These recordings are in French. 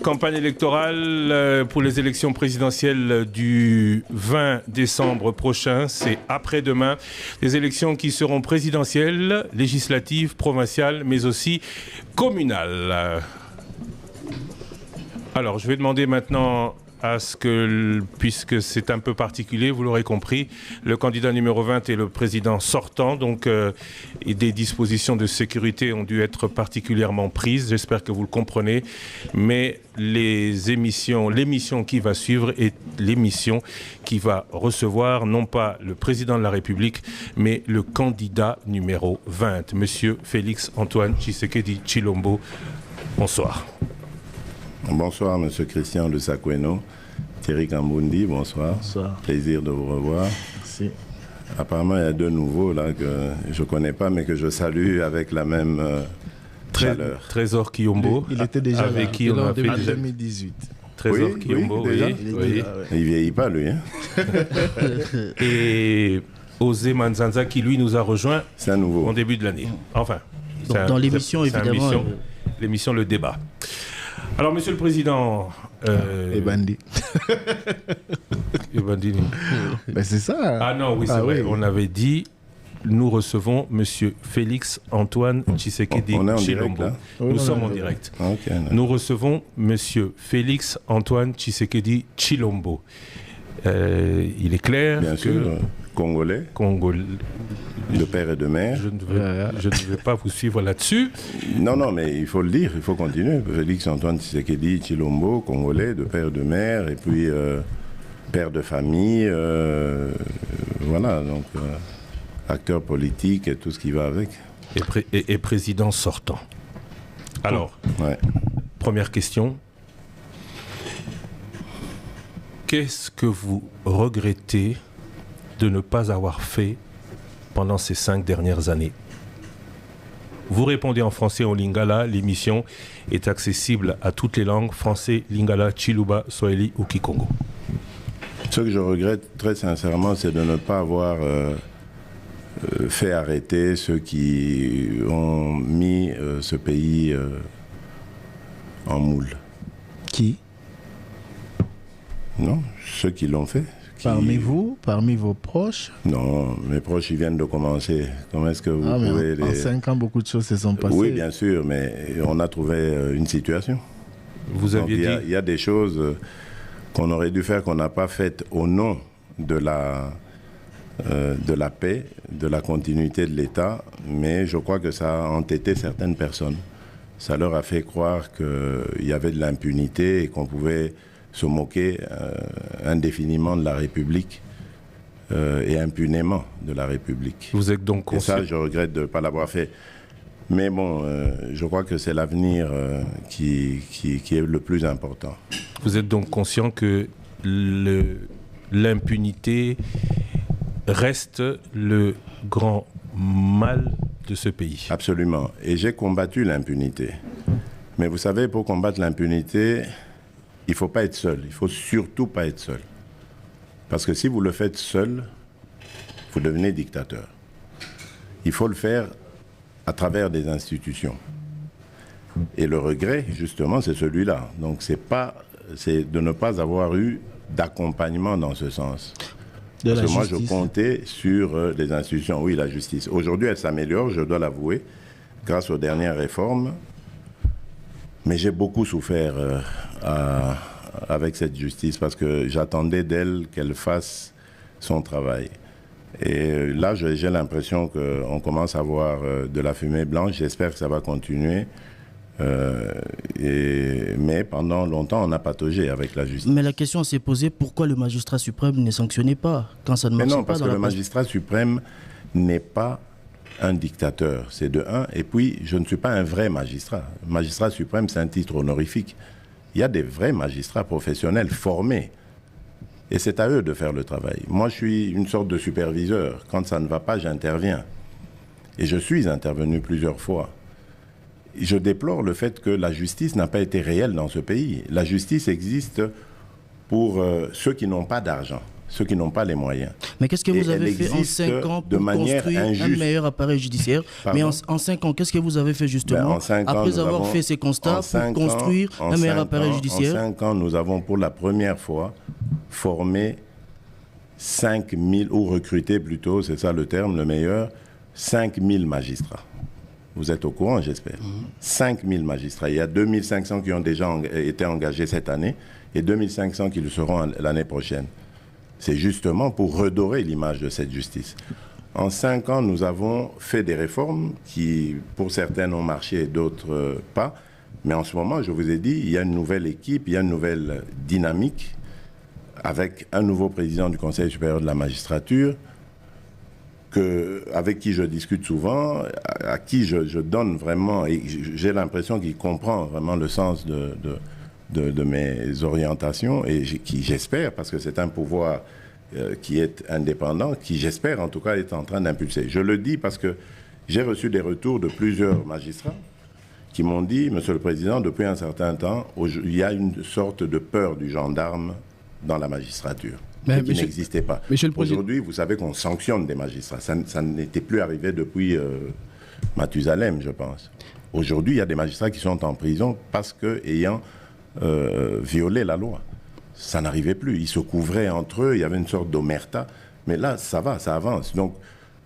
Campagne électorale pour les élections présidentielles du 20 décembre prochain, c'est après-demain. Des élections qui seront présidentielles, législatives, provinciales, mais aussi communales. Alors, je vais demander maintenant à ce que, puisque c'est un peu particulier, vous l'aurez compris, le candidat numéro 20 est le président sortant, donc des dispositions de sécurité ont dû être particulièrement prises, j'espère que vous le comprenez, mais l'émission qui va suivre est l'émission qui va recevoir non pas le président de la République, mais le candidat numéro 20, Monsieur Félix Antoine Tshisekedi Tshilombo. Bonsoir. Bonsoir, Monsieur Christian de Sakweno. Thierry Kambundi, bonsoir. Bonsoir. Plaisir de vous revoir. Merci. Apparemment, il y a deux nouveaux là que je ne connais pas, mais que je salue avec la même chaleur. Trésor Kiyombo. Il était déjà avec là, qui on a fait en 2018. Trésor Kiyombo, déjà. oui. Il ne vieillit pas, lui. Hein. Et Osé Manzanza, qui lui nous a rejoint c'est un nouveau. En début de l'année. Enfin, dans l'émission, évidemment. L'émission Le Débat. Alors, Monsieur le Président... Et Bandi. Et Bandi. Ben c'est ça. Ah non, oui, c'est vrai. Oui. On avait dit, nous recevons Monsieur Félix Antoine Tshisekedi Tshilombo. Nous sommes en direct. Okay, nous recevons Monsieur Félix Antoine Tshisekedi Tshilombo. Il est clair bien que... sûr, Congolais. De père et de mère. Je ne vais pas vous suivre là-dessus. Non, mais il faut le dire, il faut continuer. Félix Antoine Tshisekedi Tshilombo, Congolais, de père et de mère, et puis père de famille, voilà, donc acteur politique et tout ce qui va avec. Et président sortant. Alors, première question. Qu'est-ce que vous regrettez de ne pas avoir fait pendant ces 5 dernières années? Vous répondez en français ou en lingala. L'émission est accessible à toutes les langues, français, lingala, chiluba, swahili ou kikongo. Ce que je regrette très sincèrement, c'est de ne pas avoir fait arrêter ceux qui ont mis ce pays en moule. Qui? Non, ceux qui l'ont fait. Parmi vous, parmi vos proches? Non, mes proches, ils viennent de commencer. Comment est-ce que vous pouvez... En 5 ans, beaucoup de choses se sont passées. Oui, bien sûr, mais on a trouvé une situation. Vous aviez dit... Il y a des choses qu'on aurait dû faire, qu'on n'a pas faites au nom de la paix, de la continuité de l'État, mais je crois que ça a entêté certaines personnes. Ça leur a fait croire qu'il y avait de l'impunité et qu'on pouvait se moquer indéfiniment de la République et impunément de la République. Vous êtes donc conscient... Et ça, je regrette de ne pas l'avoir fait. Mais bon, je crois que c'est l'avenir qui est le plus important. Vous êtes donc conscient que l'impunité reste le grand mal de ce pays? Absolument. Et j'ai combattu l'impunité. Mais vous savez, pour combattre l'impunité, il ne faut pas être seul. Il ne faut surtout pas être seul. Parce que si vous le faites seul, vous devenez dictateur. Il faut le faire à travers des institutions. Et le regret, justement, c'est celui-là. Donc, c'est de ne pas avoir eu d'accompagnement dans ce sens. Parce que moi, je comptais sur les institutions. Oui, la justice. Aujourd'hui, elle s'améliore, je dois l'avouer, grâce aux dernières réformes. Mais j'ai beaucoup souffert avec cette justice parce que j'attendais d'elle qu'elle fasse son travail. Et là, j'ai l'impression qu'on commence à voir de la fumée blanche. J'espère que ça va continuer. Mais pendant longtemps, on a pataugé avec la justice. Mais la question s'est posée, pourquoi le magistrat suprême ne sanctionnait pas quand ça ne marche pas? Non, parce que le magistrat suprême n'est pas un dictateur, c'est de un. Et puis, je ne suis pas un vrai magistrat. Magistrat suprême, c'est un titre honorifique. Il y a des vrais magistrats professionnels formés. Et c'est à eux de faire le travail. Moi, je suis une sorte de superviseur. Quand ça ne va pas, j'interviens. Et je suis intervenu plusieurs fois. Je déplore le fait que la justice n'a pas été réelle dans ce pays. La justice existe pour ceux qui n'ont pas d'argent, ceux qui n'ont pas les moyens. Mais qu'est-ce que vous avez fait en 5 ans pour construire un meilleur appareil judiciaire? Mais en 5 ans, qu'est-ce que vous avez fait justement après avoir fait ces constats pour construire un meilleur appareil judiciaire? En 5 ans, nous avons pour la première fois formé 5 000, ou recruté plutôt, c'est ça le terme, le meilleur, 5 000 magistrats. Vous êtes au courant, j'espère. 5 000 magistrats. Il y a 2 500 qui ont déjà été engagés cette année et 2 500 qui le seront l'année prochaine. C'est justement pour redorer l'image de cette justice. En 5 ans, nous avons fait des réformes qui, pour certaines, ont marché et d'autres pas. Mais en ce moment, je vous ai dit, il y a une nouvelle équipe, il y a une nouvelle dynamique avec un nouveau président du Conseil supérieur de la magistrature, avec qui je discute souvent, à qui je donne vraiment, et j'ai l'impression qu'il comprend vraiment le sens de mes orientations, et qui j'espère, parce que c'est un pouvoir qui est indépendant, qui j'espère en tout cas est en train d'impulser. Je le dis parce que j'ai reçu des retours de plusieurs magistrats qui m'ont dit, Monsieur le Président, depuis un certain temps, il y a une sorte de peur du gendarme dans la magistrature. Mais qui n'existait pas. Aujourd'hui, vous savez qu'on sanctionne des magistrats. Ça n'était plus arrivé depuis Mathusalem, je pense. Aujourd'hui, il y a des magistrats qui sont en prison parce qu'ayant violé la loi. Ça n'arrivait plus. Ils se couvraient entre eux, il y avait une sorte d'omerta. Mais là, ça va, ça avance. Donc,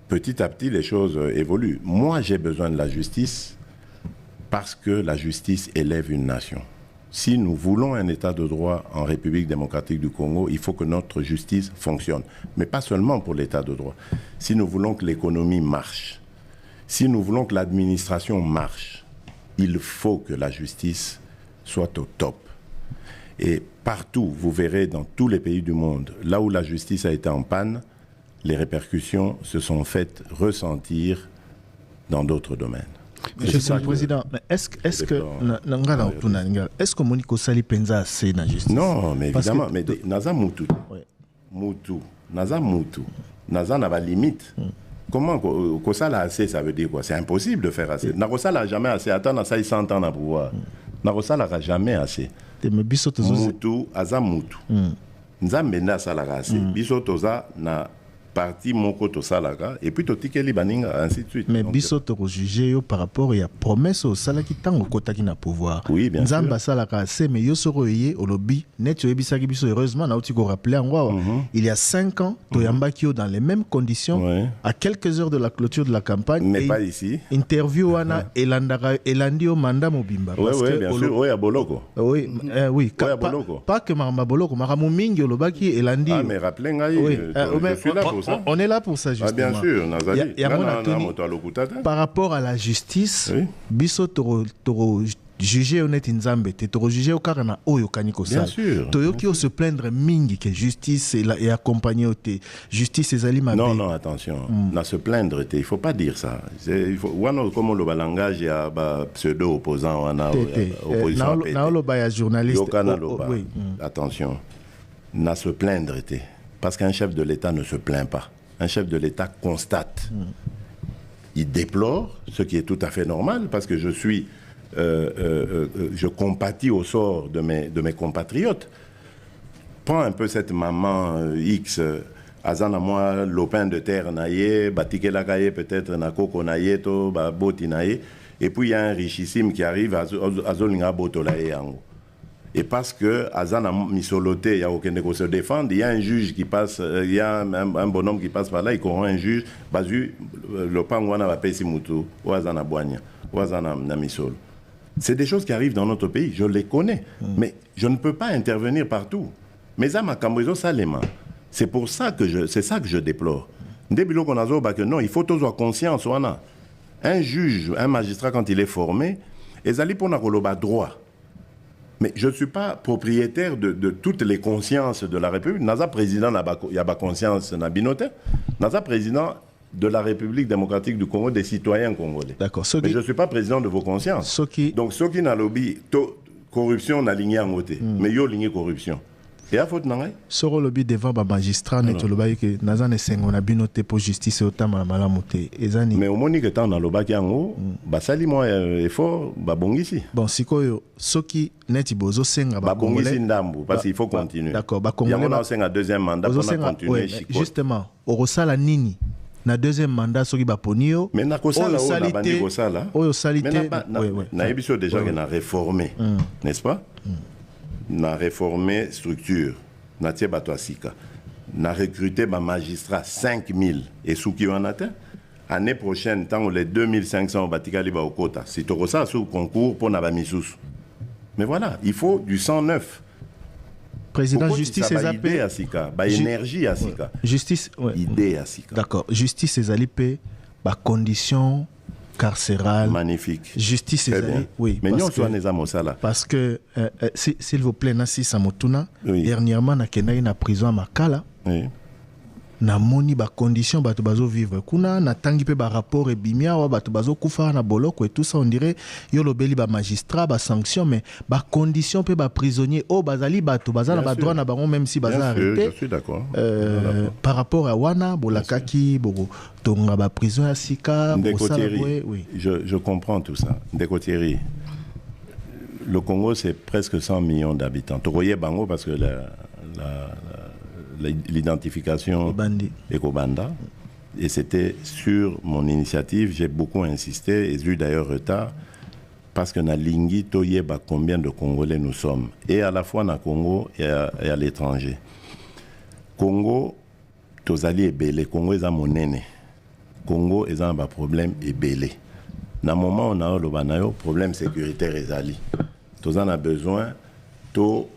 petit à petit, les choses évoluent. Moi, j'ai besoin de la justice parce que la justice élève une nation. Si nous voulons un état de droit en République démocratique du Congo, il faut que notre justice fonctionne. Mais pas seulement pour l'état de droit. Si nous voulons que l'économie marche, si nous voulons que l'administration marche, il faut que la justice soit au top. Et partout, vous verrez dans tous les pays du monde, là où la justice a été en panne, les répercussions se sont faites ressentir dans d'autres domaines. Monsieur le Président, est-ce que Monique Sali pensa assez dans la justice? Non, mais évidemment, mais Naza Moutou. Moutou. Naza Moutou. Naza n'a pas de limite. Comment Kosala assez, ça veut dire quoi? C'est impossible de faire assez. Narosala n'a jamais assez. Attends, ça, il s'entend dans le pouvoir. Narosala n'a jamais assez. Moutou, Aza Moutou. Nzambenda Salaka assez. Bisotoza na parti moko to salaka et puis to tikeli baninga ainsi de suite. Mais biso to juger par rapport à promesse au salaki tango kota ki na pouvoir. Oui, bien sûr. Nzamba salaka c'est mais yo soro yé au lobby net yo ebisaki biso heureusement na uti ko rappeler en il y a 5 ans to yambaki dans les mêmes conditions à quelques heures de la clôture de la campagne. Mais pas ici. Interview wana elandi au mandat mobimba parce que bien sûr oui à Boloko. Oui pas que Marama Boloko Maramo mingi lobaki elandi. Ah mais rappelez ngai je suis là pour on est là pour ça justement. Ah, bien sûr, Nazali. Par rapport à la justice, biso toro juger honnête Nzambe, toro juger au karana oyo kaniko sala. Bien sûr. Toyoki se plaindre mingi que justice est accompagnée au justice ezali mabe. Non, attention. Na se plaindre il faut pas dire ça. Il faut wana comme le langage ya ba pseudo opposant wana opposition. Na lo ba ya journaliste. Attention. Na se plaindre parce qu'un chef de l'État ne se plaint pas. Un chef de l'État constate. Il déplore, ce qui est tout à fait normal, parce que je compatis au sort de mes compatriotes. Prends un peu cette maman X, Azana moi, lopin de terre naïe, batike la gaye peut-être na koko naïe, to boti naïe, et puis il y a un richissime qui arrive à Zolinga Botolaye yango. Et parce que Azana Misoloté, il y a aucun qui se défendre, il y a un juge qui passe, il y a un bonhomme qui passe par là, il corrompt un juge, basu le pangwana va payer Simutu, ou Azana Boigna, ou Azana Misolo. C'est des choses qui arrivent dans notre pays, je les connais, mais je ne peux pas intervenir partout. Mais à ma cambrizo salema, c'est pour ça que c'est ça que je déplore. Débilo qu'on a non, il faut toujours conscience, un juge, un magistrat quand il est formé, ils allaient pour la droit. Mais je ne suis pas propriétaire de toutes les consciences de la République. Naza président, il y a pas conscience na binote. Naza président de la République démocratique du Congo, des citoyens congolais. D'accord. Mais je ne suis pas président de vos consciences. Donc, ceux qui n'ont lobby, corruption, n'a ligné en côté. Mais ils ont ligné corruption. Et à faute, non? Soro lobby devant le magistrat, n'est-ce pas que Naza ne s'en a binoté pour justice et autant malamuté. Mais au moment où on a le bac en haut, sali moi effort, bongisi. Bon, si quoi, ceux qui n'est bozo senga bongisi ndambu, parce qu'il faut continuer. D'accord, il y a un deuxième mandat pour continuer. Justement, au Rosala Nini. Na deuxième mandat soki baponio mais na kosala o na bandi kosala oyo salité na ebiso déjà que na réformer n'est-ce pas na réformer structure na tie bato asika na recruter ba magistrat 5000 et souki on atteint année prochaine tant les 2500 batikali ba okota c'est to ça sous concours pour na ba misusu mais voilà il faut du 109. Président justice et idée à Sika, énergie à Sika. Justice idée à Sika. D'accord. Justice et Zalipé, conditions carcérales. Magnifique. Justice et Zalipé. Oui. Mais nous sommes parce que s'il vous plaît, Nassi Samotuna, dernièrement, na Kenda na prison à Makala. Oui. Na moni ba condition bato bazo vivre kuna na tangi pe ba rapport et bimia wa bato bazo kufa na boloko et tout ça on dirait yo lobeli ba magistrat ba sanction mais ba condition pe ba prisonnier o bazali bato bazana ba droit na bango même si baza arrêté. Je suis d'accord. Par rapport à wana bolakaki bogo tonga ba prison à Sika oui. Je comprends tout ça. Ndekotiri. Le Congo c'est presque 100 millions d'habitants. Toroye bango parce que l'identification Ekobanda. Et c'était sur mon initiative, j'ai beaucoup insisté et j'ai eu d'ailleurs retard parce que na lingi toyeba combien de Congolais nous sommes et à la fois na Congo et à l'étranger. Congo tozali ebele, Congo est monene. Congo est un problème ebele. Na moment on a le banayo problème sécuritaire ezali. Tozan a besoin to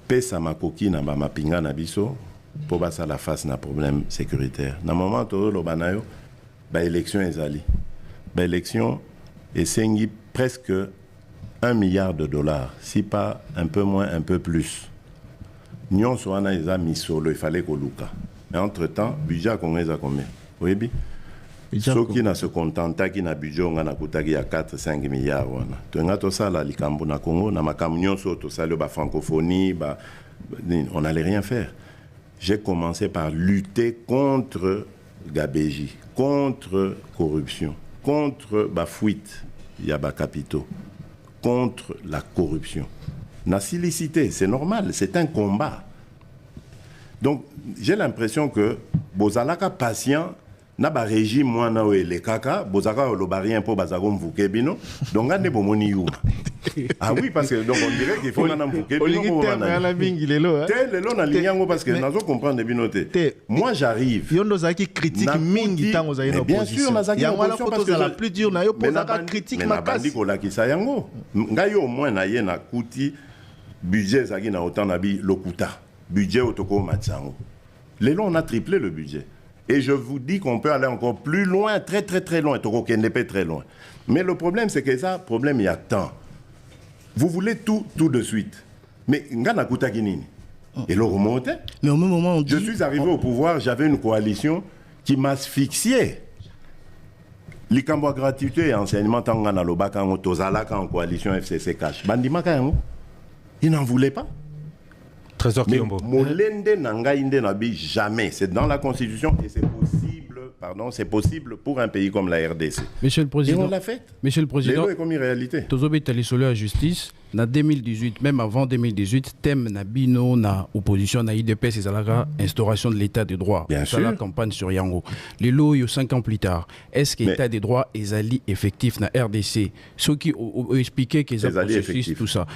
pesa makoki na mapinga na biso pour basa la face na problème sécuritaire. Na moment to lo banayo ba élection ezali. Ba élection esengi presque $1 milliard, si pas un peu moins, un peu plus. Nyon soana eza misolo, il fallait ko luka. Mais entre-temps, budget congolais a combien? Oui bi. Ceux qui na se contenta qui na budget on a kutaki ya 4-5 milliards wana. Tenga to sala likambo na Congo na makamnyon so to sala ba francophonie on n'allait rien faire. J'ai commencé par lutter contre Gabéji, contre corruption, contre ba fuite ya ba capitaux, contre la corruption. Na silicité, c'est normal, c'est un combat. Donc j'ai l'impression que bozalaka patient na ba régime mwana o le kaka bozaka lo barien po bazako mvuke bino donc ande bomoni yuma. Ah oui parce que donc on dirait qu'il faut na mvuke bino na mingi lelo lelo na linyango parce que nazo comprendre bino te. Moi j'arrive yondo zaki critique mingi tango za ino bien sûr na zaki opposition parce que la plus dure na yo posaka critique makasi. Mais na bandi ko la kisa yango ngai au moins na ye na kuti budget zaki na autant na bi lokuta budget otoko matsango. Lelo on a triplé le budget. Et je vous dis qu'on peut aller encore plus loin, très très très loin, très loin. Mais le problème, c'est que ça, problème, il y a tant. Vous voulez tout de suite. Mais ngana kutakinini. Et le remonte. Mais au même moment, on dit... Je suis arrivé au pouvoir, j'avais une coalition qui m'asphyxiait. Likambo gratuité et enseignement tangana lobaka ngo tozalaka en coalition FCC cash. Bandimaka yango. Ils n'en voulaient pas. Trésor mais Kiombo. Molende nangainde nabi jamais. C'est dans la Constitution et c'est possible pardon, c'est possible pour un pays comme la RDC. Monsieur le Président, et on l'a fait. Monsieur le Président, c'est comme une réalité. Tozobe Talisolo à justice, en 2018, même avant 2018, thème na bino na opposition na IDPS et Zalaga, instauration de l'état de droit. Bien sûr. La campagne sur Yango. Les lots, 5 ans plus tard, est-ce que l'état des droits est allié effectif na RDC? Ceux qui ont expliqué qu'ils ont processus, tout ça.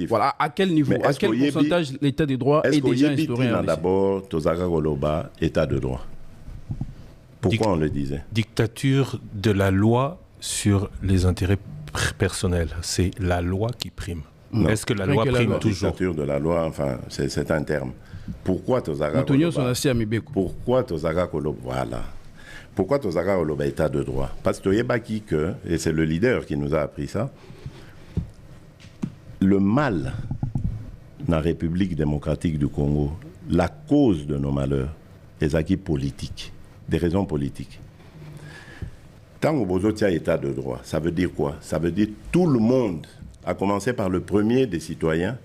Voilà, à quel niveau, à quel pourcentage l'état des droits est déjà instauré? D'abord, Tozaga Goloba, état de droit. Pourquoi on le disait? Dictature de la loi sur les intérêts personnels. C'est la loi qui prime. Est-ce que la loi prime toujours? Dictature de la loi, enfin, c'est un terme. Pourquoi Tozaga Goloba? Pourquoi Tozaga Goloba? Voilà. Pourquoi Tozaga Goloba état de droit? Parce que Toyebaki, et c'est le leader qui nous a appris ça, le mal dans la République démocratique du Congo, la cause de nos malheurs, les acquis politiques, des raisons politiques. Tant que vous avez état de droit, ça veut dire quoi? Ça veut dire tout le monde, à commencer par le premier des citoyens,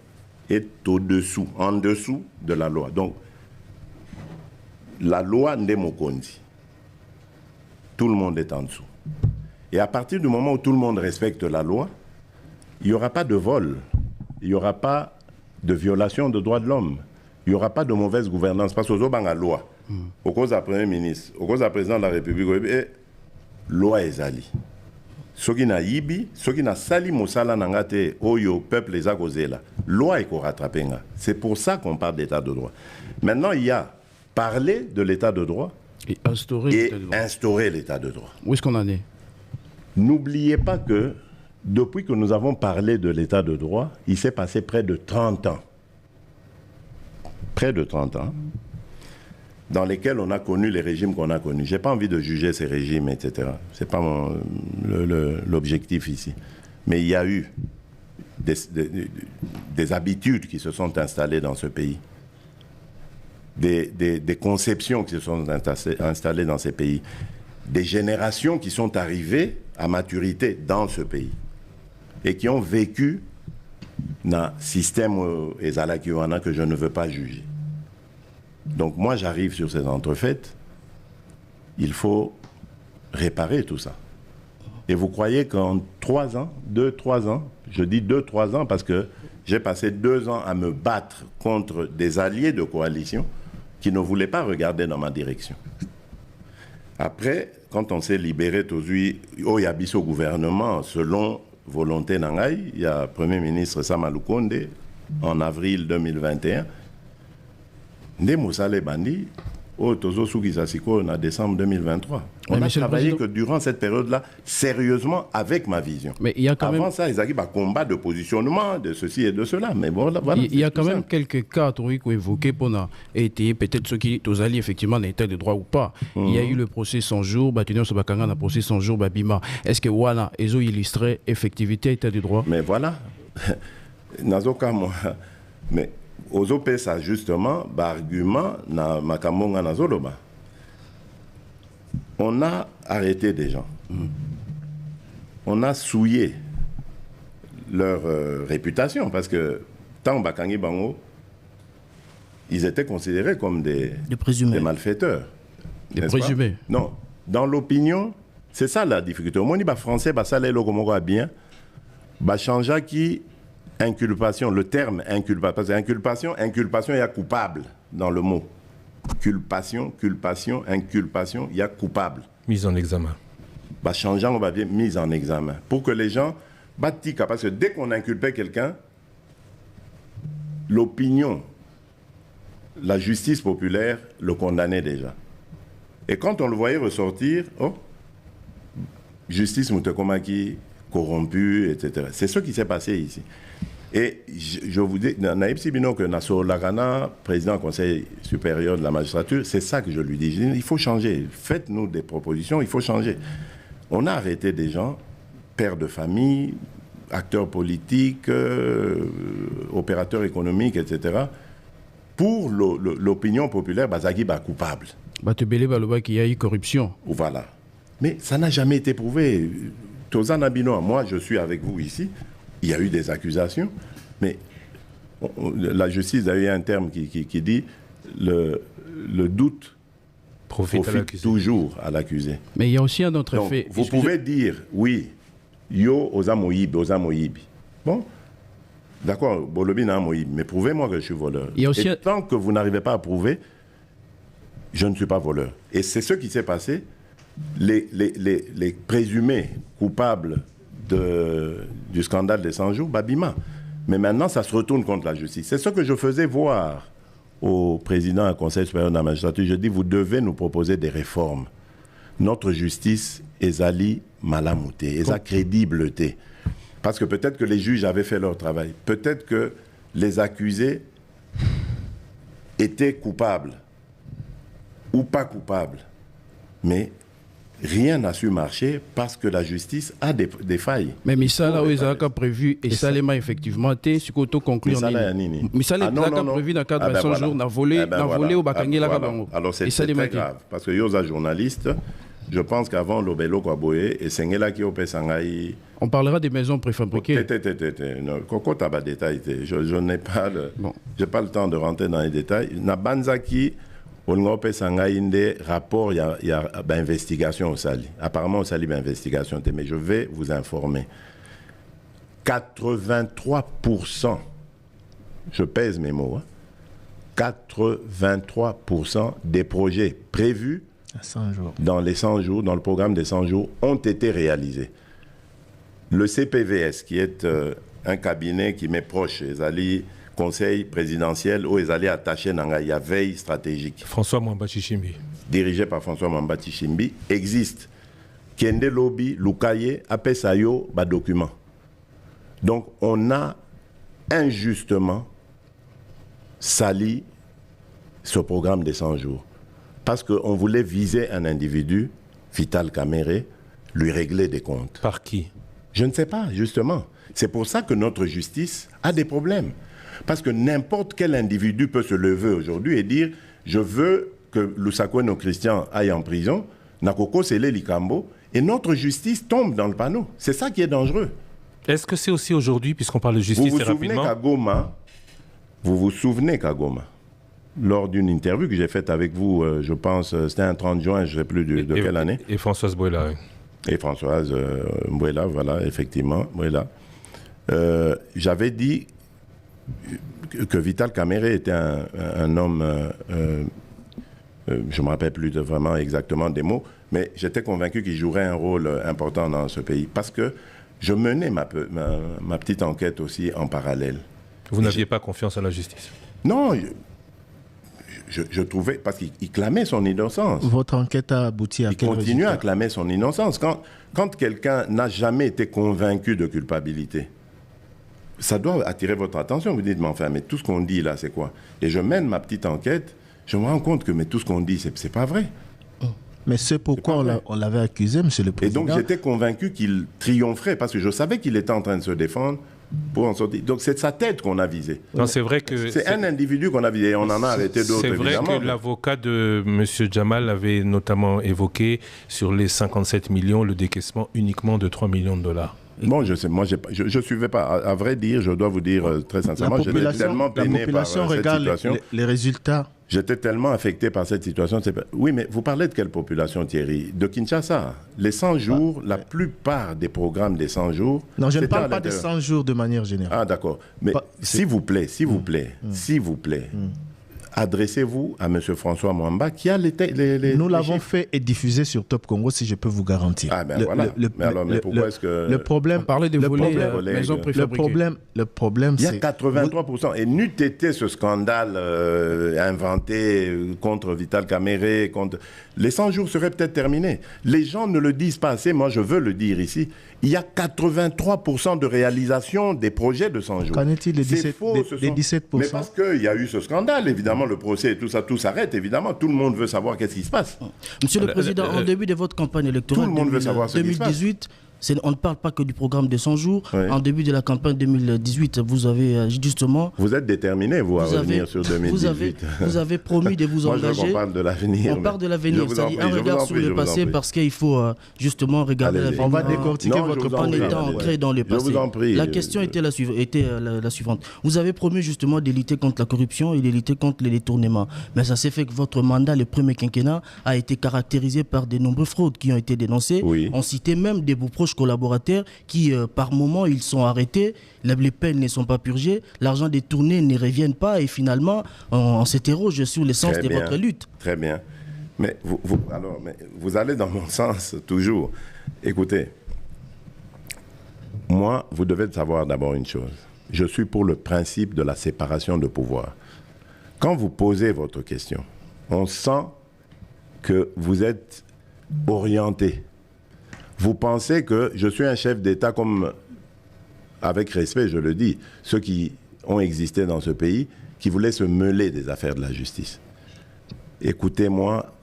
est au-dessous, en dessous de la loi. Donc, la loi Ndemokondi, tout le monde est en dessous. Et à partir du moment où tout le monde respecte la loi, il n'y aura pas de vol, il n'y aura pas de violation de droits de l'homme, il n'y aura pas de mauvaise gouvernance. Parce que vous avez la loi, au cause du Premier ministre, au cause du Président de la République, loi ezali. Soki na yibi, soki na sali mosala nangate oyo peuple les a causé là. Loi est rattrapé. C'est pour ça qu'on parle d'état de droit. Maintenant, il y a parler de l'état de droit et instaurer l'état de droit. Où est-ce qu'on en est? N'oubliez pas que depuis que nous avons parlé de l'état de droit, il s'est passé près de 30 ans. Près de 30 ans. Dans lesquels on a connu les régimes qu'on a connus. Je n'ai pas envie de juger ces régimes, etc. Ce n'est pas l'objectif ici. Mais il y a eu des habitudes qui se sont installées dans ce pays. Des conceptions qui se sont installées dans ces pays. Des générations qui sont arrivées à maturité dans ce pays. Et qui ont vécu dans un système ezalakiwana que je ne veux pas juger. Donc moi j'arrive sur ces entrefaites, il faut réparer tout ça. Et vous croyez qu'en 3 ans, 2-3 ans, je dis 2-3 ans parce que j'ai passé 2 ans à me battre contre des alliés de coalition qui ne voulaient pas regarder dans ma direction. Après, quand on s'est libéré, il y a bis au gouvernement, selon volonté Nangaï, il y a le Premier ministre Sama Lukonde en avril 2021. Ndemosale Bandi, au Tozo Soukisasiko en décembre 2023. On a travaillé que durant cette période-là, sérieusement, avec ma vision. Mais il y a quand Avant ça, ils avaient un combat de positionnement, de ceci et de cela. Mais bon, voilà, il y a quand même quelques cas qu'on évoqués pour été peut-être ceux qui sont alliés effectivement dans l'état de droit ou pas. Il y a eu le procès 100 jours, Batunio Sobakanga a procès 100 jours, Babima. Est-ce que voilà, ils ont illustré effectivité état de droit? Mais voilà. Nazoka, moi. Mais. Aux OPSA, justement, argument na Makamonga na Zoloba. On a arrêté des gens. On a souillé leur réputation parce que tant Bakangi Bango, ils étaient considérés comme des malfaiteurs. Des présumés. Non. Dans l'opinion, c'est ça la difficulté. Au moins, les Français, ça les locomotives bien. Changea qui. Inculpation, le terme inculpation, parce que inculpation, il y a coupable dans le mot. Culpation, inculpation, il y a coupable. Mise en examen. Changeant, on va dire mise en examen. Pour que les gens battent, parce que dès qu'on inculpait quelqu'un, l'opinion, la justice populaire le condamnait déjà. Et quand on le voyait ressortir, justice Moutekomaki, corrompu, etc. C'est ce qui s'est passé ici. Et je vous dis, Naïb Sibino, que Nassau Lagana, président du Conseil supérieur de la magistrature, c'est ça que je lui dis. Je dis, il faut changer. Faites-nous des propositions, il faut changer. On a arrêté des gens, pères de famille, acteurs politiques, opérateurs économiques, etc. Pour l'opinion populaire, Bazagi est coupable. Batebele Baloba qu'il y a eu corruption. Voilà. Mais ça n'a jamais été prouvé. Tozana Bino, moi je suis avec vous ici, il y a eu des accusations, mais la justice a eu un terme qui dit le doute profite toujours à l'accusé. Mais il y a aussi un autre fait. Vous pouvez dire, oui, yo oza moyibi. Bon, d'accord, bolobi na moyibi, mais prouvez-moi que je suis voleur. Et tant que vous n'arrivez pas à prouver, je ne suis pas voleur. Et c'est ce qui s'est passé. Les présumés coupables du scandale des 100 jours, Babima. Mais maintenant, ça se retourne contre la justice. C'est ce que je faisais voir au président du Conseil supérieur de la magistrature. Je dis, vous devez nous proposer des réformes. Notre justice est allée malamouté, est crédibilité. Parce que peut-être que les juges avaient fait leur travail. Peut-être que les accusés étaient coupables ou pas coupables. Mais rien n'a su marcher parce que la justice a des failles. Mais Misala, ils ont prévu, et ça l'a effectivement été, ce qu'on conclut. Misala, ils ont prévu dans le cadre de 100 jours, n'a volé au Bakangé la Kabango. Alors c'est très grave, parce que Yosa journaliste, je pense qu'avant l'Obelo Kwaboye, et Sengela qui opé Sangaï. On parlera des maisons préfabriquées. Coco Taba détail, je n'ai pas le temps de rentrer dans les détails. Nabanzaki. On a un rapport, il y a une investigation au Sali. Apparemment, au Sali, il y a une investigation, mais je vais vous informer. 83%, je pèse mes mots, 83% des projets prévus dans les 100 jours, dans le programme des 100 jours, ont été réalisés. Le CPVS, qui est un cabinet qui m'est proche, les alliés, Conseil présidentiel où ils allaient attacher dans la veille stratégique. François Mwamba Chichimbi. Dirigé par François Mwamba Chichimbi, existe. Kende Lobby, Lukaye, Apesayo, bas document. Donc on a injustement sali ce programme des 100 jours. Parce qu'on voulait viser un individu, Vital Kamere, lui régler des comptes. Par qui? Je ne sais pas, justement. C'est pour ça que notre justice a des problèmes. Parce que n'importe quel individu peut se lever aujourd'hui et dire « Je veux que Lusakoueno Christian aille en prison, Nakoko Sele Likambo », et notre justice tombe dans le panneau. C'est ça qui est dangereux. Est-ce que c'est aussi aujourd'hui, puisqu'on parle de justice très rapidement... Vous vous souvenez qu'à Goma, lors d'une interview que j'ai faite avec vous, je pense, c'était un 30 juin, je ne sais plus de quelle année. Et Françoise Bouela. Oui. Et Françoise Bouela, voilà, effectivement, Bouela. J'avais dit que Vital Kamere était un homme, je ne me rappelle plus vraiment exactement des mots, mais j'étais convaincu qu'il jouerait un rôle important dans ce pays parce que je menais ma petite enquête aussi en parallèle. Vous n'aviez pas confiance en la justice? Non, je trouvais, parce qu'il clamait son innocence. Votre enquête a abouti à quel résultat? Il continue à clamer son innocence. Quand quelqu'un n'a jamais été convaincu de culpabilité, ça doit attirer votre attention. Vous dites, mais enfin, mais tout ce qu'on dit là, c'est quoi? Et je mène ma petite enquête, je me rends compte que mais tout ce qu'on dit, c'est pas vrai. Mais c'est pourquoi on l'avait accusé, monsieur le Président. Et donc j'étais convaincu qu'il triompherait, parce que je savais qu'il était en train de se défendre pour en sortir. Donc c'est sa tête qu'on a visée. Non, c'est vrai que... C'est un individu qu'on a visé, et on en a arrêté d'autres, évidemment. C'est vrai que l'avocat de M. Jamal avait notamment évoqué sur les 57 millions le décaissement uniquement de 3 millions de dollars. Bon, je sais, moi, je suivais pas. À vrai dire, je dois vous dire très sincèrement, j'étais tellement peiné par cette situation. Les résultats. J'étais tellement affecté par cette situation. Oui, mais vous parlez de quelle population, Thierry? De Kinshasa. Les 100 jours, la plupart des programmes des 100 jours... Non, je ne parle pas des 100 jours de manière générale. Ah, d'accord. Mais s'il vous plaît, adressez-vous à M. François Mwamba qui a les Nous l'avons fait et diffusé sur Top Congo, si je peux vous garantir. Ah ben voilà. Mais pourquoi est-ce que... Le problème... On parlait des volets, maisons préfabriquées. Le problème, c'est... Il y a 83%. Et n'eût été ce scandale inventé contre Vital Kamere, contre... Les 100 jours seraient peut-être terminés. Les gens ne le disent pas assez, moi je veux le dire ici. Il y a 83% de réalisation des projets de 100 jours. Qu'en est-il des 17%? Mais parce qu'il y a eu ce scandale, évidemment, le procès et tout ça, tout s'arrête, évidemment. Tout le monde veut savoir qu'est-ce qui se passe. Monsieur le Président, en début de votre campagne électorale, tout le monde veut savoir ce qui se passe. 2018, On ne parle pas que du programme de 100 jours. Oui. En début de la campagne 2018, vous avez justement... Vous êtes déterminé, vous, à revenir sur 2018. Vous avez promis de vous engager. Moi, je veux qu'on parle de l'avenir. On parle de l'avenir, c'est-à-dire un regard sur le passé, parce qu'il faut justement regarder l'avenir. On va décortiquer votre en étant ancré dans le passé. La question était la suivante. Vous avez promis justement de lutter contre la corruption et de lutter contre les détournements. Mais ça s'est fait que votre mandat, le premier quinquennat, a été caractérisé par de nombreuses fraudes qui ont été dénoncées. Oui. On citait même des vos proches collaborateurs qui, par moment, ils sont arrêtés, les peines ne sont pas purgées, l'argent détourné ne revient pas et finalement, on s'interroge sur l'essence de votre lutte. Très bien. Mais vous allez dans mon sens toujours. Écoutez, moi, vous devez savoir d'abord une chose. Je suis pour le principe de la séparation de pouvoir. Quand vous posez votre question, on sent que vous êtes orienté. Vous pensez que je suis un chef d'État comme, avec respect, je le dis, ceux qui ont existé dans ce pays, qui voulaient se mêler des affaires de la justice. Écoutez-moi,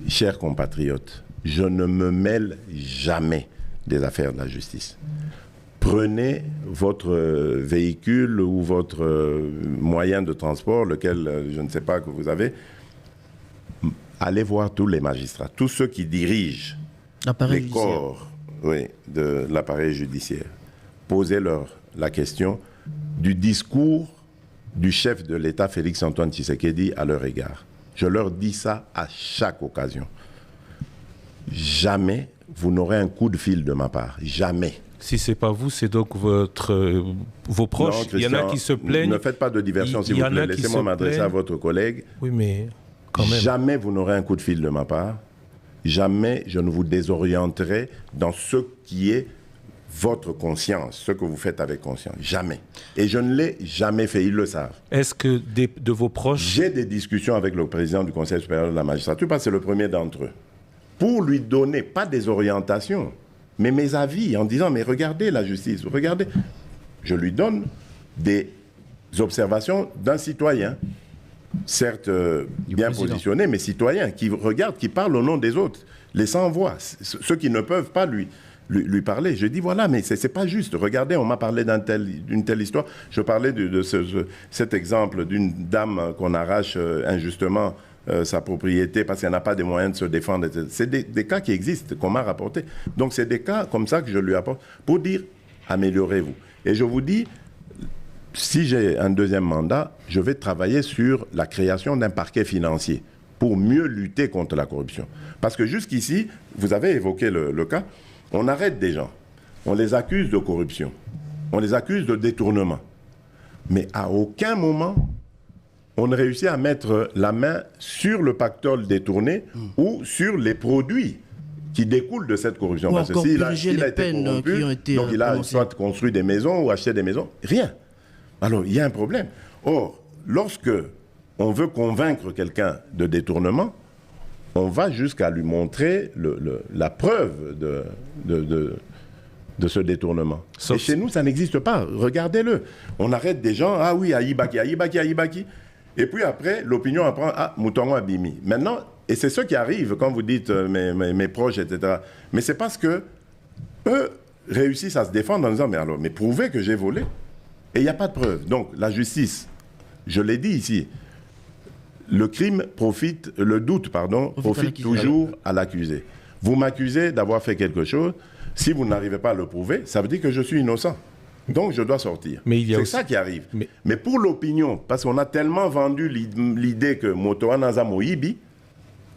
chers compatriotes, je ne me mêle jamais des affaires de la justice. Prenez votre véhicule ou votre moyen de transport, lequel je ne sais pas que vous avez, allez voir tous les magistrats, tous ceux qui dirigent les corps de l'appareil judiciaire. Posez-leur la question du discours du chef de l'État, Félix-Antoine Tshisekedi, à leur égard. Je leur dis ça à chaque occasion. Jamais vous n'aurez un coup de fil de ma part. Jamais. Si ce n'est pas vous, c'est donc vos proches. Non, il y en a qui se plaignent. Ne faites pas de diversion, s'il vous plaît. Laissez-moi m'adresser à votre collègue. Oui, mais quand même. Jamais vous n'aurez un coup de fil de ma part. Jamais je ne vous désorienterai dans ce qui est votre conscience, ce que vous faites avec conscience. Jamais. Et je ne l'ai jamais fait, ils le savent. Est-ce que de vos proches... J'ai des discussions avec le président du Conseil supérieur de la magistrature, parce que c'est le premier d'entre eux, pour lui donner, pas des orientations, mais mes avis, en disant, mais regardez la justice, regardez. Je lui donne des observations d'un citoyen, certes bien positionné, mais citoyen, qui regarde, qui parle au nom des autres, les sans-voix, ceux qui ne peuvent pas lui parler. Je dis, voilà, mais c'est pas juste. Regardez, on m'a parlé d'une telle histoire. Je parlais de cet exemple d'une dame qu'on arrache injustement sa propriété parce qu'elle n'a pas des moyens de se défendre. C'est des cas qui existent, qu'on m'a rapportés. Donc, c'est des cas comme ça que je lui apporte pour dire, améliorez-vous. Et je vous dis, si j'ai un deuxième mandat, je vais travailler sur la création d'un parquet financier pour mieux lutter contre la corruption. Parce que jusqu'ici, vous avez évoqué le cas, on arrête des gens, on les accuse de corruption, on les accuse de détournement. Mais à aucun moment, on ne réussit à mettre la main sur le pactole détourné ou sur les produits qui découlent de cette corruption. Parce que s'il a été corrompu, donc il a soit construit des maisons ou acheté des maisons, rien. Alors, il y a un problème. Or, lorsque on veut convaincre quelqu'un de détournement, on va jusqu'à lui montrer la preuve de ce détournement. Et chez nous, ça n'existe pas. Regardez-le. On arrête des gens, ah oui, Aïbaki. Et puis après, l'opinion apprend, ah, Moutongo Abimi. Maintenant, et c'est ce qui arrive quand vous dites mes proches, etc. Mais c'est parce que eux réussissent à se défendre en disant, mais prouvez que j'ai volé. Et il n'y a pas de preuve. Donc, la justice, je l'ai dit ici, le doute profite toujours à l'accusé. Vous m'accusez d'avoir fait quelque chose, si vous n'arrivez pas à le prouver, ça veut dire que je suis innocent. Donc je dois sortir. C'est ça qui arrive. Mais pour l'opinion, parce qu'on a tellement vendu l'idée que Motoa Naza Moïbi,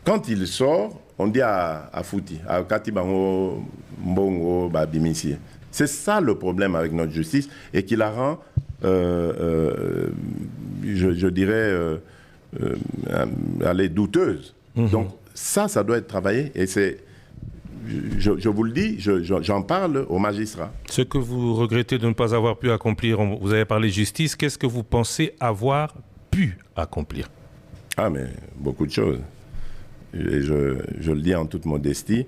quand il sort, on dit à Fouti, à Katibango Mbongo Babimisi. C'est ça le problème avec notre justice et qui la rend, je dirais, douteuse. Donc ça doit être travaillé et c'est, je vous le dis, j'en parle aux magistrats. Ce que vous regrettez de ne pas avoir pu accomplir, vous avez parlé de justice, qu'est-ce que vous pensez avoir pu accomplir? Ah mais beaucoup de choses. Et je le dis en toute modestie.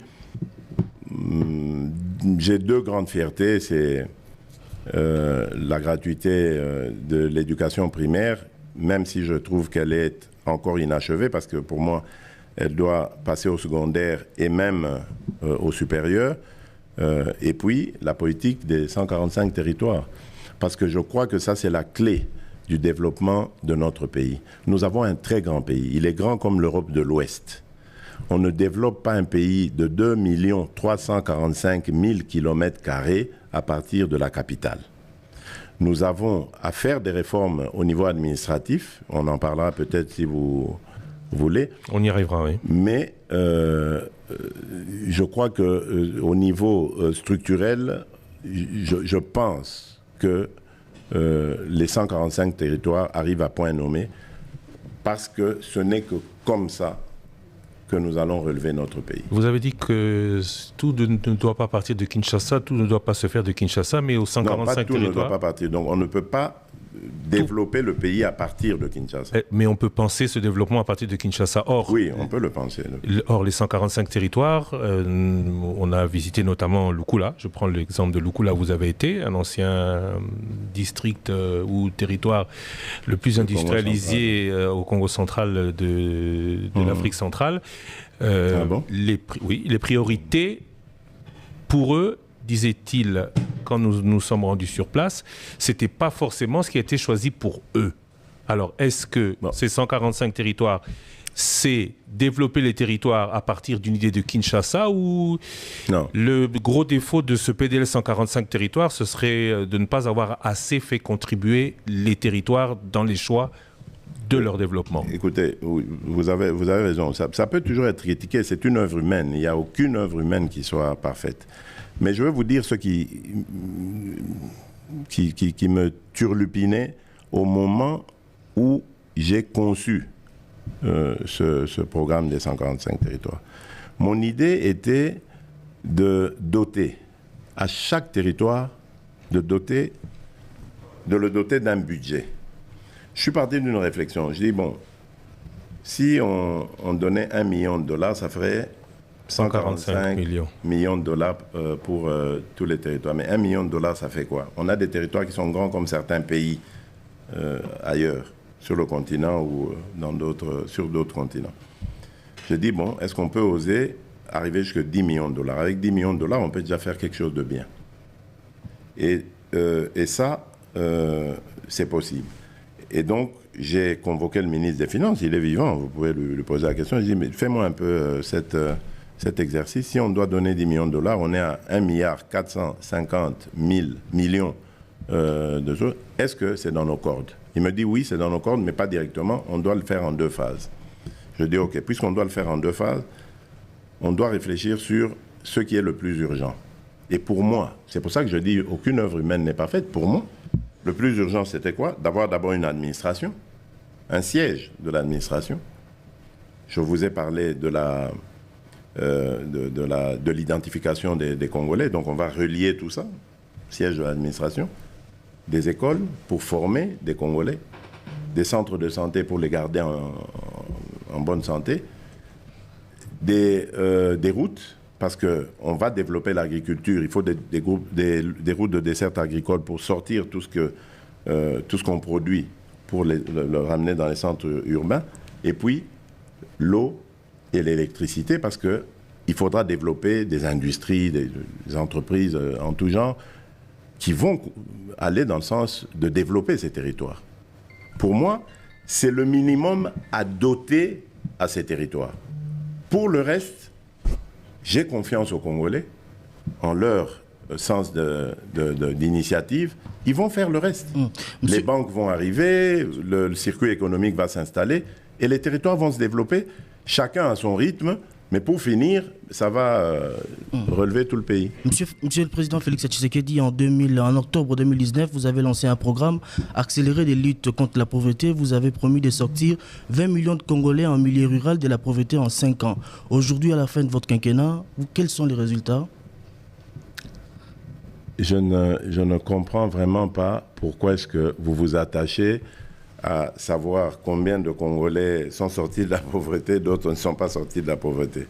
J'ai deux grandes fiertés, c'est la gratuité de l'éducation primaire, même si je trouve qu'elle est encore inachevée, parce que pour moi, elle doit passer au secondaire et même au supérieur. Et puis, la politique des 145 territoires. Parce que je crois que ça, c'est la clé du développement de notre pays. Nous avons un très grand pays. Il est grand comme l'Europe de l'Ouest. On ne développe pas un pays de 2 345 000 km² à partir de la capitale. Nous avons à faire des réformes au niveau administratif. On en parlera peut-être si vous voulez. On y arrivera, oui. Mais je crois qu'au niveau structurel, je pense que les 145 territoires arrivent à point nommé parce que ce n'est que comme ça que nous allons relever notre pays. Vous avez dit que tout ne doit pas partir de Kinshasa, tout ne doit pas se faire de Kinshasa, mais aux 145 non, pas tout territoires... ne doit pas partir. Donc on ne peut pas développer le pays à partir de Kinshasa. Mais on peut penser ce développement à partir de Kinshasa. Or, oui, on peut le penser. Or, les 145 territoires, on a visité notamment Lukula. Je prends l'exemple de Lukula où vous avez été, un ancien district ou territoire le plus industrialisé au Congo central de l'Afrique centrale. Ah bon? Les priorités, pour eux, disait-il, quand nous sommes rendus sur place, c'était pas forcément ce qui a été choisi pour eux. Alors, est-ce que ces 145 territoires, c'est développer les territoires à partir d'une idée de Kinshasa ou non. Le gros défaut de ce PDL 145 territoires, ce serait de ne pas avoir assez fait contribuer les territoires dans les choix de leur développement? Écoutez, vous avez raison. Ça peut toujours être critiqué. C'est une œuvre humaine. Il n'y a aucune œuvre humaine qui soit parfaite. Mais je vais vous dire ce qui me turlupinait au moment où j'ai conçu ce programme des 145 territoires. Mon idée était de doter à chaque territoire, de le doter d'un budget. Je suis parti d'une réflexion. Je dis, bon, si on donnait $1 million, ça ferait 145 millions de dollars pour tous les territoires. Mais $1 million, ça fait quoi? On a des territoires qui sont grands comme certains pays ailleurs, sur le continent ou sur d'autres continents. Je dis, bon, est-ce qu'on peut oser arriver jusqu'à $10 millions? Avec $10 millions, on peut déjà faire quelque chose de bien. Et ça, c'est possible. Et donc, j'ai convoqué le ministre des Finances. Il est vivant, vous pouvez lui poser la question. Je dis, mais fais-moi un peu cet exercice. Si on doit donner $10 millions, on est à 1,450 millions de choses. Est-ce que c'est dans nos cordes? Il me dit, oui, c'est dans nos cordes, mais pas directement. On doit le faire en 2 phases. Je dis, OK, puisqu'on doit le faire en 2 phases, on doit réfléchir sur ce qui est le plus urgent. Et pour moi, c'est pour ça que je dis, aucune œuvre humaine n'est parfaite. Pour moi, le plus urgent, c'était quoi? D'avoir d'abord une administration, un siège de l'administration. Je vous ai parlé de l'identification des Congolais, donc on va relier tout ça, siège de l'administration, des écoles pour former des Congolais, des centres de santé pour les garder en bonne santé, des routes, parce qu'on va développer l'agriculture, il faut des routes de desserte agricole pour sortir tout ce qu'on produit, pour le ramener dans les centres urbains, et puis l'eau et l'électricité, parce qu'il faudra développer des industries, des entreprises en tout genre, qui vont aller dans le sens de développer ces territoires. Pour moi, c'est le minimum à doter à ces territoires. Pour le reste, j'ai confiance aux Congolais, en leur sens d'initiative. Ils vont faire le reste. Les banques vont arriver, le circuit économique va s'installer et les territoires vont se développer, chacun à son rythme. Mais pour finir, ça va relever tout le pays. Monsieur le Président Félix Tshisekedi, en octobre 2019, vous avez lancé un programme accéléré de lutte contre la pauvreté. Vous avez promis de sortir 20 millions de Congolais en milieu rural de la pauvreté en 5 ans. Aujourd'hui, à la fin de votre quinquennat, quels sont les résultats? Je ne comprends vraiment pas pourquoi est-ce que vous vous attachez à savoir combien de Congolais sont sortis de la pauvreté, d'autres ne sont pas sortis de la pauvreté.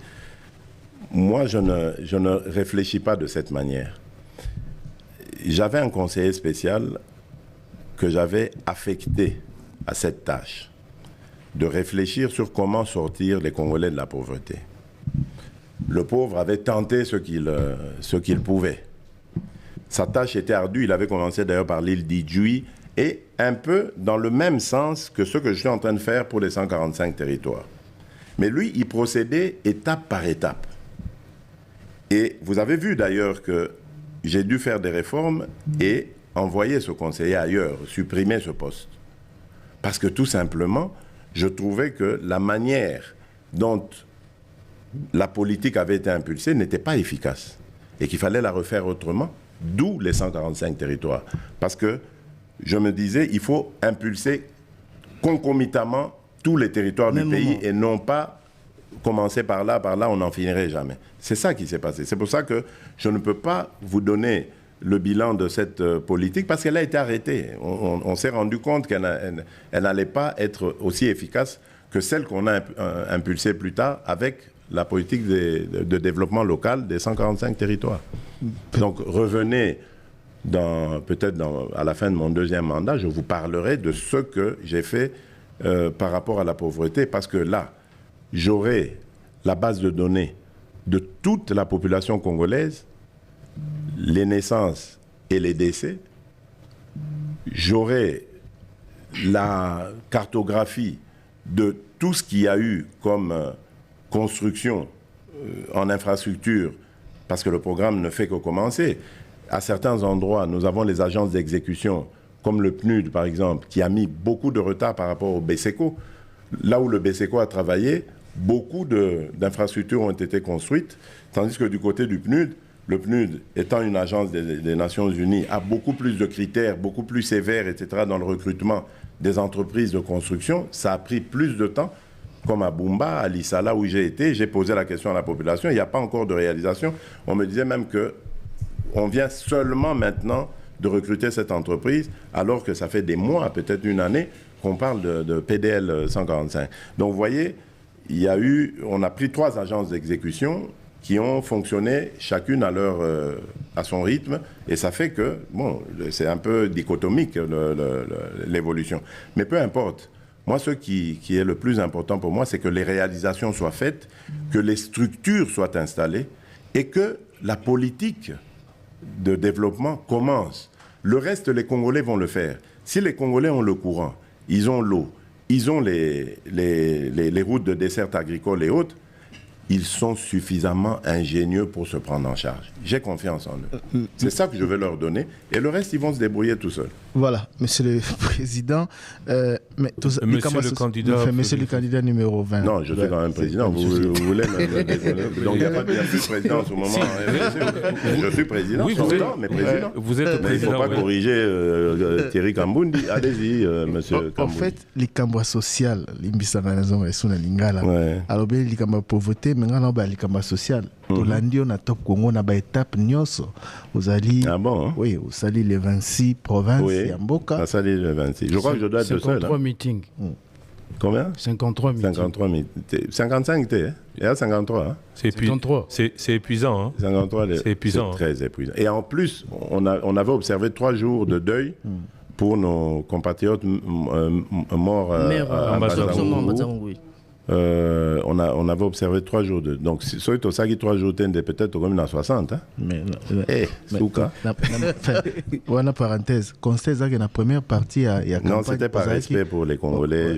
Moi, je ne réfléchis pas de cette manière. J'avais un conseiller spécial que j'avais affecté à cette tâche, de réfléchir sur comment sortir les Congolais de la pauvreté. le pauvre avait tenté ce qu'il pouvait. Sa tâche était ardue. Il avait commencé d'ailleurs par l'île d'Idjoui et un peu dans le même sens que ce que je suis en train de faire pour les 145 territoires. Mais lui, il procédait étape par étape. Et vous avez vu d'ailleurs que j'ai dû faire des réformes et envoyer ce conseiller ailleurs, supprimer ce poste. Parce que tout simplement, je trouvais que la manière dont la politique avait été impulsée n'était pas efficace et qu'il fallait la refaire autrement, d'où les 145 territoires. Parce que je me disais, il faut impulser concomitamment tous les territoires du pays et non pas commencer par là, on n'en finirait jamais. C'est ça qui s'est passé. C'est pour ça que je ne peux pas vous donner le bilan de cette politique parce qu'elle a été arrêtée. On s'est rendu compte qu'elle n'allait pas être aussi efficace que celle qu'on a impulsée plus tard avec la politique de développement local des 145 territoires. Donc revenez peut-être à la fin de mon deuxième mandat, je vous parlerai de ce que j'ai fait par rapport à la pauvreté parce que là, j'aurai la base de données de toute la population congolaise, les naissances et les décès. J'aurai la cartographie de tout ce qu'il y a eu comme construction en infrastructure, parce que le programme ne fait que commencer. À certains endroits, nous avons les agences d'exécution, comme le PNUD par exemple, qui a mis beaucoup de retard par rapport au BCECO. Là où le BCECO a travaillé, beaucoup d'infrastructures ont été construites, tandis que du côté du PNUD, le PNUD, étant une agence des Nations Unies, a beaucoup plus de critères, beaucoup plus sévères, etc., dans le recrutement des entreprises de construction. Ça a pris plus de temps, comme à Bumba, à Lissala, où j'ai été. J'ai posé la question à la population. Il n'y a pas encore de réalisation. On me disait même qu'on vient seulement maintenant de recruter cette entreprise, alors que ça fait des mois, peut-être une année, qu'on parle de PDL 145. Donc, vous voyez, on a pris 3 agences d'exécution qui ont fonctionné chacune à son rythme, et ça fait que, bon, c'est un peu dichotomique l'évolution. Mais peu importe. Moi, ce qui est le plus important pour moi, c'est que les réalisations soient faites, que les structures soient installées, et que la politique de développement commence. Le reste, les Congolais vont le faire. Si les Congolais ont le courant, ils ont l'eau, ils ont les routes de desserte agricole et autres, ils sont suffisamment ingénieux pour se prendre en charge. J'ai confiance en eux. C'est ça que je vais leur donner. Et le reste, ils vont se débrouiller tout seuls. Voilà, Monsieur le Président. Monsieur le candidat numéro 20. Non, je suis quand même président. Vous voulez donc il n'y a pas de président en ce moment. Je suis président, oui, mais président. Vous êtes mais président. Il ne faut pas corriger Thierry Kambundi. Allez-y, monsieur Kambundi. En fait, les cambouis sociaux, les mbisanganazo et suna lingala. Alors, les cambouis pauvreté, mais on a les cambouis sociaux. Tolandi on a top Congo on a ba étape nyoso. Vous allez. Ah bon? Oui, vous allez les 26 provinces. Oui. Mboka. Ça les 26. Je crois que je dois être le seul. 53 meetings. Combien? 53 meetings. 53 meetings. 55 t'es. Il y a 53. Hein? C'est épuisant. Hein? 53, c'est épuisant. C'est très épuisant. Et en plus, on avait observé 3 jours de deuil pour nos compatriotes morts à Mazamou. On avait observé 3 jours de... Donc, si tu as 3 jours, tu es peut-être comme à 60. Hein? Mais Souka. Voilà, parenthèse. Constate que la première partie, il y a non, c'était par respect pour les Congolais.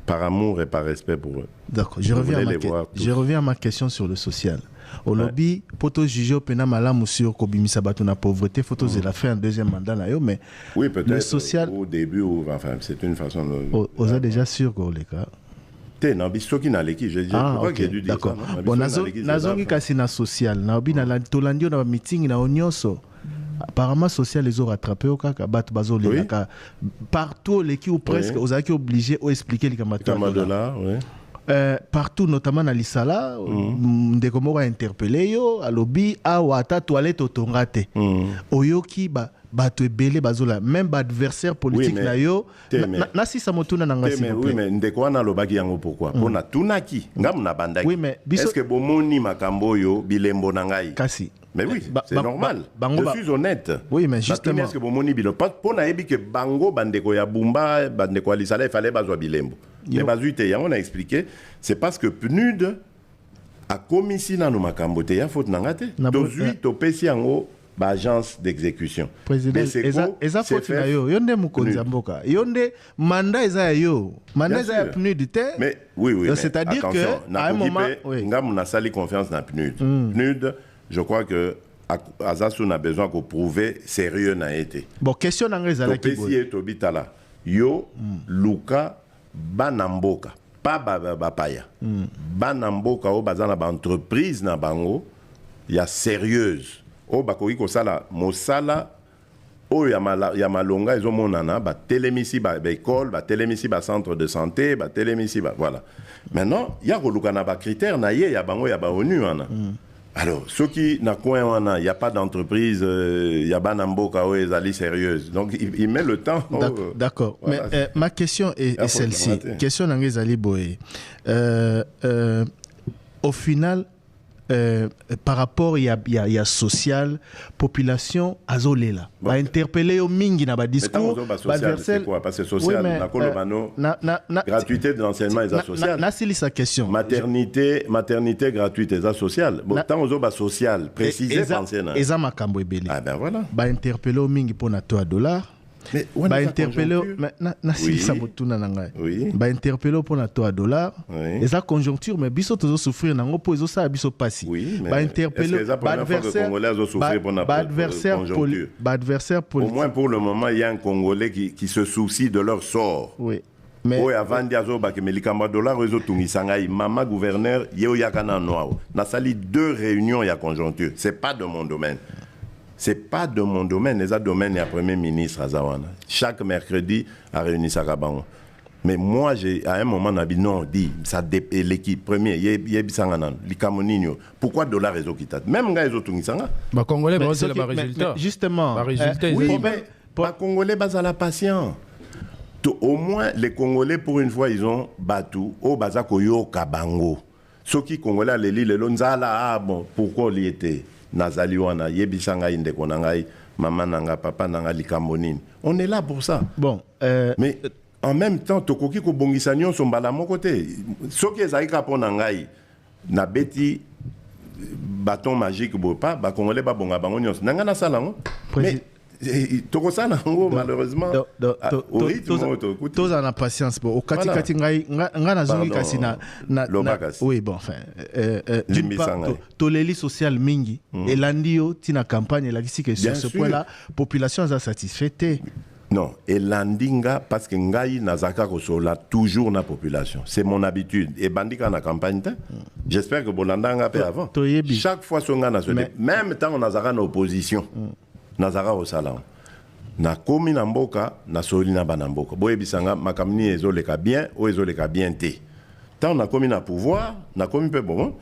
Par amour et par respect pour eux. D'accord. Je reviens à ma question sur le social. Au lobby, pour juger au pénal malamu sur Kobimisa Batuna pauvreté, faut de la faire un deuxième mandat là, mais oui, peut-être le social au début, enfin, c'est une façon de... Vous êtes déjà sûr que les cas. D'accord. Bon, nazongi kasi na social, na obi na tolandio na meeting na onyoso. Apparemment social les ont rattrapé au kaka bat bazo les kaka partout les qui ou presque aux aki obligés ou expliquer les Kamadola, oui. Partout notamment na Lisala, ndeko moko a interpellé yo à lobby a wata toilette otongate. Oyoki bato ebele bazola même adversaire politique na yo na si sa motuna na ngasi oui mais ndeko wana lobaki yango pourquoi pona tunaki ngam na bandaki oui mais est-ce que bomoni makambo yo bilembo na ngai kasi mais oui c'est normal je suis honnête oui mais justement est-ce que bomoni bilembo pona yebi que bango bandeko ya Bumba bandeko Alisala il fallait bazwa bilembo mais bazuite ya on a expliqué c'est parce que PNUD a commissi na no makambo te ya faute na ngate tozui topesi yango ba agence d'exécution président eza faute na yo yonde mukonzi mboka yonde mandat eza yo mandat eza PNUD te mais oui c'est-à-dire que à un moment ngam na sali confiance na PNUD PNUD je crois que Azasu a besoin de prouver sérieux n'a été. Bon, question dans les alaki. Tobitala. Yo, Luka, Banamboka. Pas Bapaya. Banamboka, o bazana ba entreprise na bango, ya sérieuse. O bakoki ko sala, mosala, o ya malonga, ils ont monana, ba télémisi, ba école, ba télémisi, ba centre de santé, ba télémisi, ba voilà. Maintenant, ya ko Luka na ba critère na ye, ya bango, ya ba ONU, ana. Alors, ceux qui n'ont pas, il n'y a pas d'entreprise, il y a pas d'amboka où ils allaient sérieuse. Donc, il met le temps. D'accord. Voilà. Mais ma question est celle-ci. Question d'Angezali Boé. Au final, par rapport il y a social population azolela ba interpeller au mingi na ba discours c'est quoi parce que social na kolobano gratuité de l'enseignement et social na c'est sa question maternité gratuite et social bon tant aux ba social préciser penser na eza makambo ebele ah ben voilà ba interpeller au mingi pour na $3 mais ba interpeller na silisa motuna na ngai ba interpeller pour na $3 eza conjoncture mais biso tozo souffrir nango po ezo sa biso pasi ba interpeller ba adversaire au moins pour le moment il y a un Congolais qui se soucie de leur sort mais avant diazo ba ke melikamba dollar ezo tungisanga mama gouverneur yeo yakana noa na sali 2 réunions ya conjoncture c'est pas de mon domaine. C'est pas de mon domaine, les domaines et Premier ministre Azawana. Chaque mercredi, à réunir Sakabango. Mais moi, à un moment, on a dit non, dit, ça l'équipe première, Yebisanganan, l'Ikamoninho. Pourquoi dollar réseau qui t'a? Même quand ils ont tout mis ça. Bah, Congolais, c'est le résultat. Justement. Oui, mais pas Congolais, bas à la patience. Au moins, les Congolais, pour une fois, ils ont battu au Bazakoyo Kabango. Ceux qui Congolais, les Lille, l'Onzala, ah bon, pourquoi il y était? Nazali wana yebisanga inde konangai maman nanga papa nanga likambonine on est là pour ça bon mais en même temps tokoki ko bongisa nyonso mbala moko te soki ezaika pona ngai na beti bâton magique bo pas ba congolais ba bonga bango nyonso nanga na sala ngo mais tokosala ngo malheureusement tous en patience bon au kati ngai na zongi kasi na oui bon enfin toleli social mingi elandio tina campagne la kisi que sur ce point là population est satisfaite non elandinga parce que ngai nazaka kosola toujours na population c'est mon habitude et bandika na campagne j'espère que bolandanga pe avant chaque fois songa na même temps on nazaka na opposition nazara au salon na komi na mboka na soli na banamboka boye bisanga makamni ezoleka bien o ezoleka bien te tant na komi na pouvoir na komi pe bon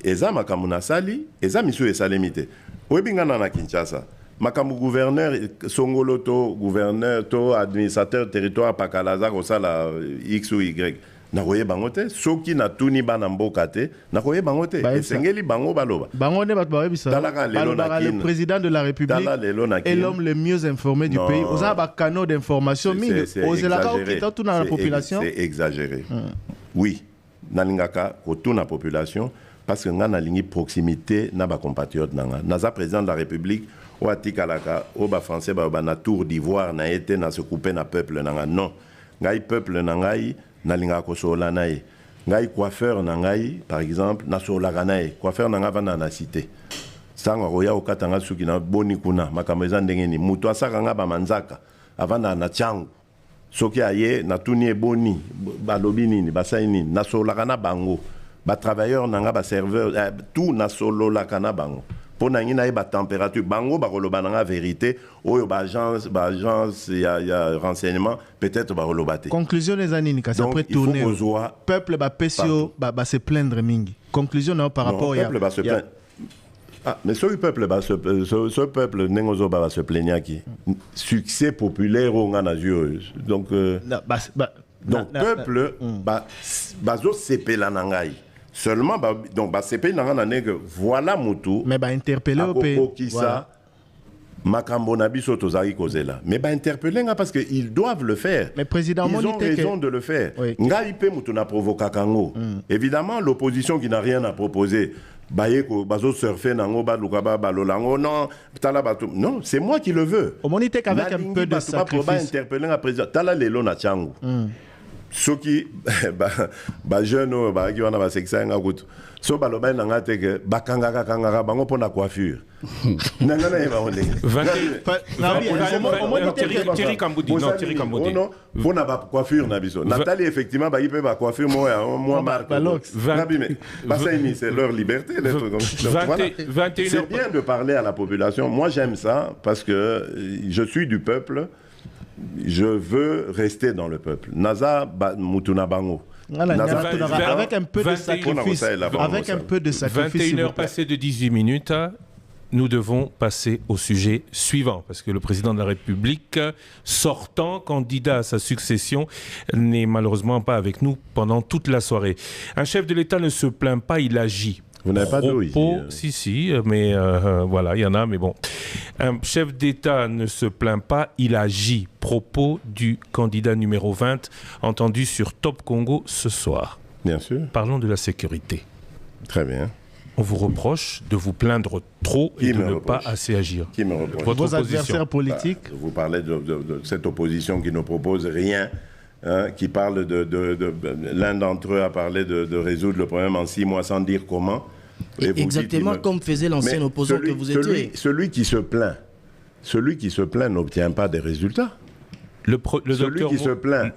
eza makamu na sali eza misu esalemite o bingana na Kinshasa makamu gouverneur songolo to gouverneur to administrateur territoire pakalaza ko sala x ou y na koye bango te soki na tuni bana mboka te na koye bango te esengeli bango baloba bango ne bato bayebisa le président de la République est l'homme le mieux informé du pays oza ba canaux d'information mingi ozelaka okita tuna la population c'est exagéré oui nalingaka ko tuna population parce que nga nalingi proximité na ba compatriotes nanga naza président de la République o atikalaka o ba français ba na tour d'ivoire na été na se couper na peuple nanga non ngai peuple nangai nalinga kosola nae ngai coiffeur nangai par exemple na sola nae coiffeur nanga vana na cité sanga roya okatanga suki na boni kuna makameza ndengeni muto asaka nga ba manzaka avana na changu soki aye na tuni eboni balobi nini basai nini na sola kana bango ba travailleur nanga ba serveur tout na solo la kana bango pour na ba température bango ba koloba nanga vérité oyo ba agence ya renseignement peut-être ba kolobate conclusion les années kasi après tourner peuple ba pesio ba se plaindre mingi conclusion non par rapport ya peuple ba se plaindre ah mais ce peuple ba ce peuple nengozo ba se plaigner qui succès populaire on a yeux donc donc peuple ba zo sepela nangai seulement donc c'est pays que voilà mutu mais ba interpeller au pays qui ça Makambo Nabiso Tozari Kozela. Mais interpeller parce qu'ils doivent le faire. Mais président, ils ont raison de le faire. Ngaïpe Moutouna provoque Kango. Évidemment, l'opposition qui n'a rien à proposer. Non, c'est moi qui le veux. Au monité qu'avec un peu de sacrifice. Interpeller un président. Tala lelo na changu. Ceux qui jeunes qui ont un sexe en route. So baloba nanga teke bakanga kanga bango pona coiffure. Nanga na eba onde. Thierry Kamboudi, non Thierry Kamboudi. Non, pona ba coiffure na biso. Nathalie effectivement ba ipe ba coiffure moi marque. C'est leur liberté d'être comme ça. C'est bien de parler à la population. Moi j'aime ça parce que je suis du peuple. Je veux rester dans le peuple. Naza Mutuna Bango. Avec un peu de sacrifice. Avec un peu de sacrifice. 21h passées de 18 minutes. Nous devons passer au sujet suivant, parce que le président de la République, sortant candidat à sa succession, n'est malheureusement pas avec nous pendant toute la soirée. Un chef de l'État ne se plaint pas, il agit. Vous n'avez pas d'eau ici. Si, mais voilà, il y en a, mais bon. Un chef d'État ne se plaint pas, il agit. Propos du candidat numéro 20, entendu sur Top Congo ce soir. Bien sûr. Parlons de la sécurité. Très bien. On vous reproche de vous plaindre trop et de ne pas assez agir. Qui me reproche? Vos adversaires politiques. Vous parlez de cette opposition qui ne propose rien. Qui parle l'un d'entre eux a parlé de résoudre le problème en 6 mois sans dire comment. Exactement comme faisait l'ancien opposant que vous étiez. Celui qui se plaint n'obtient pas des résultats. Celui qui se plaint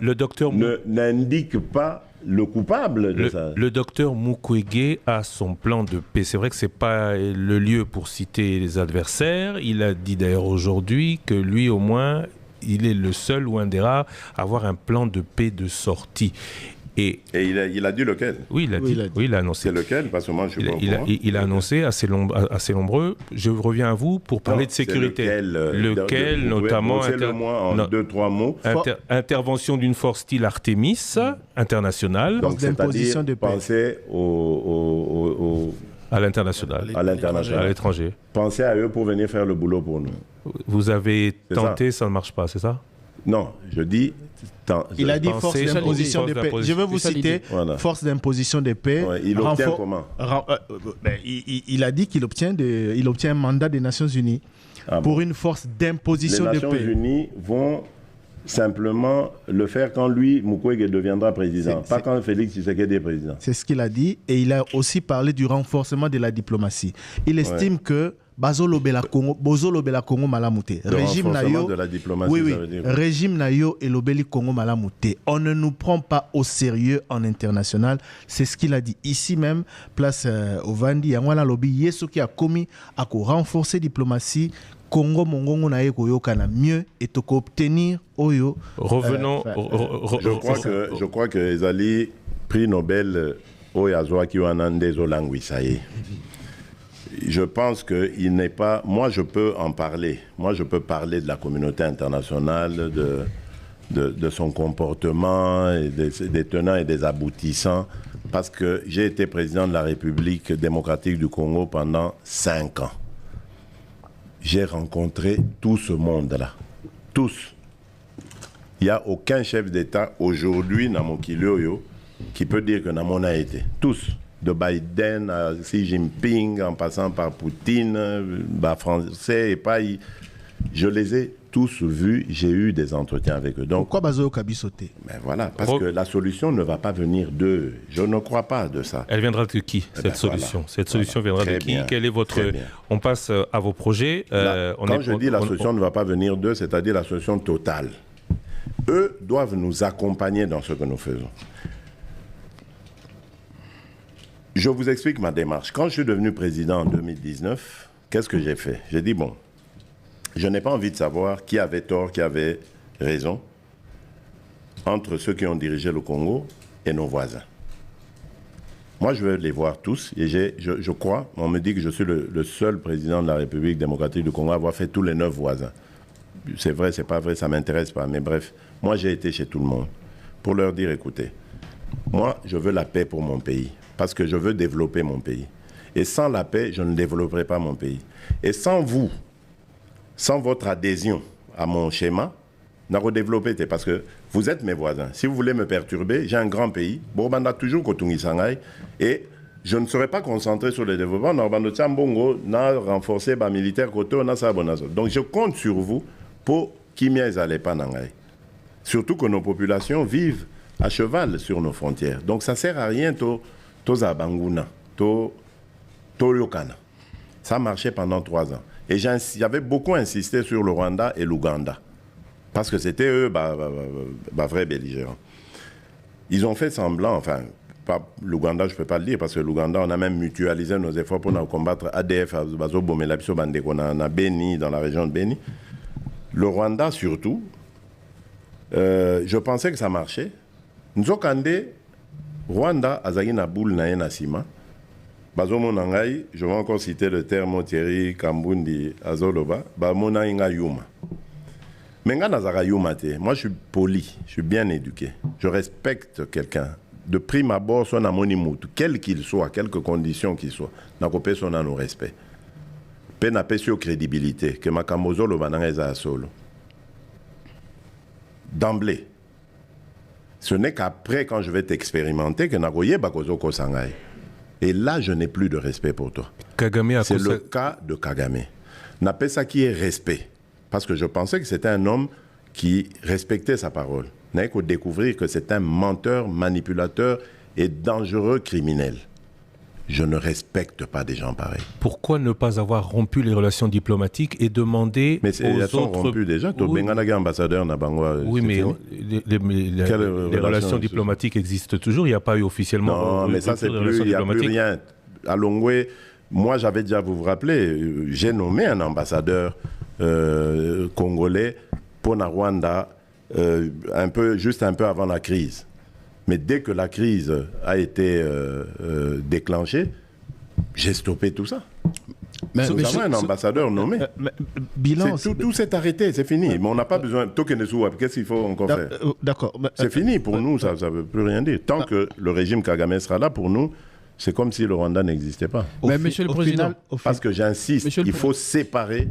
n'indique pas le coupable de ça. Le docteur Mukwege a son plan de paix. C'est vrai que ce n'est pas le lieu pour citer les adversaires. Il a dit d'ailleurs aujourd'hui que lui au moins, il est le seul ou un des rares à avoir un plan de paix de sortie. Et il a dit lequel? Oui, il a annoncé. C'est lequel? Parce que moi, je suis pas au courant. Il a annoncé assez nombreux. Je reviens à vous pour parler de sécurité. Lequel notamment... Citez-le-moi en 2-3 mots. Intervention d'une force style Artemis, internationale. Donc, c'est-à-dire penser à l'international. À l'étranger. Pensez à eux pour venir faire le boulot pour nous. Vous avez tenté, ça ne marche pas, c'est ça? Non, je dis... Il a dit force d'imposition de paix. Je vais vous citer force d'imposition de paix. Il obtient comment? Il a dit qu'il obtient un mandat des Nations Unies pour une force d'imposition de paix. Les Nations Unies vont simplement le faire quand lui, Mukwege, deviendra président, pas quand Félix Tshisekedi est président. C'est ce qu'il a dit, et il a aussi parlé du renforcement de la diplomatie. Il estime que Bozo lobela Congo malamute. Régime nayo de la diplomatie, ça veut dire. Régime nayo et lobeli Congo malamute. On ne nous prend pas au sérieux en international. C'est ce qu'il a dit ici même, place au Vandi. Yangwana lobi yeso qui a commis à renforcer diplomatie. Congo mongongo na yeko yokana mieux et to obtenir oyo. Revenons. Je crois que Ezali prix Nobel Oyazoa qui wanande zolangwi ça y est. Je pense qu'il n'est pas... Moi, je peux en parler. Moi, je peux parler de la communauté internationale, de son comportement, et des tenants et des aboutissants, parce que j'ai été président de la République démocratique du Congo pendant 5 ans. J'ai rencontré tout ce monde-là. Tous. Il n'y a aucun chef d'État aujourd'hui, dans mon Kilioyo, qui peut dire que Namon a été. Tous. De Biden à Xi Jinping, en passant par Poutine, français et pas. Je les ai tous vus, j'ai eu des entretiens avec eux. Donc, pourquoi Bazo Kabisoté? Ben voilà, parce que la solution ne va pas venir d'eux. Je ne crois pas de ça. Elle viendra de qui, cette solution? Cette solution viendra de qui? Quel est votre... On passe à vos projets. Quand je dis la solution ne va pas venir d'eux, c'est-à-dire la solution totale. Eux doivent nous accompagner dans ce que nous faisons. Je vous explique ma démarche. Quand je suis devenu président en 2019, qu'est-ce que j'ai fait? J'ai dit, bon, je n'ai pas envie de savoir qui avait tort, qui avait raison entre ceux qui ont dirigé le Congo et nos voisins. Moi, je veux les voir tous et je crois, on me dit que je suis le seul président de la République démocratique du Congo à avoir fait tous les 9 voisins. C'est vrai, c'est pas vrai, ça ne m'intéresse pas, mais bref, moi j'ai été chez tout le monde pour leur dire, écoutez, moi je veux la paix pour mon pays. Parce que je veux développer mon pays. Et sans la paix, je ne développerai pas mon pays. Et sans vous, sans votre adhésion à mon schéma, n'a redéveloppé, parce que vous êtes mes voisins. Si vous voulez me perturber, j'ai un grand pays, Bobanda toujours Kotungi Sanghaï, et je ne serai pas concentré sur le développement. On a renforcé les militaires côté, on a ça. Donc je compte sur vous pour qu'il n'y ait pas d'angaï. Surtout que nos populations vivent à cheval sur nos frontières. Donc ça ne sert à rien, Zabanguna, Yokana. Ça marchait pendant 3 ans. Et j'avais beaucoup insisté sur le Rwanda et l'Ouganda. Parce que c'était eux, vrais belligérants. Ils ont fait semblant, enfin, l'Ouganda, je ne peux pas le dire, parce que l'Ouganda, on a même mutualisé nos efforts pour combattre ADF, on a Beni, dans la région de Beni. Le Rwanda, surtout, je pensais que ça marchait. Nous avons Rwanda, Azagina Boul, Nayen Sima. Bazomo Nangai, je vais encore citer le terme Thierry Kambundi Azoloba, Bamona Inga Yuma. Moi, je suis poli, je suis bien éduqué. Je respecte quelqu'un. De prime abord, son amonimout, quel qu'il soit, quelques conditions qu'il soit, n'a pas son nos respect. Pe n'a pas sur crédibilité, que ma kamozo le bananga solo. D'emblée. Ce n'est qu'après, quand je vais t'expérimenter, que n'a goye bakozo kosangai. Et là, je n'ai plus de respect pour toi. C'est le cas de Kagame. N'a pas ça qui est respect. Parce que je pensais que c'était un homme qui respectait sa parole. N'a qu'à découvrir que c'est un menteur, manipulateur et dangereux criminel. Je ne respecte pas des gens pareils. Pourquoi ne pas avoir rompu les relations diplomatiques et demander aux elles sont autres... rompues déjà. Oui, ambassadeur oui, mais les relations diplomatiques existent toujours. Il n'y a pas eu officiellement... Non, mais ça, c'est plus... Il n'y a plus rien. À Longwe, moi, j'avais déjà, vous vous rappelez, j'ai nommé un ambassadeur congolais pour la Rwanda juste un peu avant la crise. Mais dès que la crise a été déclenchée, j'ai stoppé tout ça. Mais un ambassadeur nommé. Tout s'est arrêté, c'est fini. Mais on n'a pas besoin. Qu'est-ce qu'il faut encore faire? D'accord. C'est fini pour nous, ça ne veut plus rien dire. Tant que le régime Kagame sera là, pour nous, c'est comme si le Rwanda n'existait pas. Mais Monsieur le Président, parce que j'insiste, il faut séparer,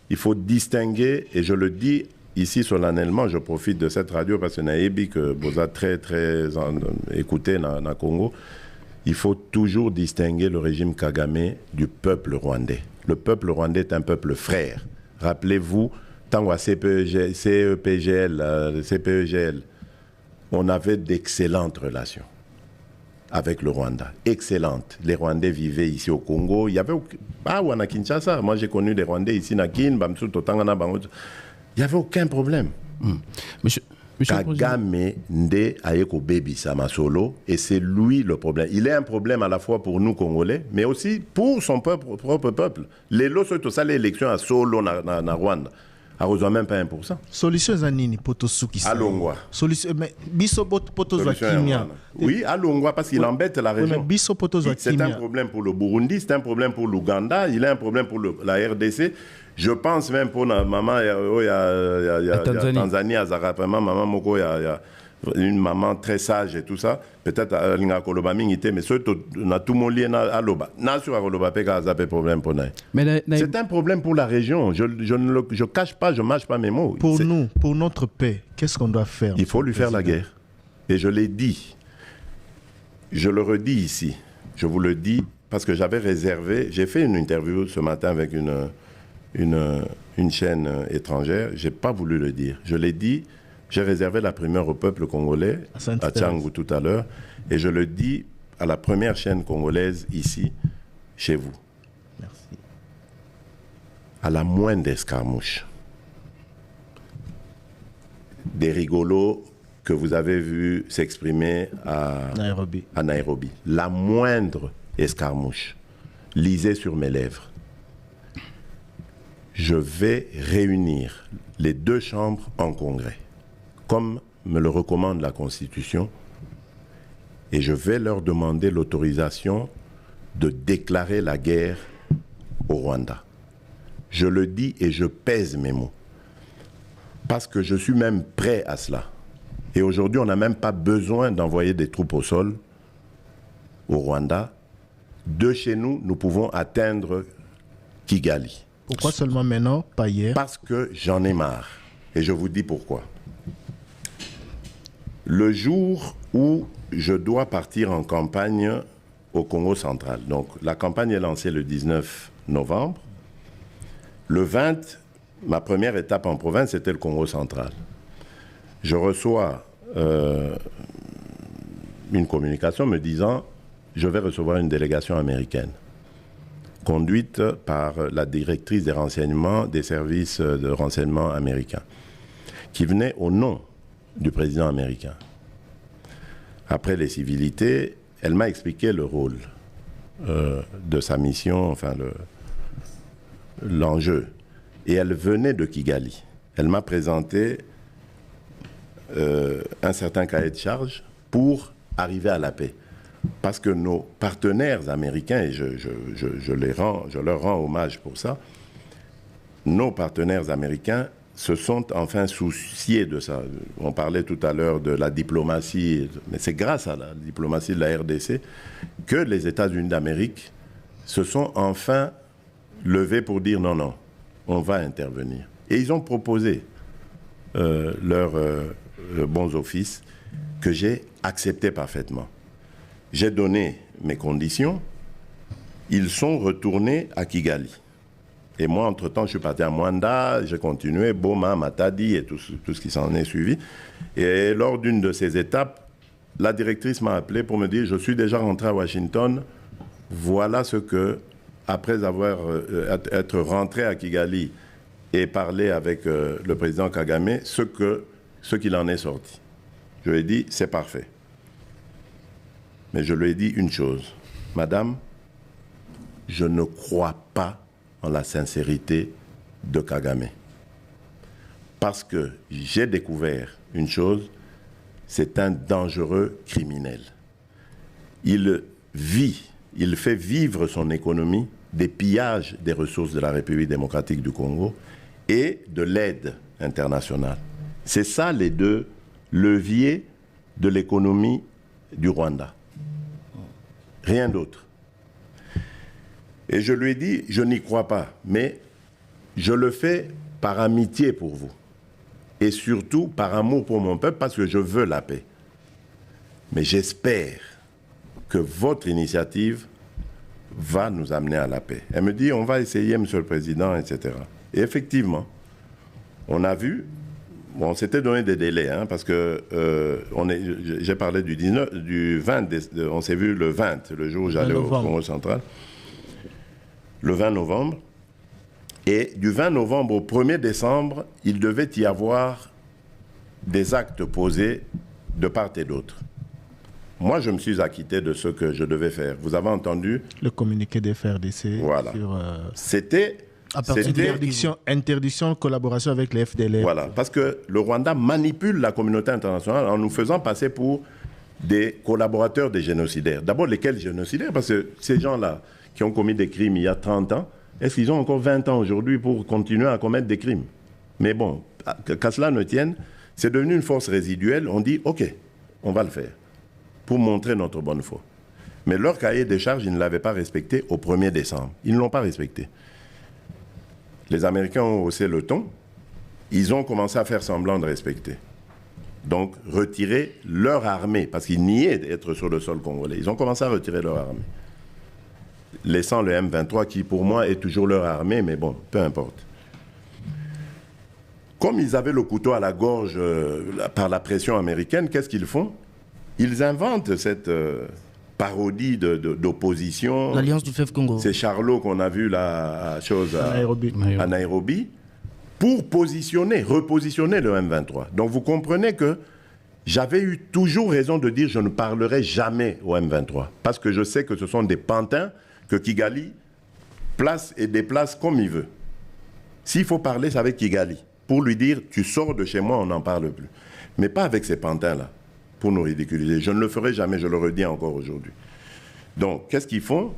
il faut distinguer, et je le dis ici solennellement, je profite de cette radio parce que Naïbi, que vous avez très écouté dans le Congo, il faut toujours distinguer le régime Kagame du peuple rwandais. Le peuple rwandais est un peuple frère. Rappelez-vous, tant à CPGL, on avait d'excellentes relations avec le Rwanda. Excellentes. Les Rwandais vivaient ici au Congo. Il y avait... à Kinshasa. Moi, j'ai connu des Rwandais ici, à Kin, Bamsou, Totangana, Bangoto. Il n'y avait aucun problème. Monsieur Kagame Nde Ayeko Baby Samasolo, et c'est lui le problème. Il est un problème à la fois pour nous Congolais, mais aussi pour son propre peuple. Les lots sont tous les élections à Solo, na Rwanda. A reçoit même pas 1%. Solution Zanini, Potosuki. À Longwa. Solution, mais Biso Potozakimia. Oui, à Longwa, parce qu'il embête la région. C'est un problème pour le Burundi, c'est un problème pour l'Ouganda, il est un problème pour la RDC. Je pense même pour la maman, il y a Tanzanie, à Zarapema, maman Moko, il y a une maman très sage et tout ça. Peut-être à Linga Kolobami, mais surtout, on a tout mon lien à Loba. N'a sur Loba, pas problème pour nous. C'est un problème pour la région. Je ne cache pas, je ne mâche pas mes mots. Pour nous, pour notre paix, qu'est-ce qu'on doit faire? Il faut lui faire la guerre. Et je l'ai dit. Je le redis ici. Je vous le dis parce que j'avais réservé. J'ai fait une interview ce matin avec une chaîne étrangère. Je n'ai pas voulu le dire. Je l'ai dit. J'ai réservé la primeur au peuple congolais, à Tchangou tout à l'heure, et je le dis à la première chaîne congolaise ici, chez vous. Merci. À la moindre escarmouche, des rigolos que vous avez vus s'exprimer à Nairobi, la moindre escarmouche, lisez sur mes lèvres. Je vais réunir les 2 chambres en congrès, comme me le recommande la Constitution, et je vais leur demander l'autorisation de déclarer la guerre au Rwanda. Je le dis et je pèse mes mots, parce que je suis même prêt à cela. Et aujourd'hui, on n'a même pas besoin d'envoyer des troupes au sol au Rwanda. De chez nous, nous pouvons atteindre Kigali. Pourquoi seulement maintenant, pas hier? Parce que j'en ai marre. Et je vous dis pourquoi. Le jour où je dois partir en campagne au Congo central, donc la campagne est lancée le 19 novembre, le 20, ma première étape en province, c'était le Congo central. Je reçois une communication me disant « Je vais recevoir une délégation américaine » conduite par la directrice des renseignements des services de renseignement américains, qui venait au nom du président américain. Après les civilités, elle m'a expliqué le rôle de sa mission, enfin l'enjeu. Et elle venait de Kigali. Elle m'a présenté un certain cahier de charge pour arriver à la paix. Parce que nos partenaires américains, et je leur rends hommage pour ça, nos partenaires américains se sont enfin souciés de ça. On parlait tout à l'heure de la diplomatie, mais c'est grâce à la diplomatie de la RDC que les États-Unis d'Amérique se sont enfin levés pour dire non, non, on va intervenir. Et ils ont proposé leurs bons offices que j'ai accepté parfaitement. J'ai donné mes conditions, ils sont retournés à Kigali. Et moi, entre-temps, je suis parti à Mwanda, j'ai continué, Boma, Matadi et tout ce qui s'en est suivi. Et lors d'une de ces étapes, la directrice m'a appelé pour me dire « Je suis déjà rentré à Washington, voilà ce que, après être rentré à Kigali et parler avec le président Kagame, ce qu'il en est sorti. » Je lui ai dit « C'est parfait. » Mais je lui ai dit une chose, « Madame, je ne crois pas en la sincérité de Kagame. Parce que j'ai découvert une chose, c'est un dangereux criminel. Il fait vivre son économie des pillages des ressources de la République démocratique du Congo et de l'aide internationale. C'est ça les deux leviers de l'économie du Rwanda. Rien d'autre. Et je lui ai dit, je n'y crois pas, mais je le fais par amitié pour vous. Et surtout par amour pour mon peuple, parce que je veux la paix. Mais j'espère que votre initiative va nous amener à la paix. Elle me dit, on va essayer, Monsieur le Président, etc. Et effectivement, on a vu, bon, on s'était donné des délais, hein, parce que j'ai parlé du 20, on s'est vu le 20, le jour où j'allais au Congo central. Le 20 novembre. Et du 20 novembre au 1er décembre, il devait y avoir des actes posés de part et d'autre. Moi, je me suis acquitté de ce que je devais faire. Vous avez entendu le communiqué des FRDC. Voilà. C'était interdiction de collaboration avec les FDLR. Voilà, parce que le Rwanda manipule la communauté internationale en nous faisant passer pour des collaborateurs des génocidaires. D'abord, lesquels génocidaires? Parce que ces gens-là qui ont commis des crimes il y a 30 ans, est-ce qu'ils ont encore 20 ans aujourd'hui pour continuer à commettre des crimes? Mais bon, qu'à cela ne tienne, c'est devenu une force résiduelle. On dit, OK, on va le faire, pour montrer notre bonne foi. Mais leur cahier de charges, ils ne l'avaient pas respecté au 1er décembre. Ils ne l'ont pas respecté. Les Américains ont haussé le ton. Ils ont commencé à faire semblant de respecter. Donc, retirer leur armée, parce qu'ils niaient d'être sur le sol congolais. Ils ont commencé à retirer leur armée, laissant le M23 qui, pour moi, est toujours leur armée, mais bon, peu importe. Comme ils avaient le couteau à la gorge par la pression américaine, qu'est-ce qu'ils font? Ils inventent cette parodie d'opposition. L'Alliance du fleuve Congo. C'est Charlot qu'on a vu à Nairobi, pour repositionner le M23. Donc vous comprenez que j'avais eu toujours raison de dire je ne parlerai jamais au M23, parce que je sais que ce sont des pantins que Kigali place et déplace comme il veut. S'il faut parler, c'est avec Kigali, pour lui dire tu sors de chez moi, on n'en parle plus. Mais pas avec ces pantins-là, pour nous ridiculiser. Je ne le ferai jamais, je le redis encore aujourd'hui. Donc, qu'est-ce qu'ils font?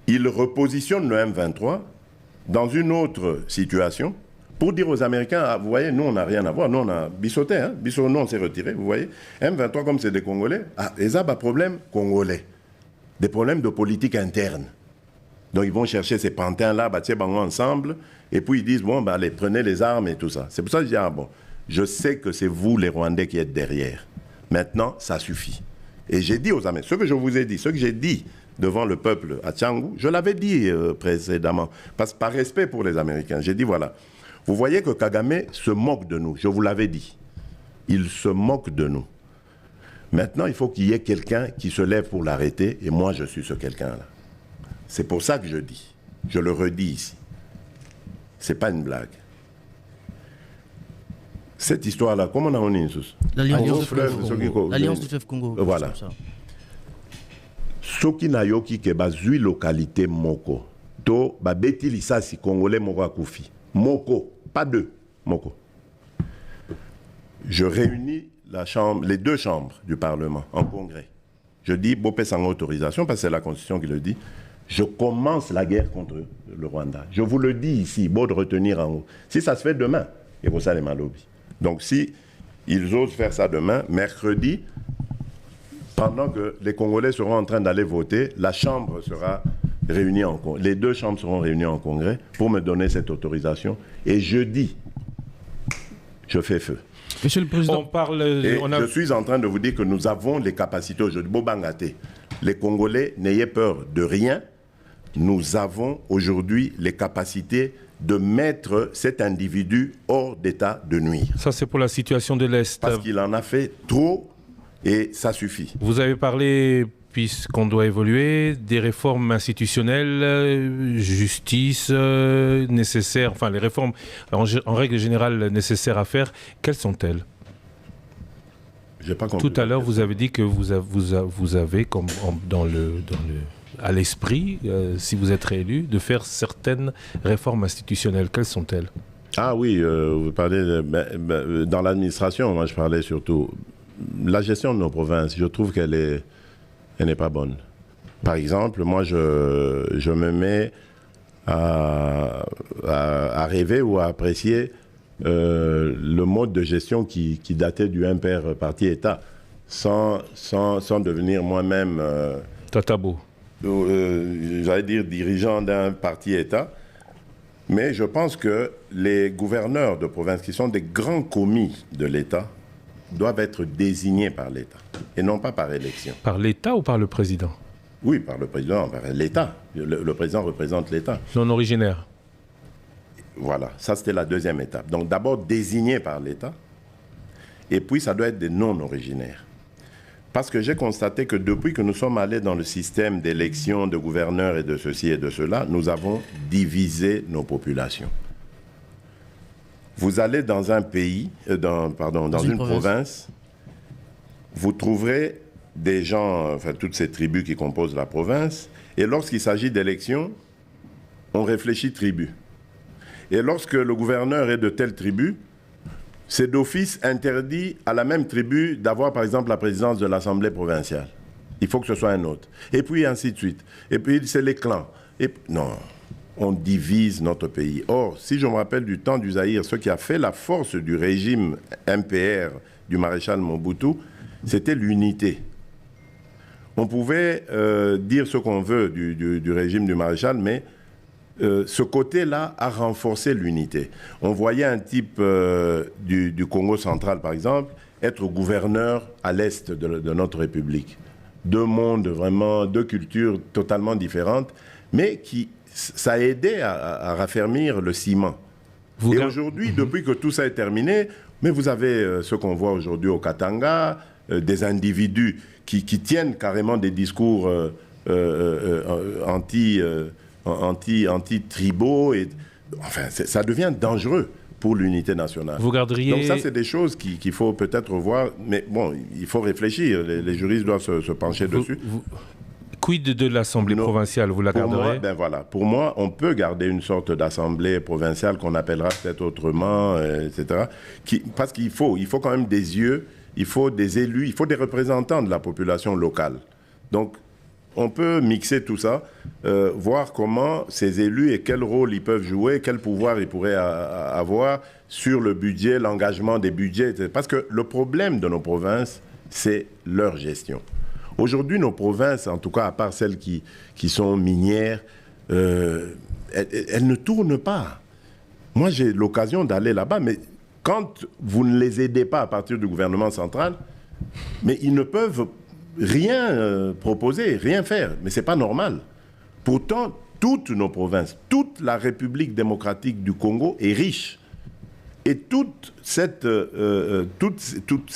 Ils repositionnent le M23 dans une autre situation pour dire aux Américains, ah, vous voyez, nous, on n'a rien à voir, nous, on a bissoté, hein? Nous, on s'est retiré, vous voyez. M23, comme c'est des Congolais, ah, ils ont des problèmes congolais, des problèmes de politique interne. Donc ils vont chercher ces pantins-là, ensemble, et puis ils disent, bon, bah, allez, prenez les armes et tout ça. C'est pour ça que je dis, ah bon, je sais que c'est vous les Rwandais qui êtes derrière. Maintenant, ça suffit. Et j'ai dit aux Américains, ce que je vous ai dit, ce que j'ai dit devant le peuple à Tchangou, je l'avais dit précédemment, parce que par respect pour les Américains, j'ai dit, voilà, vous voyez que Kagame se moque de nous, je vous l'avais dit. Il se moque de nous. Maintenant, il faut qu'il y ait quelqu'un qui se lève pour l'arrêter, et moi, je suis ce quelqu'un-là. C'est pour ça que je dis, je le redis ici. C'est pas une blague. Cette histoire-là, comment on a honné l'Alliance du fleuve Congo. Voilà. Soki na yoki ke bazui localité moko. To ba beti lisasi congolais moko akufi. Moko, pas deux, moko. Je réunis les deux chambres du Parlement en congrès. Je dis, Bopé sans autorisation, parce que c'est la Constitution qui le dit, je commence la guerre contre le Rwanda. Je vous le dis ici, beau de retenir en haut. Si ça se fait demain, et pour ça les malobis. Donc si ils osent faire ça demain, mercredi, pendant que les Congolais seront en train d'aller voter, la Chambre sera réunie en congrès. Les deux chambres seront réunies en congrès pour me donner cette autorisation. Et jeudi, je fais feu. Monsieur le Président, je suis en train de vous dire que nous avons les capacités aujourd'hui. Bobangate, les Congolais, n'ayez peur de rien. Nous avons aujourd'hui les capacités de mettre cet individu hors d'état de nuire. Ça, c'est pour la situation de l'Est. Parce qu'il en a fait trop et ça suffit. Vous avez parlé, puisqu'on doit évoluer, des réformes institutionnelles, justice nécessaires, enfin les réformes en règle générale nécessaires à faire. Quelles sont-elles? J'ai pas compris. Tout à l'heure, vous avez dit que vous avez comme à l'esprit, si vous êtes réélu, de faire certaines réformes institutionnelles. Quelles sont-elles? Ah oui, vous parlez dans l'administration, moi je parlais surtout. La gestion de nos provinces, je trouve qu'elle n'est pas bonne. Par exemple, moi je me mets à rêver ou à apprécier le mode de gestion qui datait du impair parti-État, sans devenir moi-même... Tatabo. J'allais dire dirigeant d'un parti-État, mais je pense que les gouverneurs de province, qui sont des grands commis de l'État, doivent être désignés par l'État, et non pas par élection. Par l'État ou par le président? Oui, par le président, par l'État. Le président représente l'État. Non originaire. Voilà, ça c'était la deuxième étape. Donc d'abord désigné par l'État, et puis ça doit être des non-originaires. Parce que j'ai constaté que depuis que nous sommes allés dans le système d'élection de gouverneurs et de ceci et de cela, nous avons divisé nos populations. Vous allez dans un pays, dans une province, vous trouverez des gens, enfin toutes ces tribus qui composent la province, et lorsqu'il s'agit d'élections, on réfléchit tribu. Et lorsque le gouverneur est de telle tribu, c'est d'office interdit à la même tribu d'avoir, par exemple, la présidence de l'Assemblée provinciale. Il faut que ce soit un autre. Et puis, ainsi de suite. Et puis, c'est les clans. Non, on divise notre pays. Or, si je me rappelle du temps du Zaïre, ce qui a fait la force du régime MPR du maréchal Mobutu, c'était l'unité. On pouvait dire ce qu'on veut du régime du maréchal, mais... ce côté-là a renforcé l'unité. On voyait un type du Congo central, par exemple, être gouverneur à l'est de notre République. Deux mondes, vraiment, deux cultures totalement différentes, mais ça a aidé à raffermir le ciment. Et aujourd'hui, depuis que tout ça est terminé, mais vous avez ce qu'on voit aujourd'hui au Katanga, des individus qui tiennent carrément des discours anti-tribaux, enfin, ça devient dangereux pour l'unité nationale. Vous garderiez... Donc ça, c'est des choses qu'il faut peut-être voir, mais bon, il faut réfléchir, les juristes doivent se pencher dessus. Quid de l'Assemblée provinciale, vous la garderez? Voilà. Pour moi, on peut garder une sorte d'Assemblée provinciale qu'on appellera peut-être autrement, etc. Parce qu'il faut quand même des yeux, il faut des élus, il faut des représentants de la population locale. Donc, on peut mixer tout ça, voir comment ces élus et quel rôle ils peuvent jouer, quel pouvoir ils pourraient avoir sur le budget, l'engagement des budgets, etc. Parce que le problème de nos provinces, c'est leur gestion. Aujourd'hui, nos provinces, en tout cas à part celles qui sont minières, elle ne tourne pas. Moi, j'ai l'occasion d'aller là-bas, mais quand vous ne les aidez pas à partir du gouvernement central, mais ils ne peuvent rien proposer, rien faire. Mais ce n'est pas normal. Pourtant, toutes nos provinces, toute la République démocratique du Congo est riche. Et toutes ces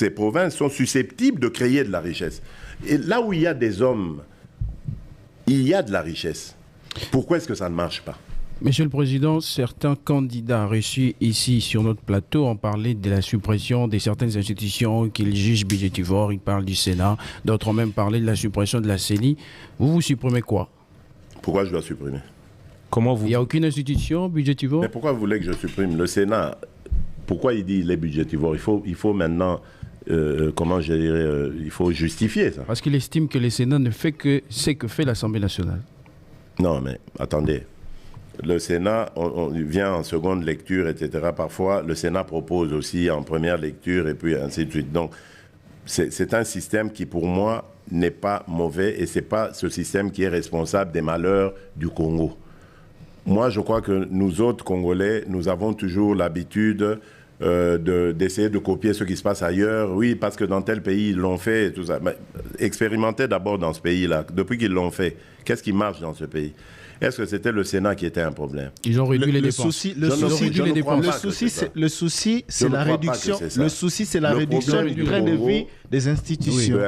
provinces sont susceptibles de créer de la richesse. Et là où il y a des hommes, il y a de la richesse. Pourquoi est-ce que ça ne marche pas? Monsieur le Président, certains candidats reçus ici sur notre plateau ont parlé de la suppression de certaines institutions qu'ils jugent budgétivores. Ils parlent du Sénat, d'autres ont même parlé de la suppression de la CENI. Vous supprimez quoi? Pourquoi je dois supprimer? Il n'y a aucune institution budgétivore? Mais pourquoi vous voulez que je supprime? Le Sénat, pourquoi il dit les budgétivores? Il faut maintenant, comment je dirais, il faut justifier ça. Parce qu'il estime que le Sénat ne fait que ce que fait l'Assemblée nationale. Non, mais attendez. Le Sénat, on vient en seconde lecture, etc. Parfois, le Sénat propose aussi en première lecture et puis ainsi de suite. Donc, c'est un système qui, pour moi, n'est pas mauvais et ce n'est pas ce système qui est responsable des malheurs du Congo. Moi, je crois que nous autres Congolais, nous avons toujours l'habitude d'essayer de copier ce qui se passe ailleurs. Oui, parce que dans tel pays, ils l'ont fait et tout ça. Mais expérimentez d'abord dans ce pays-là. Depuis qu'ils l'ont fait, qu'est-ce qui marche dans ce pays? Est-ce que c'était le Sénat qui était un problème? Ils ont réduit les dépenses. Le souci, c'est la réduction. Le souci, c'est la réduction du train de vie des institutions. Peu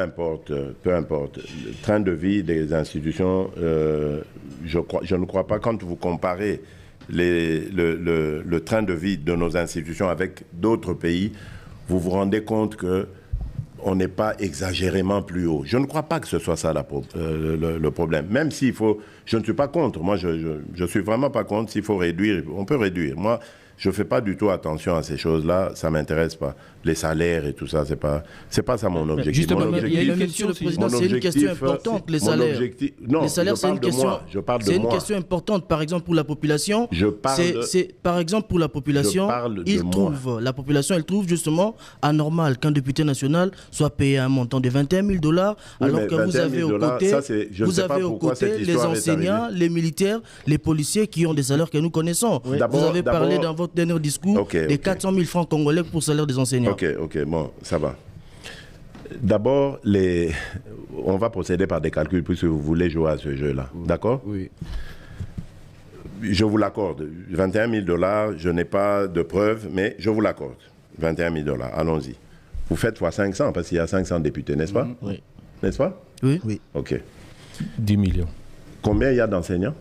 importe. Le train de vie des institutions, je ne crois pas. Quand vous comparez le train de vie de nos institutions avec d'autres pays, vous vous rendez compte que on n'est pas exagérément plus haut. Je ne crois pas que ce soit ça le problème. Même s'il faut... Je ne suis pas contre. Moi, je ne suis vraiment pas contre. S'il faut réduire, on peut réduire. Moi, je ne fais pas du tout attention à ces choses-là. Ça ne m'intéresse pas. Les salaires et tout ça, ce n'est pas ça mon objectif. Justement, il y a une question, le Président, c'est une question importante, les salaires. Non, les salaires, c'est une question... C'est une question importante, par exemple, pour la population. Par exemple, pour la population, la population, elle trouve justement anormal qu'un député national soit payé un montant de 21 000 $, alors que vous avez aux côtés les enseignants, les militaires, les policiers qui ont des salaires que nous connaissons. Vous avez parlé dans votre dernier discours des 400 000 francs congolais pour le salaire des enseignants. Ok, bon, ça va. D'abord, on va procéder par des calculs puisque vous voulez jouer à ce jeu-là. D'accord? Oui. Je vous l'accorde. 21 000 $, je n'ai pas de preuves, mais je vous l'accorde. 21 000 $, allons-y. Vous faites fois 500 parce qu'il y a 500 députés, n'est-ce pas? Oui. N'est-ce pas? Oui. Ok. 10 millions. Combien il y a d'enseignants?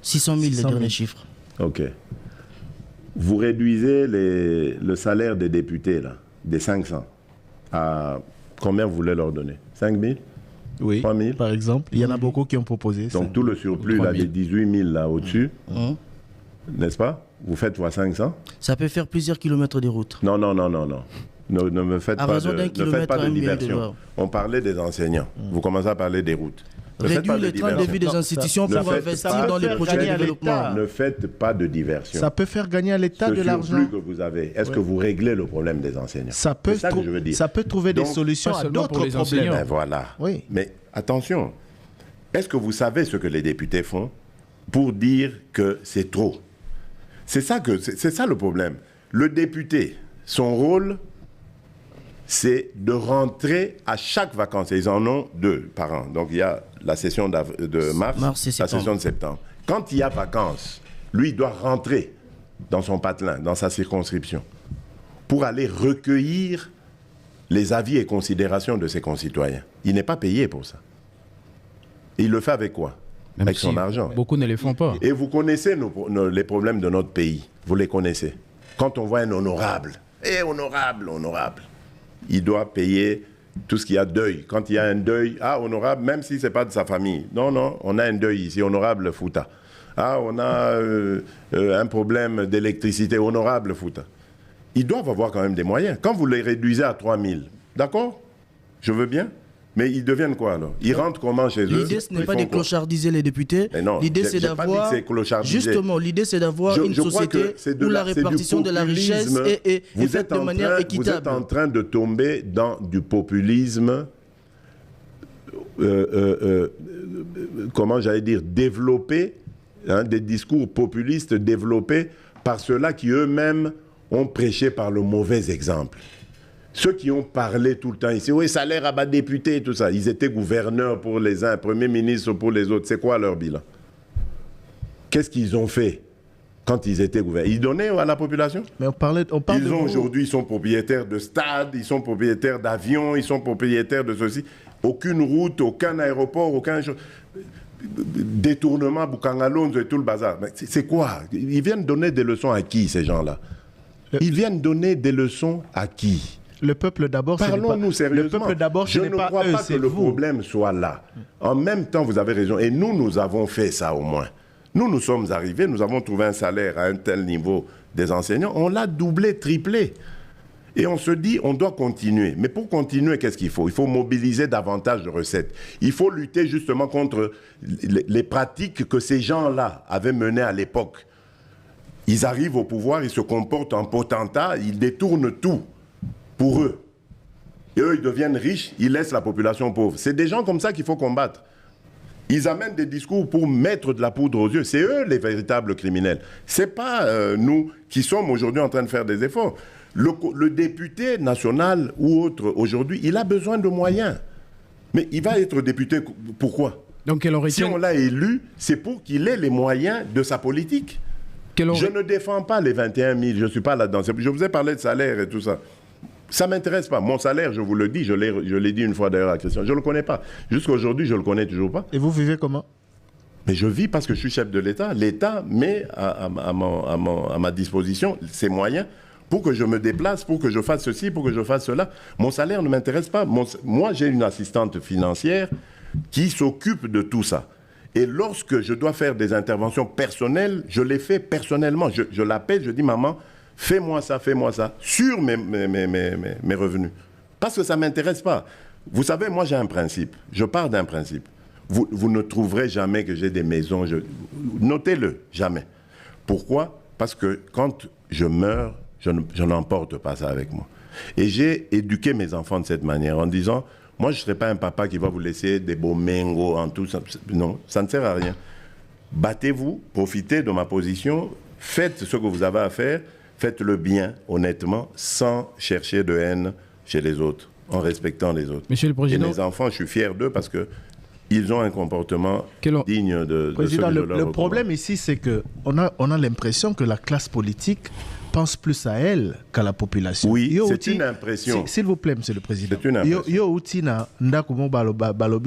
600 000, les derniers chiffres. Ok. Vous réduisez le salaire des députés, là, des 500, à combien vous voulez leur donner? 5 000? Oui, 3 000? par exemple. Il y en a beaucoup qui ont proposé. Donc tout le surplus, là, des 18 000 là au-dessus, n'est-ce pas? Vous faites fois 500? Ça peut faire plusieurs kilomètres de route. Non. Ne me faites pas de diversion. On parlait des enseignants. Vous commencez à parler des routes. Réduire le train de vie des institutions pour investir dans les projets de développement. Ne faites pas de diversion. Ça peut faire gagner à l'État de l'argent. Ce surplus que vous avez, est-ce que vous réglez le problème des enseignants? Ça peut trouver des solutions à d'autres problèmes. Ben voilà. Oui. Mais attention, est-ce que vous savez ce que les députés font pour dire que c'est trop? C'est ça le problème. Le député, son rôle, c'est de rentrer à chaque vacances. Et ils en ont 2 par an. Donc il y a la session de mars et la session de septembre. Quand il y a vacances, lui, il doit rentrer dans son patelin, dans sa circonscription, pour aller recueillir les avis et considérations de ses concitoyens. Il n'est pas payé pour ça. Et il le fait avec quoi? Même avec son argent. Beaucoup ne les font pas. Et vous connaissez les problèmes de notre pays. Vous les connaissez. Quand on voit un honorable, honorable, il doit payer tout ce qu'il y a deuil. Quand il y a un deuil, honorable, même si ce n'est pas de sa famille. Non, on a un deuil ici, honorable Fouta. On a un problème d'électricité, honorable Fouta. Ils doivent avoir quand même des moyens. Quand vous les réduisez à 3 000, d'accord? Je veux bien. Mais ils deviennent quoi alors? Ils rentrent comment chez eux? L'idée, ce n'est pas de clochardiser les députés. L'idée, c'est d'avoir... Justement, l'idée, c'est d'avoir une société où la répartition de la richesse est faite de manière équitable. Vous êtes en train de tomber dans du populisme, comment j'allais dire, développé des discours populistes développés par ceux-là qui eux-mêmes ont prêché par le mauvais exemple. Ceux qui ont parlé tout le temps ici, oui, salaire à bas député, tout ça, ils étaient gouverneurs pour les uns, premiers ministres pour les autres. C'est quoi leur bilan? Qu'est-ce qu'ils ont fait quand ils étaient gouverneurs? Ils donnaient à la population? Mais on parle aujourd'hui, ils sont propriétaires de stades, ils sont propriétaires d'avions, ils sont propriétaires de ceci. Aucune route, aucun aéroport, aucun détournement, Boukangalonzo et tout le bazar. C'est quoi? Ils viennent donner des leçons à qui, ces gens-là? Ils viennent donner des leçons à qui? Le peuple d'abord, parlons-nous sérieusement. Le peuple d'abord, je ne crois pas que le problème soit là. En même temps, vous avez raison. Et nous avons fait ça au moins. Nous sommes arrivés, nous avons trouvé un salaire à un tel niveau des enseignants. On l'a doublé, triplé. Et on se dit, on doit continuer. Mais pour continuer, qu'est-ce qu'il faut? Il faut mobiliser davantage de recettes. Il faut lutter justement contre les pratiques que ces gens-là avaient menées à l'époque. Ils arrivent au pouvoir, ils se comportent en potentats, ils détournent tout pour eux. Et eux, ils deviennent riches, ils laissent la population pauvre. C'est des gens comme ça qu'il faut combattre. Ils amènent des discours pour mettre de la poudre aux yeux. C'est eux les véritables criminels. Ce n'est pas nous qui sommes aujourd'hui en train de faire des efforts. Le député national ou autre aujourd'hui, il a besoin de moyens. Mais il va être député pourquoi? Donc, si on l'a élu, c'est pour qu'il ait les moyens de sa politique. Je ne défends pas les 21 000, je ne suis pas là-dedans. Je vous ai parlé de salaire et tout ça. Ça ne m'intéresse pas. Mon salaire, je vous le dis, je l'ai dit une fois d'ailleurs à Christian, je ne le connais pas. Jusqu'à aujourd'hui, je ne le connais toujours pas. Et vous vivez comment? Mais je vis parce que je suis chef de l'État. L'État met à ma disposition ses moyens pour que je me déplace, pour que je fasse ceci, pour que je fasse cela. Mon salaire ne m'intéresse pas. Moi, j'ai une assistante financière qui s'occupe de tout ça. Et lorsque je dois faire des interventions personnelles, je les fais personnellement. Je l'appelle, je dis, maman, fais-moi ça, sur mes revenus. Parce que ça ne m'intéresse pas. Vous savez, moi j'ai un principe. Je pars d'un principe. Vous ne trouverez jamais que j'ai des maisons. Notez-le, jamais. Pourquoi? Parce que quand je meurs, je n'emporte pas ça avec moi. Et j'ai éduqué mes enfants de cette manière en disant, moi je ne serai pas un papa qui va vous laisser des beaux méngos en tout ça. Non, ça ne sert à rien. Battez-vous, profitez de ma position, faites ce que vous avez à faire, faites-le bien, honnêtement, sans chercher de haine chez les autres, en respectant les autres. Monsieur le Président. Et mes enfants, je suis fier d'eux parce qu'ils ont un comportement digne de Président, le problème ici, c'est qu'on a l'impression que la classe politique pense plus à elle qu'à la population. Oui, c'est une impression. S'il vous plaît, Monsieur le Président. C'est une impression.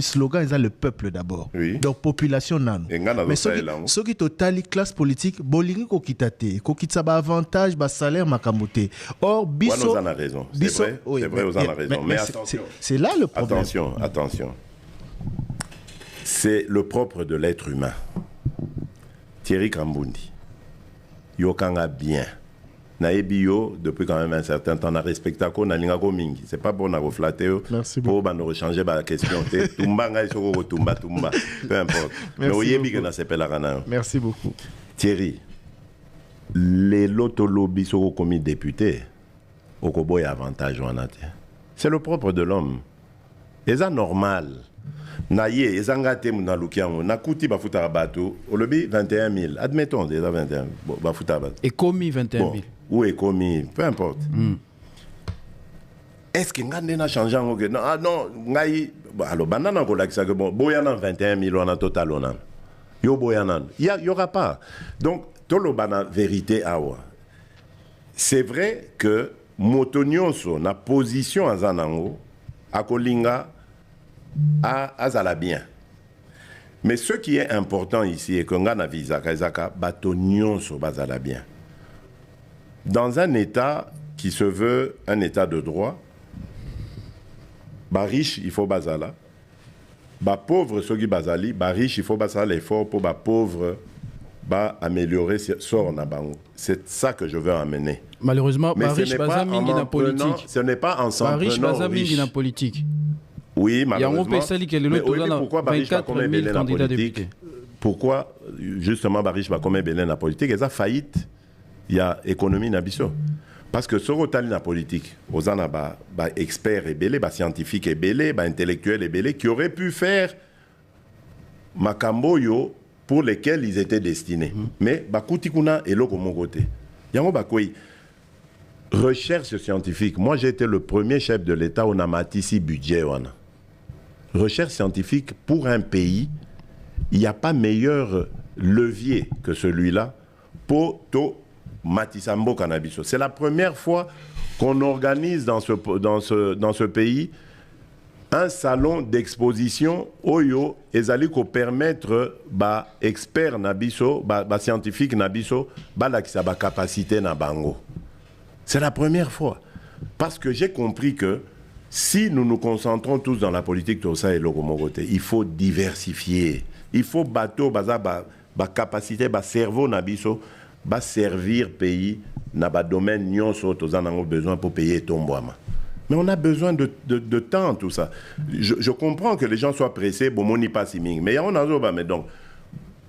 Slogan, ils ont le peuple d'abord. Oui. Donc, population nan. Mais ceux qui totali classe politique, bolingi ko kitate, ko kitaba avantage, ba salaire makamote. Or, biso. Vous en avez raison. C'est vrai, oui, c'est vrai, vous en avez raison. Mais attention. C'est là le problème. Attention. C'est le propre de l'être humain. Thierry Kambundi, Yokanga bien. Naebio, depuis quand même un certain temps, on a respecté à quoi mingi. C'est pas bon à flatter. Merci beaucoup. Pour nous changer la question. Tumba. Peu importe. Merci beaucoup. Thierry, les lotolobis sont commis députés. Au Kobo, il y a avantage. C'est le propre de l'homme. Et c'est normal. Naye, ezangate munalukiango, nakuti bafuta bateau, au lobby 21 000. Admettons, déjà 21 000. Bafuta bateau. Et commis 21 000. Ou est commis, peu importe. Est-ce que ngande na changé en non, ah non, ngai, alors banana ko lakisa que bon, boyana 21 000 on a total on a. Yo boyana, il y aura pas. Donc tolo bana vérité awa. C'est vrai que motonyoso na position azanango akolinga azala bien. Mais ce qui est important ici est que ngana visa kaizaka batonyoso bazala bien. Dans un État qui se veut un État de droit, riche, il faut bazala. Pauvre, ceux qui bazali, riche, il faut bazala l'effort pour pauvre améliorer sort na bango. C'est ça que je veux amener. Malheureusement, riche bazamingi na politique. Ce n'est pas en s'en riche bazamingi na politique. Oui, malheureusement. Mais pourquoi Barish va comme Bélé na politique? Pourquoi justement Barish va comme Bélé na politique? Et ça faillite. Il y a économie nabiso. Parce que ce rotali na politique, aux ana experts et belé, scientifiques et belé, intellectuels et belé, qui auraient pu faire makambo yo pour lesquels ils étaient destinés. Mais bakutikuna et l'autre mon côté. Yango bakoi recherche scientifique. Moi j'ai été le premier chef de l'État au namatisi budget wana. Recherche scientifique pour un pays, il n'y a pas meilleur levier que celui-là pour to matisambo cannabiso. C'est la première fois qu'on organise dans ce pays un salon d'exposition oyo ezali ko permettre ba expert nabiso ba scientifique nabiso ba la kisa ba capacité na bango. C'est la première fois parce que j'ai compris que si nous nous concentrons tous dans la politique tout ça et locomogoté, il faut diversifier. Il faut bateau ba capacité ba cerveau nabiso ba servir pays na ba domaine nyonso to zanango besoin pour payer tomboama. Mais on a besoin de temps, tout ça. Je comprends que les gens soient pressés, bon, mon pas si ming. Mais on a besoin, mais donc,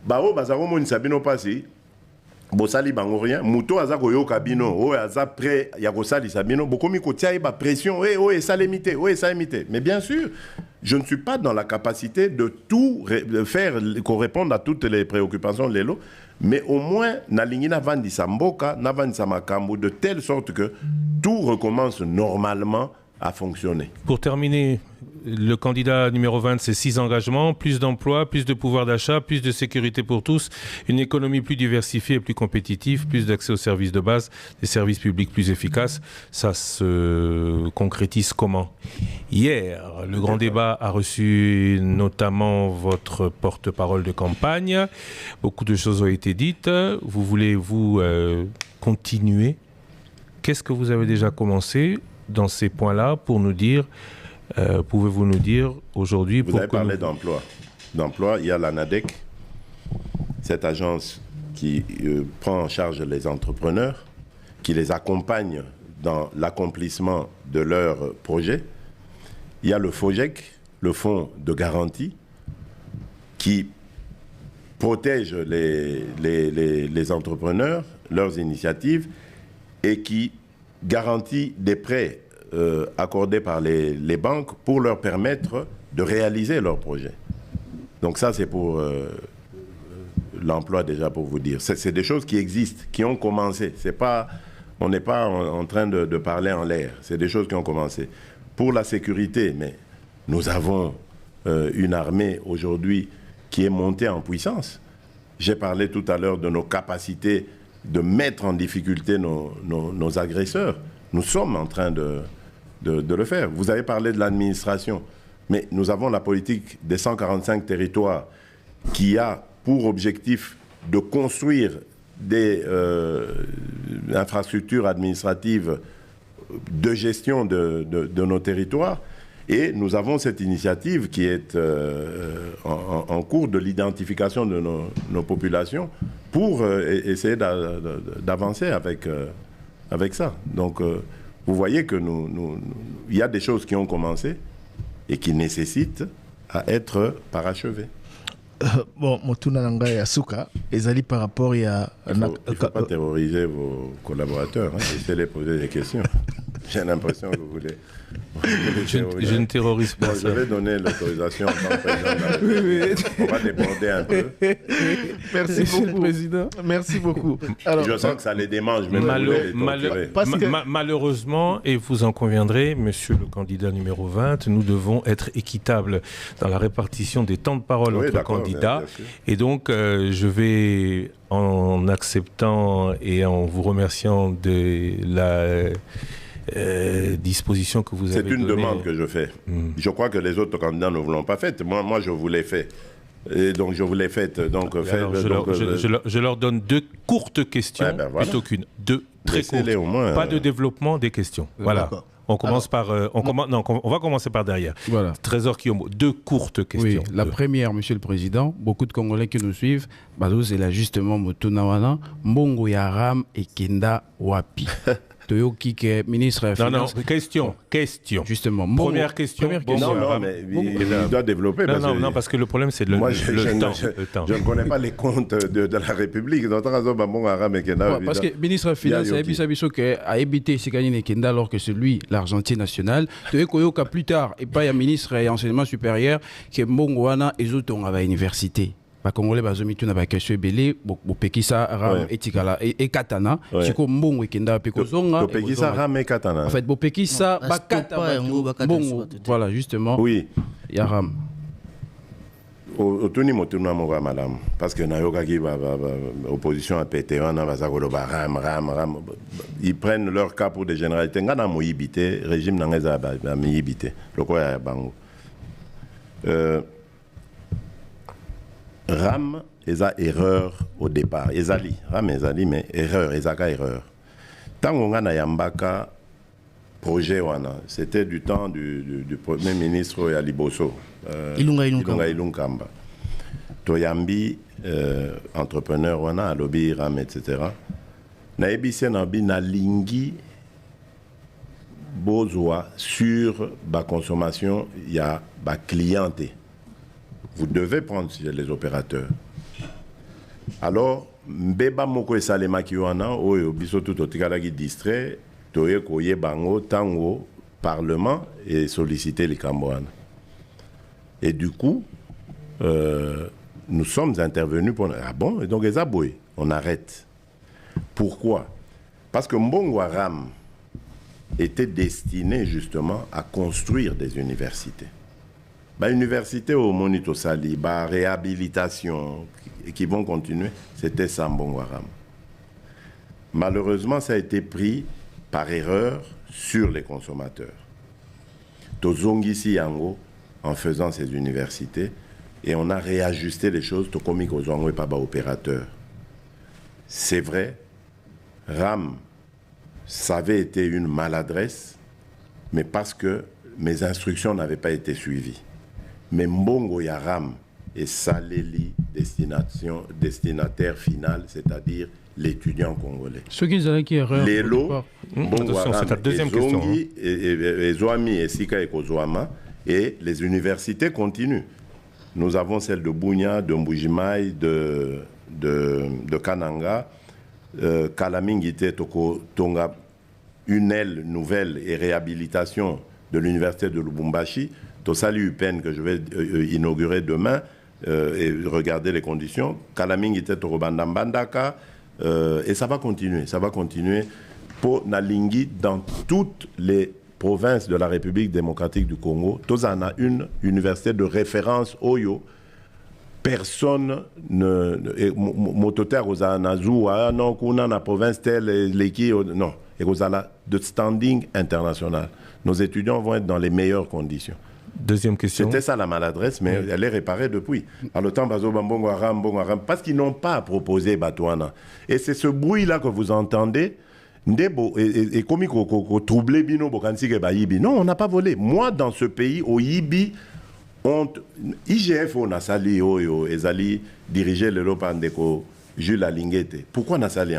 bao bazaro mon sabino passi, bosali bango rien, muto azako yo kabino, o aza prêt, yakosali sabino, bokomi kotia ba pression, et ça limité, ça limité. Mais bien sûr, je ne suis pas dans la capacité de tout faire, qu'on réponde à toutes les préoccupations de l'élo. Mais au moins, na vandi samboka, na vandi samakambo, de telle sorte que tout recommence normalement à fonctionner. Pour terminer, le candidat numéro 20, c'est 6 engagements, plus d'emplois, plus de pouvoir d'achat, plus de sécurité pour tous, une économie plus diversifiée et plus compétitive, plus d'accès aux services de base, des services publics plus efficaces. Ça se concrétise comment? Hier, le grand débat a reçu notamment votre porte-parole de campagne. Beaucoup de choses ont été dites. Vous voulez, vous, continuer? Qu'est-ce que vous avez déjà commencé dans ces points-là pour nous dire, pouvez-vous nous dire aujourd'hui... Vous avez parlé d'emploi. D'emploi, il y a l'ANADEC, cette agence qui prend en charge les entrepreneurs, qui les accompagne dans l'accomplissement de leurs projets. Il y a le FOGEC, le fonds de garantie, qui protège les entrepreneurs, leurs initiatives, et qui garantit des prêts accordés par les banques pour leur permettre de réaliser leurs projets. Donc ça, c'est pour l'emploi déjà, pour vous dire. C'est des choses qui existent, qui ont commencé. On n'est pas en train de parler en l'air. C'est des choses qui ont commencé. Pour la sécurité, mais nous avons une armée aujourd'hui qui est montée en puissance. J'ai parlé tout à l'heure de nos capacités de mettre en difficulté nos agresseurs. Nous sommes en train de le faire. Vous avez parlé de l'administration, mais nous avons la politique des 145 territoires qui a pour objectif de construire des infrastructures administratives de gestion de nos territoires. Et nous avons cette initiative qui est en cours de l'identification de nos populations pour essayer d'avancer avec ça. Donc, vous voyez que il y a des choses qui ont commencé et qui nécessitent à être parachevées. Bon, Motuna Nanga Yasuka, ezali par rapport à... Il ne faut pas terroriser vos collaborateurs, essayez de les poser des questions. J'ai l'impression que vous voulez... Je ne terrorise pas. Bon, je vais donner l'autorisation en tant que président. On va déborder un peu. Merci beaucoup, président. Merci beaucoup. Alors, je sens que ça les démange, mais malheureusement, et vous en conviendrez, monsieur le candidat numéro 20, nous devons être équitables dans la répartition des temps de parole entre candidats. Et donc, je vais, en acceptant et en vous remerciant de la... disposition que vous avez donnée. C'est une demande que je fais. Je crois que les autres candidats ne vous l'ont pas faite. Moi, je vous l'ai fait. Et donc, je vous l'ai faite. Donc, je leur donne 2 courtes questions, plutôt qu'une. 2 très courtes. Au moins, pas de développement des questions. Voilà. On commence on va commencer par derrière. Voilà. Trésor Kiomo, 2 courtes questions. Oui, la première, Monsieur le Président, beaucoup de Congolais qui nous suivent, c'est là justement Motunawana, Mbongo Yaram et Kenda Wapi. Toyoki, ministre de la Finance. Non, question. Justement. Première question. Non, mais il doit développer. Non, parce que le problème, c'est le temps. Je ne connais pas les comptes de la République. Parce que le ministre de la Finance a évité Sekani Kenda alors que c'est lui, l'argentier national. Plus tard, et pas un ministre et enseignement supérieur, qui est Mbongwana et autres à l'université. ba Congolais bazomitu na ba question belé bopekisa ram etikala et katana siko mbongo ekenda pe kozonga bopekisa ram et katana en fait bopekisa ba katana mbongo voilà justement oui ya ram otuni motuna mo ba madame parce que nayoka ki ba opposition a pété on a bazakolo ba ram ils prennent leur cas pour des généralités ngana moyibité régime nangeza ba miyibité loko ya bango Ram, eza erreur au départ. Ezali, Ram ezali, mais erreur, ezaka erreur. Tant qu'on a yambaka projet wana, c'était du temps du premier ministre Yali Bosso. Ilunga. Toyambi, entrepreneur wana, lobby Ram, etc. Na ebise nabi na lingi bozwa sur ba consommation, il y a ba clientèle. Vous devez prendre les opérateurs. Alors, mbeba moko esalema ki wana oyo biso tout otikala ki distrait toye koye bango tango parlement et solliciter les Cambouanes. Et du coup, nous sommes intervenus pour ah bon et donc les aboués, on arrête. Pourquoi? Parce que Mbongo Ram était destiné justement à construire des universités. Bah, université au Monito Sali, bah, réhabilitation qui vont continuer, c'était Sambongo Ram. Malheureusement, ça a été pris par erreur sur les consommateurs. Tozongisi Yango en faisant ces universités et on a réajusté les choses. Tokomi Kozongo et Paba opérateur. C'est vrai, Ram, ça avait été une maladresse, mais parce que mes instructions n'avaient pas été suivies. Mais Mbongo Yaram et Saléli, destinataire final, c'est-à-dire l'étudiant congolais. Ce qui est qui erreur. Les lots, c'est ta deuxième question. Et Zoami et Sika et Kozouama, et les universités continuent. Nous avons celle de Bunia, de Mbujimai, de Kananga, Kalamingite, Toko Tonga, une aile nouvelle et réhabilitation de l'université de Lubumbashi. Tosali UPEN que je vais inaugurer demain et regarder les conditions. Kalamingite, Torobandambandaka, et ça va continuer pour Nalingi dans toutes les provinces de la République démocratique du Congo. Tozana a une université de référence Oyo. Personne ne mototaire aux Anazoua, non, qu'on a la province telle, l'équipe, non, et aux de standing international. Nos étudiants vont être dans les meilleures conditions. Deuxième question. C'était ça la maladresse, mais elle est réparée depuis. En le temps, Mbongo Aram, parce qu'ils n'ont pas proposé Batouana. Et c'est ce bruit-là que vous entendez. Et comme il troublé Bino, non, on n'a pas volé. Moi, dans ce pays, au Yibi, IGF, on a sali, Ezali, dirigé le Lopandeko, Jules Alingete. Pourquoi on a sali?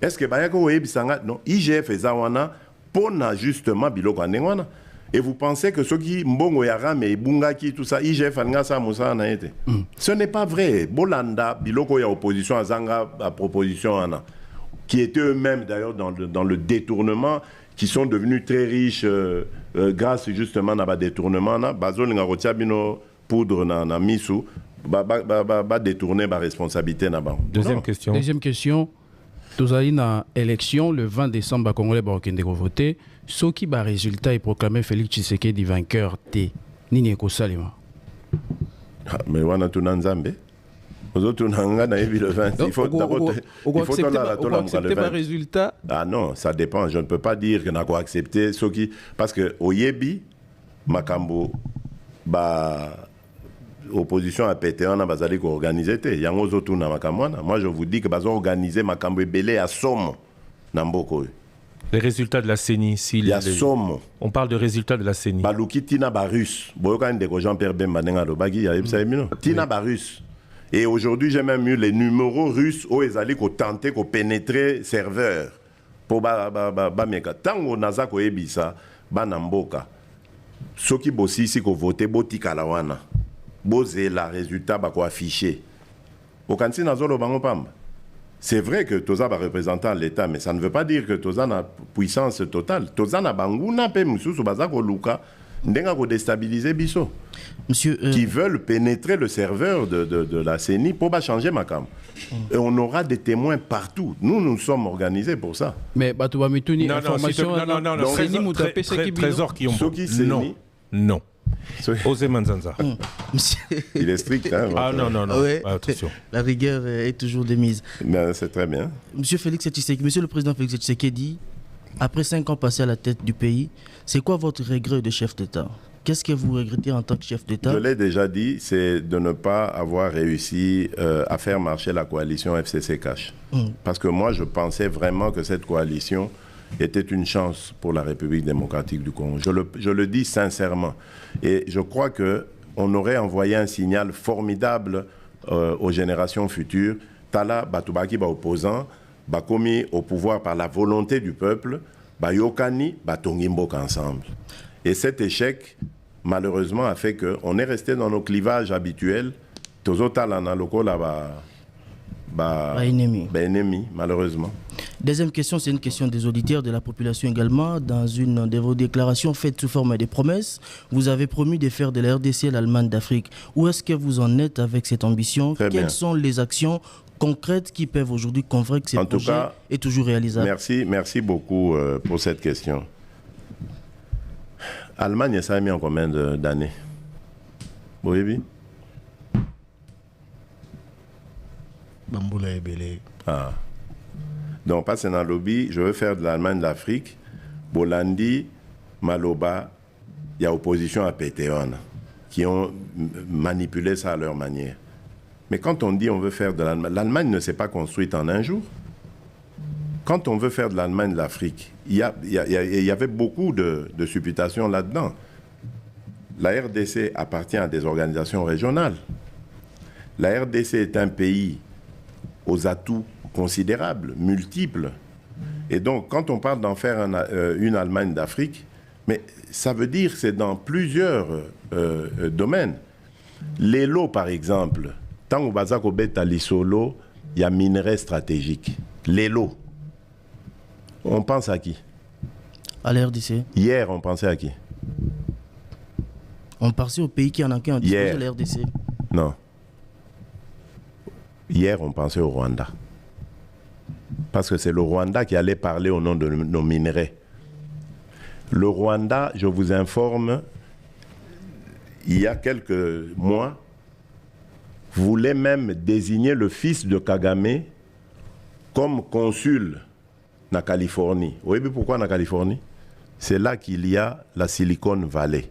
Est-ce que Bayako Oyebi Sanga, non, IGF et Zawana, pour justement Biloko Anengwana. Et vous pensez que ceux qui Mbongo Yaram et Bungaki, tout ça, IGF, Angasa, Moussa, n'a été. Ce n'est pas vrai. Bolanda, Biloko ya opposition à Zanga, à proposition Anna, qui étaient eux-mêmes d'ailleurs dans le détournement, qui sont devenus très riches grâce justement à détournement. Bazol Ngarotia Bino poudre na misu, ba détourner ba responsabilité na ba. Deuxième question. Nous avons une élection le 20 décembre à Congolais Barokende voté. Ce qui va résultat est proclamé Félix Tshisekedi vainqueur T. Nini Kosalima. Mais on a tout Nzambe. Il faut d'abord accepter le résultat. Ah non, ça dépend. Je ne peux pas dire qu'on a quoi accepter ce qui parce que au Yebi, Makambo, opposition a pété, on a basali ko organiser té. Yango zotu na makamwana. Moi je vous dis que bazo organiser Makambo ebélé à Somme Namboko. Les résultats de la CENI, il y a Somme. On parle de résultats de la CENI. Baluki Tina Barus. Boyoka ndeko Jean-Pierre Bemba nenga lobagi ya ebisa Tina Barus. Et aujourd'hui, j'ai même eu les numéros russes où ils allaient tenter de pénétrer serveur pour meka. Tant qu'on a ça ko ebisa banamboka. Ceux qui bossi ici ko voter botika la wana. Bosé la résultat ba ko afficher. Au kanti nazolo bango pamba. C'est vrai que Toza va représenter l'État, mais ça ne veut pas dire que Toza a puissance totale. Toza na banguna pe mususu bazako luka Ndenga ko déstabiliser biso. Monsieur, qui veulent pénétrer le serveur de la CENI pour pas changer ma cam. Et on aura des témoins partout. Nous sommes organisés pour ça. Mais Batouba Mitouni, information... Non, Trésor qui ont... Non. Osé Manzanza. Il est strict, hein. Ah non. Ouais. Attention. La rigueur est toujours de mise. C'est très bien. Monsieur le président Félix Tshisekedi, après 5 ans passés à la tête du pays, c'est quoi votre regret de chef d'État? Qu'est-ce que vous regrettez en tant que chef d'État? Je l'ai déjà dit, c'est de ne pas avoir réussi à faire marcher la coalition FCC-Cash. Parce que moi, je pensais vraiment que cette coalition était une chance pour la République démocratique du Congo. Je le dis sincèrement. Et je crois qu'on aurait envoyé un signal formidable aux générations futures. Tala Batoubaki, opposant, commis au pouvoir par la volonté du peuple, Yokani, Tongimboka ensemble. Et cet échec, malheureusement, a fait qu'on est resté dans nos clivages habituels. Ennemi, malheureusement. Deuxième question, c'est une question des auditeurs, de la population également. Dans une de vos déclarations faites sous forme de promesses, vous avez promis de faire de la RDC l'Allemagne d'Afrique. Où est-ce que vous en êtes avec cette ambition? Quelles sont les actions concrètes qui peuvent aujourd'hui convaincre que ce projet est toujours réalisable? Merci beaucoup pour cette question. L'Allemagne, ça a mis en combien d'années? Oui. Bamboula et Belé. Ah. Donc, pas dans le lobby, je veux faire de l'Allemagne d'Afrique. Bolandi, Maloba, il y a opposition à Pétéon qui ont manipulé ça à leur manière. Mais quand on dit on veut faire de l'Allemagne, l'Allemagne ne s'est pas construite en un jour. Quand on veut faire de l'Allemagne de l'Afrique, il y avait beaucoup de supputations là-dedans. La RDC appartient à des organisations régionales. La RDC est un pays aux atouts considérables, multiples. Et donc, quand on parle d'en faire une Allemagne d'Afrique, mais ça veut dire que c'est dans plusieurs domaines. Les lots, par exemple, tant au Bazako Beta Lissolo, il y a minerais stratégiques. Les lots. On pense à qui? À la RDC. Hier, on pensait à qui? On pensait au pays qui en a qu'un dispose de la RDC. Non. Hier, on pensait au Rwanda. Parce que c'est le Rwanda qui allait parler au nom de nos minerais. Le Rwanda, je vous informe, il y a quelques mois, voulait même désigner le fils de Kagame comme consul en Californie. Vous savez pourquoi en Californie? C'est là qu'il y a la Silicon Valley.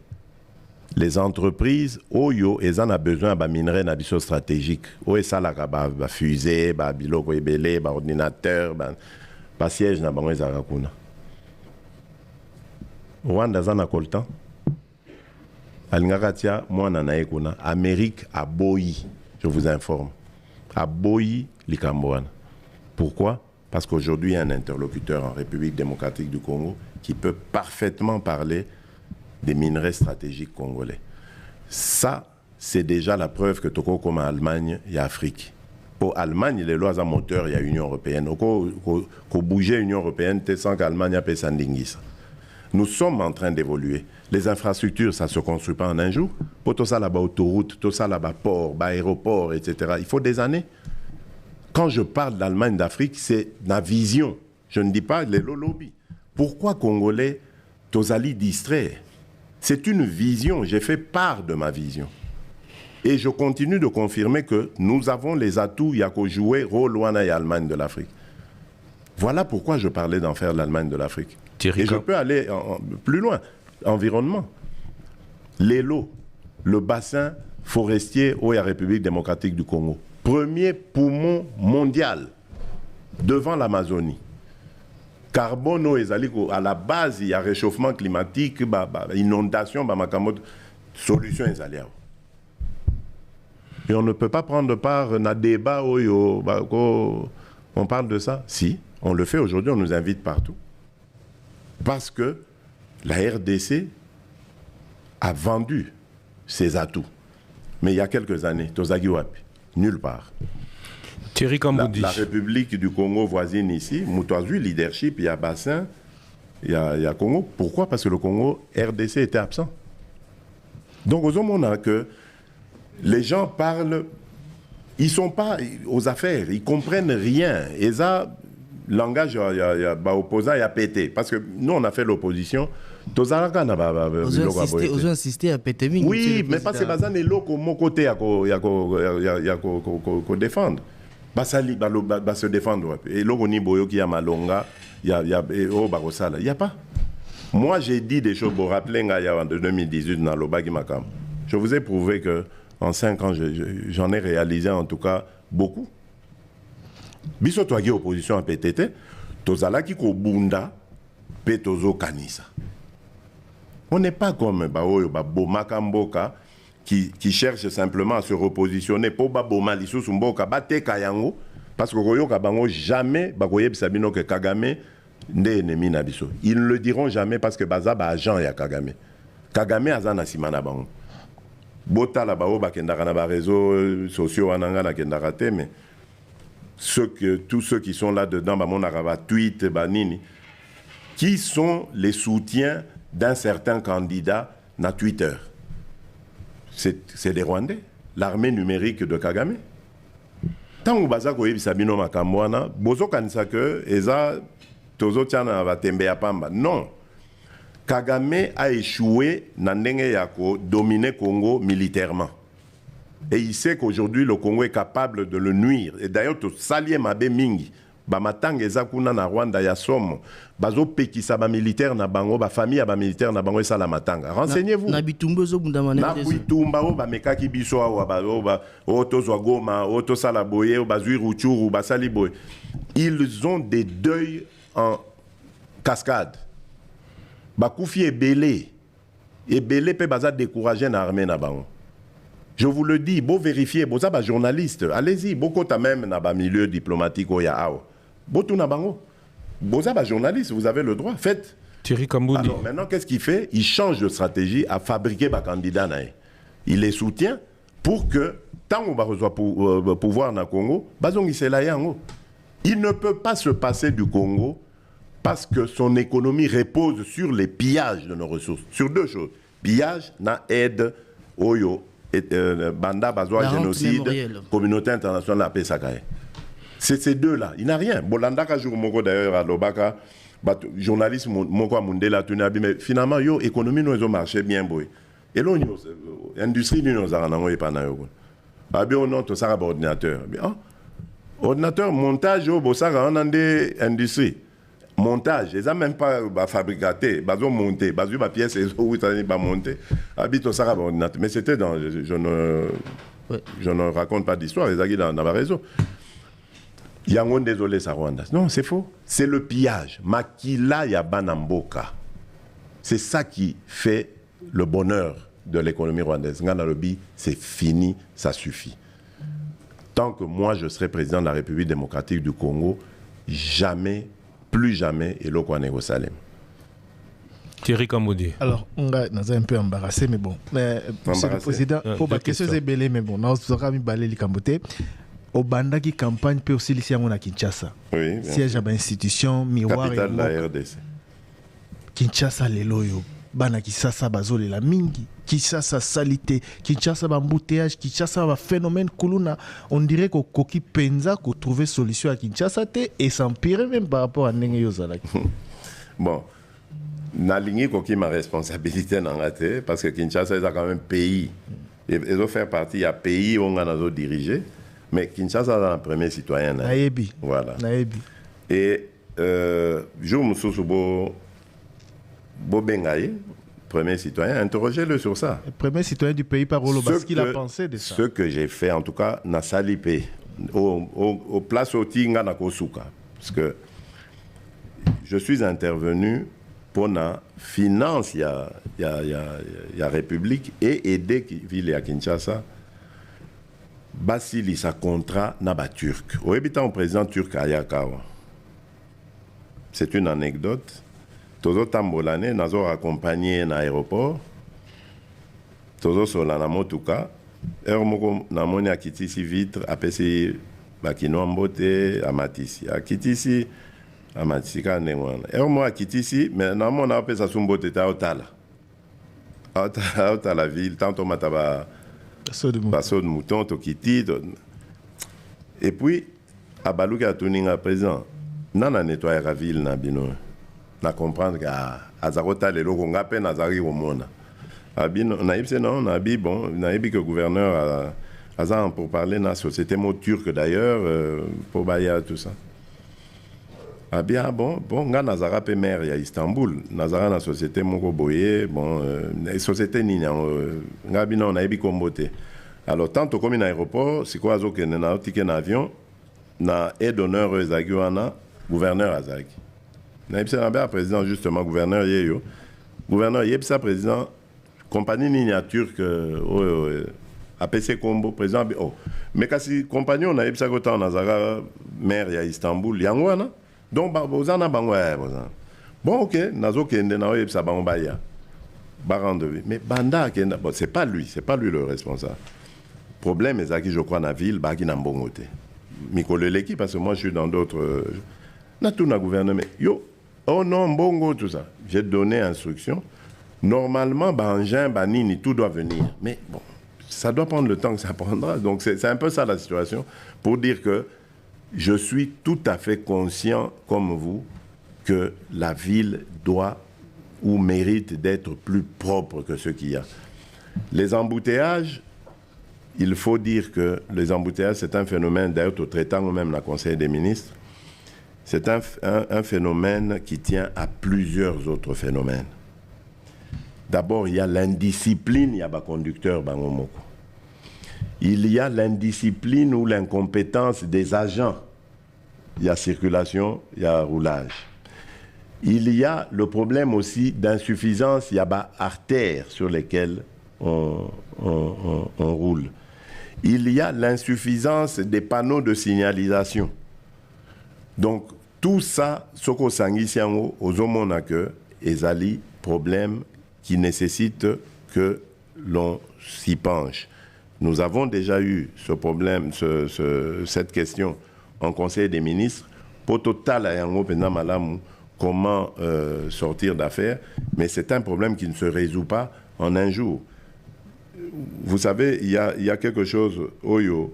Les entreprises, elles ont besoin de minerais stratégiques. Elles ont des fusées, des biloko ebele, des ordinateurs, des sièges dans les Arakuna. Rwanda zana koltan. Alingakatia, moi nanaekuna. Amérique a boyi, je vous informe. A boyi likamboana. Pourquoi? Parce qu'aujourd'hui, il y a un interlocuteur en République démocratique du Congo qui peut parfaitement parler des minerais stratégiques congolais. Ça, c'est déjà la preuve que Toko comme Allemagne et Afrique. Pour Allemagne, les lois à moteur, il y a l'Union européenne. Qu'on bouger l'Union européenne, c'est sans qu'Allemagne a ça. Nous sommes en train d'évoluer. Les infrastructures, ça ne se construit pas en un jour. Pour tout ça là-bas, autoroute, tout ça là-bas, port, aéroport, etc. Il faut des années. Quand je parle d'Allemagne d'Afrique, c'est la vision. Je ne dis pas les lobbies. Pourquoi Congolais, Tozali distrait? C'est une vision. J'ai fait part de ma vision. Et je continue de confirmer que nous avons les atouts, il y a qu'à jouer rôle et Allemagne de l'Afrique. Voilà pourquoi je parlais d'en faire l'Allemagne de l'Afrique. Et je peux aller plus loin. Environnement. Les lots, le bassin forestier où il y a la République démocratique du Congo. Premier poumon mondial devant l'Amazonie. Carbone, à la base, il y a réchauffement climatique, inondation, solution. Et on ne peut pas prendre part à un débat où on parle de ça. Si, on le fait aujourd'hui, on nous invite partout. Parce que la RDC a vendu ses atouts. Mais il y a quelques années, Tozagi Wapi, nulle part. Thierry Kamboudi. La République du Congo voisine ici, Moutouazui, leadership, il y a Bassin, il y a Congo. Pourquoi? Parce que le Congo, RDC était absent. Donc, aux hommes, on a que les gens parlent, ils ne sont pas aux affaires, ils ne comprennent rien. Et ça, le langage, il y a opposant, il y a pété. Parce que nous, on a fait l'opposition. Os insister à péter. Oui, mais parce que bazan est là au mon côté à défendre. Basali va se défendre. Et là, on y boyo qui a malonga, il y a au barosala, il y a pas. Moi, j'ai dit des choses. Vous rappelez en 2018 dans l'Obagi Makam. Je vous ai prouvé que en 5 ans, j'en ai réalisé en tout cas beaucoup. Biso toagi opposition à PTT, tozala ki ko bunda, pe tozo kanisa. On n'est pas comme Boma Kamboka qui cherche simplement à se repositionner pour Boma Lissou Sumboka, Bate Kayango, parce que Royo Kabango jamais, Bagoyeb Sabino que Kagame n'est ennemi Nabiso. Ils ne le diront jamais parce que Baza ba agent ya Kagame. Kagame azana simana bango. Bota la bao bakendara na ba réseaux sociaux ananga na kendara te, mais tous ceux qui sont là-dedans, mon araba tweet, banini, qui sont les soutiens d'un certain candidat na Twitter. C'est des Rwandais, l'armée numérique de Kagame. Tant que baza ko Sabino Makamwana, bozo kanisa que eza tozo tiana va tembe ya pamba. Non. Kagame a échoué na ndenge ya ko dominer Congo militairement. Et il sait qu'aujourd'hui le Congo est capable de le nuire. Et d'ailleurs to salie mabe mingi. Bamatang eza kuna na Rwanda ya somo bazo pekisa ba militaire na bango ba famille ba militaire na bango esala matanga. Renseignez-vous. Na bitumba zo bunda manene. Na bitumba o ba mekaki biso wa ba o to zo Goma o to sala boye o ba zui Ruchuru ba sali boye. Ils ont des deuils en cascade. Ba koufi ebele pe baza décourager na armée na bango. Je vous le dis, beau vérifier, beau ça ba journaliste, allez-y, beaucoup ta même na ba milieu diplomatique o ya ao. Botou Nabango. Bozaba journaliste, vous avez le droit, faites. Thierry Kamboudi. Alors maintenant, qu'est-ce qu'il fait? Il change de stratégie à fabriquer des candidats. Il les soutient pour que, tant qu'on va recevoir pouvoir dans le Congo, il ne peut pas se passer du Congo parce que son économie repose sur les pillages de nos ressources. Sur deux choses. Pillage, na aide, oyo, banda, bazoa, génocide, communauté internationale, la paix, sakaye. C'est ces deux-là. Il n'a rien. Bolanda Kajour Moko d'ailleurs à Lobaka, journaliste Moko Mundela Tunabi, mais finalement, yo, économie nous a marché bien, boy. Et là, l'industrie nous a rendu pas na yo. Abi on a tout ça ordinateur. Ordinateur montage au bossara en ande industrie. Montage, ils n'ont même pas fabriqué, ils ont monté, ils ont pièce, ils ont monté. Abi tout ça ordinateur. Mais c'était dans, je ne raconte pas d'histoire, les aguilles dans la réseau. Yangon désolé ça Rwanda. Non, c'est faux. C'est le pillage. Makila ya banamboka. C'est ça qui fait le bonheur de l'économie rwandaise. Ngana-Lobi, c'est fini, ça suffit. Tant que moi je serai président de la République démocratique du Congo, jamais, plus jamais, et l'eau qu'on est au Salem. Thierry Kamboudi. Alors, on a un peu embarrassé, mais bon. Mais, monsieur le Président, pour ma question, c'est belé, mais bon, on aura mis balé les Kamboté. Au Bandaki campagne peut aussi ici à Kinshasa. Oui. Siège à l'institution, miroir. Capitale de la RDC. Kinshasa les loyo. Bana Kinshasa bazole la mingi. Kinshasa salité. Kinshasa bambouteillage. Kinshasa ba phénomène kuluna. On dirait qu'au Koki Penza qu'on trouver solution à Kinshasa et s'empirer même par rapport à Nenge Yozalaki. Bon. Nalingi Koki ma responsabilité dans la tête parce que Kinshasa est quand même pays. Ils ont fait partie, il y a pays où on a dirigé. Mais Kinshasa est un premier citoyen. Naïbi. Voilà. Naïbi. Et je me souviens Bengaï, premier citoyen, interrogez-le sur ça. Le premier citoyen du pays par Oloba, ce qu'il a pensé de ça. Ce que j'ai fait, en tout cas, na Salipé, au place au Tinga na Kosuka. Parce que je suis intervenu pour la finance, il y a République, et aider ville à Kinshasa. Basili sa contrat naba turc. Au habitant président turc Ayakawa. C'est une anecdote. Tozo tambolane nazo accompagné na aéroport. Tozo solana motuka. Moko namoni akitisi vitre apesi bakino mbote amatisi. Akitisi amatisi ka nengwana. Mo akitisi mais namona apesa sumbote ta otala. à la ville, tantôt mataba basso de mouton, tokiti. Et puis, à Balouka Tuninga présent, nana nettoyer la ville na bino. Na comprendre qu'à Azarota les locaux ngape nazari au monde. Abino naïb c'est non, naïb bon, naïb que gouverneur Azan pour parler na société mot turque d'ailleurs pour Baya tout ça. Ah bien bon nga nazara pe maire ya Istanbul, nazara na société moko boye bon société nini nga bino naïb kombote. Alors tantôt comme un aéroport, c'est quoi zo que na ticket avion na aide d'honneur Zaguana gouverneur Azaki. Naïb c'est un président justement gouverneur yeyo. Gouverneur yebsa président compagnie Nina turque APC Combo président mais kasi compagnon na yebsa kota Nazara maire ya Istanbul yangwana donc bozana bango bon OK nazo kende na yebsa bango baya barande mais banda kenda bon c'est pas lui le responsable. Problème ezaki je crois na ville baki na mbongote. Mikoleleki parce que moi je suis dans d'autres na tout na gouvernement yo oh non mbongo tout ça. J'ai donné instruction. Normalement, Bangin, Banini, tout doit venir. Mais bon, ça doit prendre le temps que ça prendra. Donc c'est un peu ça la situation. Pour dire que je suis tout à fait conscient, comme vous, que la ville doit ou mérite d'être plus propre que ce qu'il y a. Les embouteillages, il faut dire que les embouteillages, c'est un phénomène, d'ailleurs, au traitant même la Conseil des ministres, c'est un phénomène qui tient à plusieurs autres phénomènes. D'abord, il y a l'indiscipline, il y a des conducteurs, il y a l'indiscipline ou l'incompétence des agents. Il y a circulation, il y a roulage. Il y a le problème aussi d'insuffisance, il y a des artères sur lesquelles on roule. Il y a l'insuffisance des panneaux de signalisation. Donc, tout ça, ce qu'on s'enguisse aux hommes que ezali problème qui nécessite que l'on s'y penche. Nous avons déjà eu ce problème, cette question en Conseil des ministres. Pour total, comment sortir d'affaires, mais c'est un problème qui ne se résout pas en un jour. Vous savez, il y a quelque chose, Oyo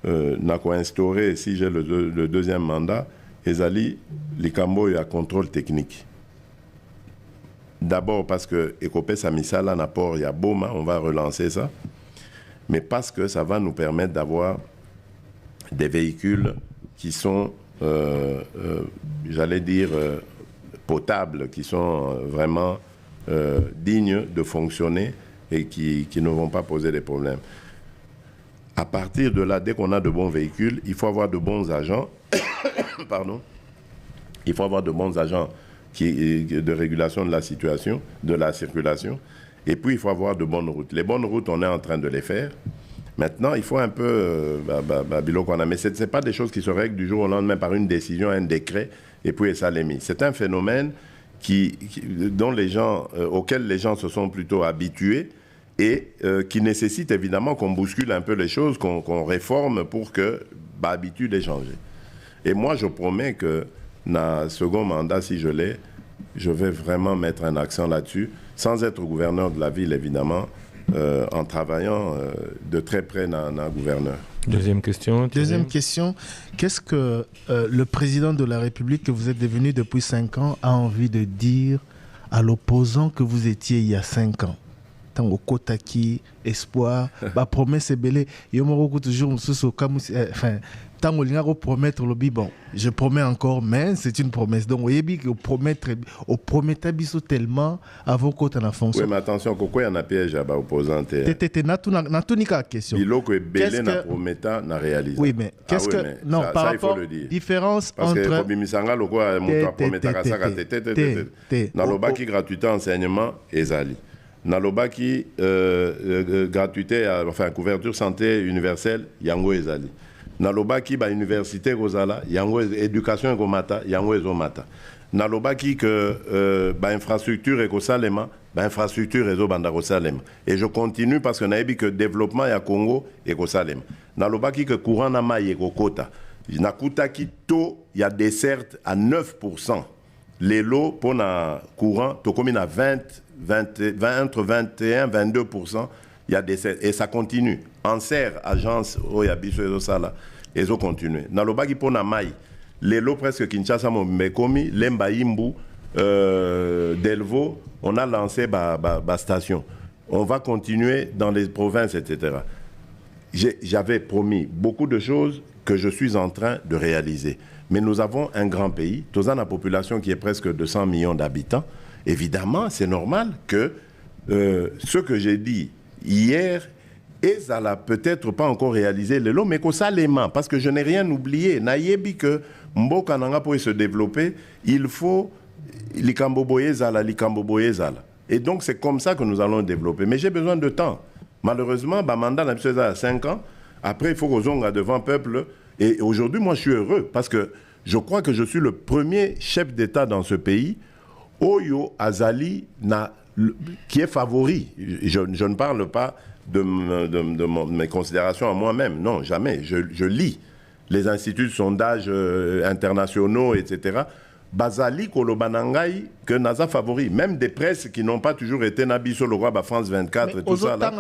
n'a qu'à instaurer, si j'ai le deuxième mandat, Ezali, Likambo, il y a contrôle technique. D'abord parce que Ekopé Samisala Napor, il y a Boma, on va relancer ça. Mais parce que ça va nous permettre d'avoir des véhicules qui sont, j'allais dire, potables, qui sont vraiment dignes de fonctionner et qui ne vont pas poser des problèmes. À partir de là, dès qu'on a de bons véhicules, il faut avoir de bons agents. Pardon. Il faut avoir de bons agents de régulation de la situation, de la circulation. Et puis, il faut avoir de bonnes routes. Les bonnes routes, on est en train de les faire. Maintenant, il faut un peu... mais ce n'est pas des choses qui se règlent du jour au lendemain par une décision, un décret, et puis ça l'est mis. C'est un phénomène auquel les gens se sont plutôt habitués et qui nécessite évidemment qu'on bouscule un peu les choses, qu'on réforme pour que l'habitude ait changé. Et moi, je promets que dans le second mandat, si je l'ai, je vais vraiment mettre un accent là-dessus, sans être gouverneur de la ville, évidemment, en travaillant de très près dans le gouverneur. Deuxième question. Deuxième question. Qu'est-ce que le président de la République, que vous êtes devenu depuis 5 ans, a envie de dire à l'opposant que vous étiez il y a 5 ans? Au Kotaki, espoir, promesse est belle. Il y a toujours tant qu'on promettre le bon, je promets encore, mais c'est une promesse. Donc, vous voyez que au promettre tellement avant qu'on ait la fonction. Oui, mais attention, pourquoi il y a un piège à l'opposant? Question. Il faut que belé na promettant na réaliser. Oui, mais qu'est-ce que non par rapport différence parce entre parce que comme misanga le quoi mon promettre à ça na lobaki gratuité enseignement ezali. Nalobaki gratuité, enfin couverture santé universelle, yango ezali. Nalobaki ba université gozala, yango éducation gomata, yango ezomata. Nalobaki que ba infrastructure ekosalema, ba infrastructure ezo banda kosalema. Et je continue parce que naebi que développement ya Congo ekosalema. Nalobaki que courant na mai ekokota. Nakutaki to ya dessert à 9%. Les lots pour na courant to comme na 20 entre 21 et 22%, il y a des... Et ça continue. Anser, agence, Oyabiso, Sala, et ça continue. Dans le bagi pour Namaï, les lots presque Kinshasa, Mekomi, Lembaïmbu, Delvaux, on a lancé la station. On va continuer dans les provinces, etc. J'avais promis beaucoup de choses que je suis en train de réaliser. Mais nous avons un grand pays, nous avons une population qui est presque de 100 millions d'habitants. Évidemment, c'est normal que ce que j'ai dit hier, et ça n'a peut-être pas encore réalisé le lot, mais que ça l'aimant, parce que je n'ai rien oublié. Naïebi que Mboka Nanga pour se développer, il faut l'Ikamboboye Zala. Et donc c'est comme ça que nous allons développer. Mais j'ai besoin de temps. Malheureusement, le mandat a 5 ans. Après, il faut qu'on soit devant le peuple. Et aujourd'hui, moi, je suis heureux parce que je crois que je suis le premier chef d'État dans ce pays, Oyo Azali, qui est favori. Je ne parle pas de mes considérations à moi-même. Non, jamais. Je lis les instituts de sondage internationaux, etc. Bazali Kolobanangai que Naza favori, même des presses qui n'ont pas toujours été nabi sur le roi France 24 et tout ça là.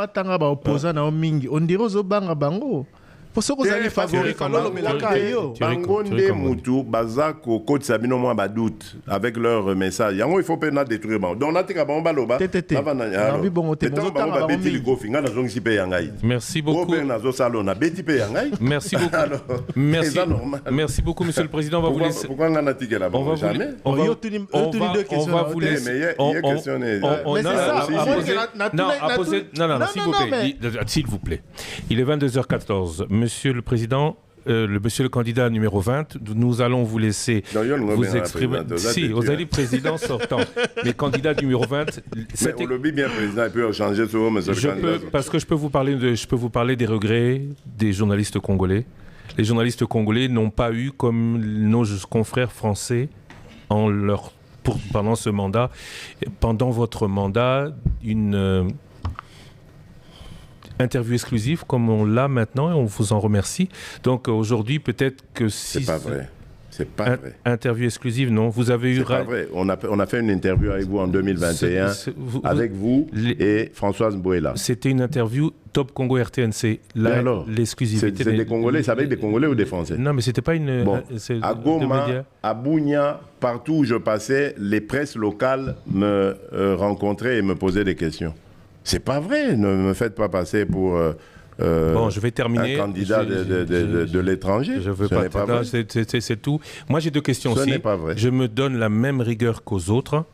On dirait aux bango. Pour ce que vous avez favori quand Bangonde Moutou, Bazako, Côte Sabino moi badoute avec leur message. Il faut pas détruire. Donc on a tika bamba loba. Merci beaucoup. Merci beaucoup. Merci beaucoup, Monsieur le Président. On va vous laisser. Pourquoi on a tiqué là-bas? Jamais. On va vous laisser. S'il vous plaît. Il est 22h14. Monsieur le Président, monsieur le candidat numéro 20, nous allons vous laisser vous exprimer. Si, vous allez président sortant, mais candidat numéro 20. On le dit bien président, il peut changer souvent, monsieur le candidat. Parce que je peux vous parler des regrets des journalistes congolais. Les journalistes congolais n'ont pas eu, comme nos confrères français, pendant ce mandat, pendant votre mandat, une interview exclusive comme on l'a maintenant et on vous en remercie. Donc aujourd'hui, peut-être que si... C'est pas vrai. C'est pas vrai. Interview exclusive, non. Vous avez eu... C'est pas vrai. On a fait une interview avec vous en 2021, avec vous et Françoise Mbouela. C'était une interview Top Congo RTNC. L'exclusivité... C'est des Congolais, c'est avec des Congolais ou des Français? Non, mais c'était pas une... Bon. À Goma, à Bounia, partout où je passais, les presses locales me rencontraient et me posaient des questions. C'est pas vrai, ne me faites pas passer pour bon, je vais terminer. Un candidat de l'étranger. Je veux pas. C'est tout. Moi, j'ai deux questions aussi. Ce n'est pas vrai. Je me donne la même rigueur qu'aux autres.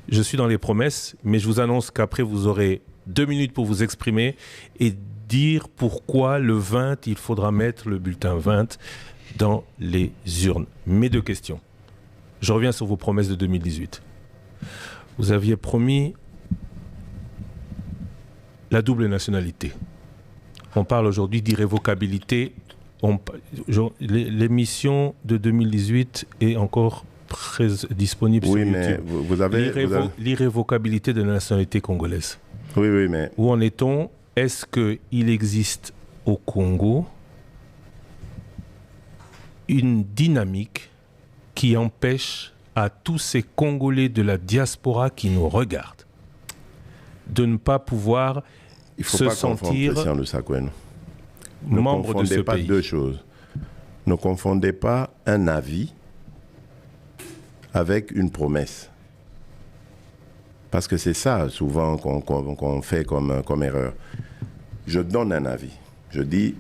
Je suis dans les promesses, mais je vous annonce qu'après, vous aurez 2 minutes pour vous exprimer et dire pourquoi le 20, il faudra mettre le bulletin 20 dans les urnes. Mes 2 questions. Je reviens sur vos promesses de 2018. Vous aviez promis la double nationalité. On parle aujourd'hui d'irrévocabilité. L'émission de 2018 est encore disponible sur YouTube. Mais vous avez... L'irrévocabilité de la nationalité congolaise. Oui, mais... Où en est-on? Est-ce qu'il existe au Congo une dynamique qui empêche à tous ces Congolais de la diaspora qui nous regardent de ne pas pouvoir se sentir membre de ce pays? Ne confondez pas 2 choses. Ne confondez pas un avis avec une promesse. Parce que c'est ça souvent qu'on fait comme erreur. Je donne un avis. Je dis,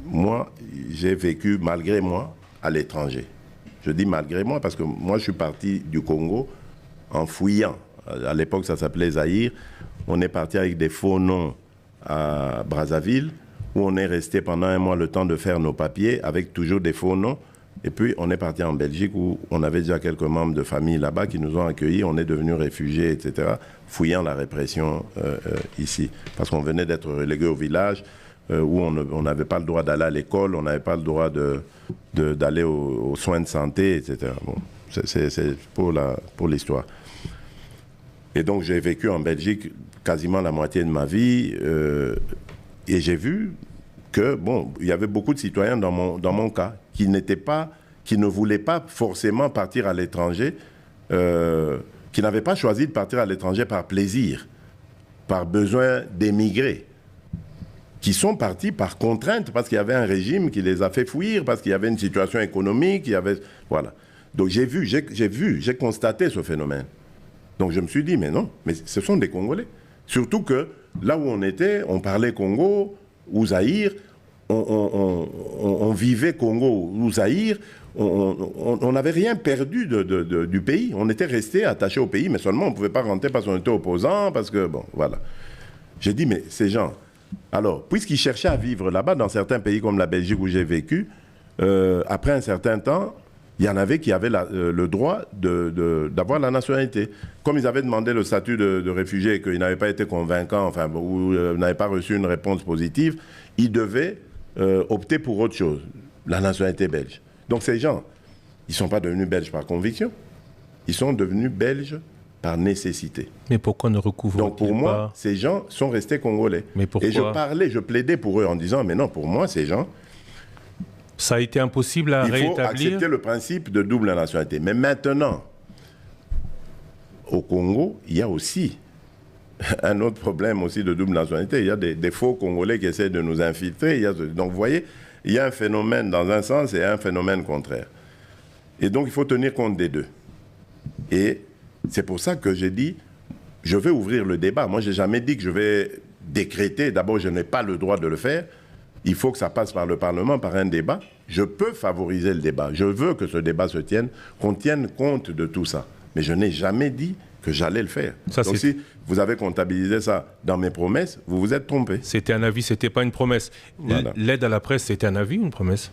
moi, j'ai vécu malgré moi à l'étranger. Je dis malgré moi parce que moi, je suis parti du Congo en fouillant. À l'époque, ça s'appelait Zaïre. On est parti avec des faux noms à Brazzaville, où on est resté pendant 1 mois le temps de faire nos papiers, avec toujours des faux noms. Et puis, on est parti en Belgique, où on avait déjà quelques membres de famille là-bas qui nous ont accueillis. On est devenus réfugiés, etc., fouillant la répression ici. Parce qu'on venait d'être relégués au village, où on n'avait pas le droit d'aller à l'école, on n'avait pas le droit d'aller aux soins de santé, etc. Bon, c'est pour l'histoire. Et donc, j'ai vécu en Belgique quasiment la moitié de ma vie. Et j'ai vu que, bon, il y avait beaucoup de citoyens dans mon cas qui ne voulaient pas forcément partir à l'étranger, qui n'avaient pas choisi de partir à l'étranger par plaisir, par besoin d'émigrer, qui sont partis par contrainte parce qu'il y avait un régime qui les a fait fuir, parce qu'il y avait une situation économique, il y avait... Voilà. Donc j'ai constaté ce phénomène. Donc je me suis dit, mais non, mais ce sont des Congolais. Surtout que là où on était, on parlait Congo ou Zaïre, on vivait Congo ou Zaïre, on n'avait rien perdu du pays. On était resté attaché au pays, mais seulement on ne pouvait pas rentrer parce qu'on était opposants, parce que, bon, voilà. J'ai dit, mais ces gens... Alors, puisqu'ils cherchaient à vivre là-bas, dans certains pays comme la Belgique où j'ai vécu, après un certain temps, il y en avait qui avaient le droit d'avoir la nationalité. Comme ils avaient demandé le statut de réfugié et qu'ils n'avaient pas été convaincants, enfin, ou n'avaient pas reçu une réponse positive, ils devaient opter pour autre chose, la nationalité belge. Donc ces gens, ils ne sont pas devenus belges par conviction, ils sont devenus belges par nécessité. Mais pourquoi ne recouvrent-ils pas? Donc pour moi, ces gens sont restés congolais. Mais pourquoi? Et je plaidais pour eux en disant, mais non, pour moi, ces gens... Ça a été impossible à rétablir. Il faut accepter le principe de double nationalité. Mais maintenant, au Congo, il y a aussi un autre problème aussi de double nationalité. Il y a des faux Congolais qui essaient de nous infiltrer. Donc vous voyez, il y a un phénomène dans un sens et un phénomène contraire. Et donc il faut tenir compte des deux. Et c'est pour ça que j'ai dit, je vais ouvrir le débat. Moi, je n'ai jamais dit que je vais décréter. D'abord, je n'ai pas le droit de le faire. Il faut que ça passe par le Parlement, par un débat. Je peux favoriser le débat. Je veux que ce débat se tienne, qu'on tienne compte de tout ça. Mais je n'ai jamais dit que j'allais le faire. Ça, donc si vous avez comptabilisé ça dans mes promesses, vous vous êtes trompé. C'était un avis, c'était pas une promesse. Voilà. L'aide à la presse, c'était un avis ou une promesse?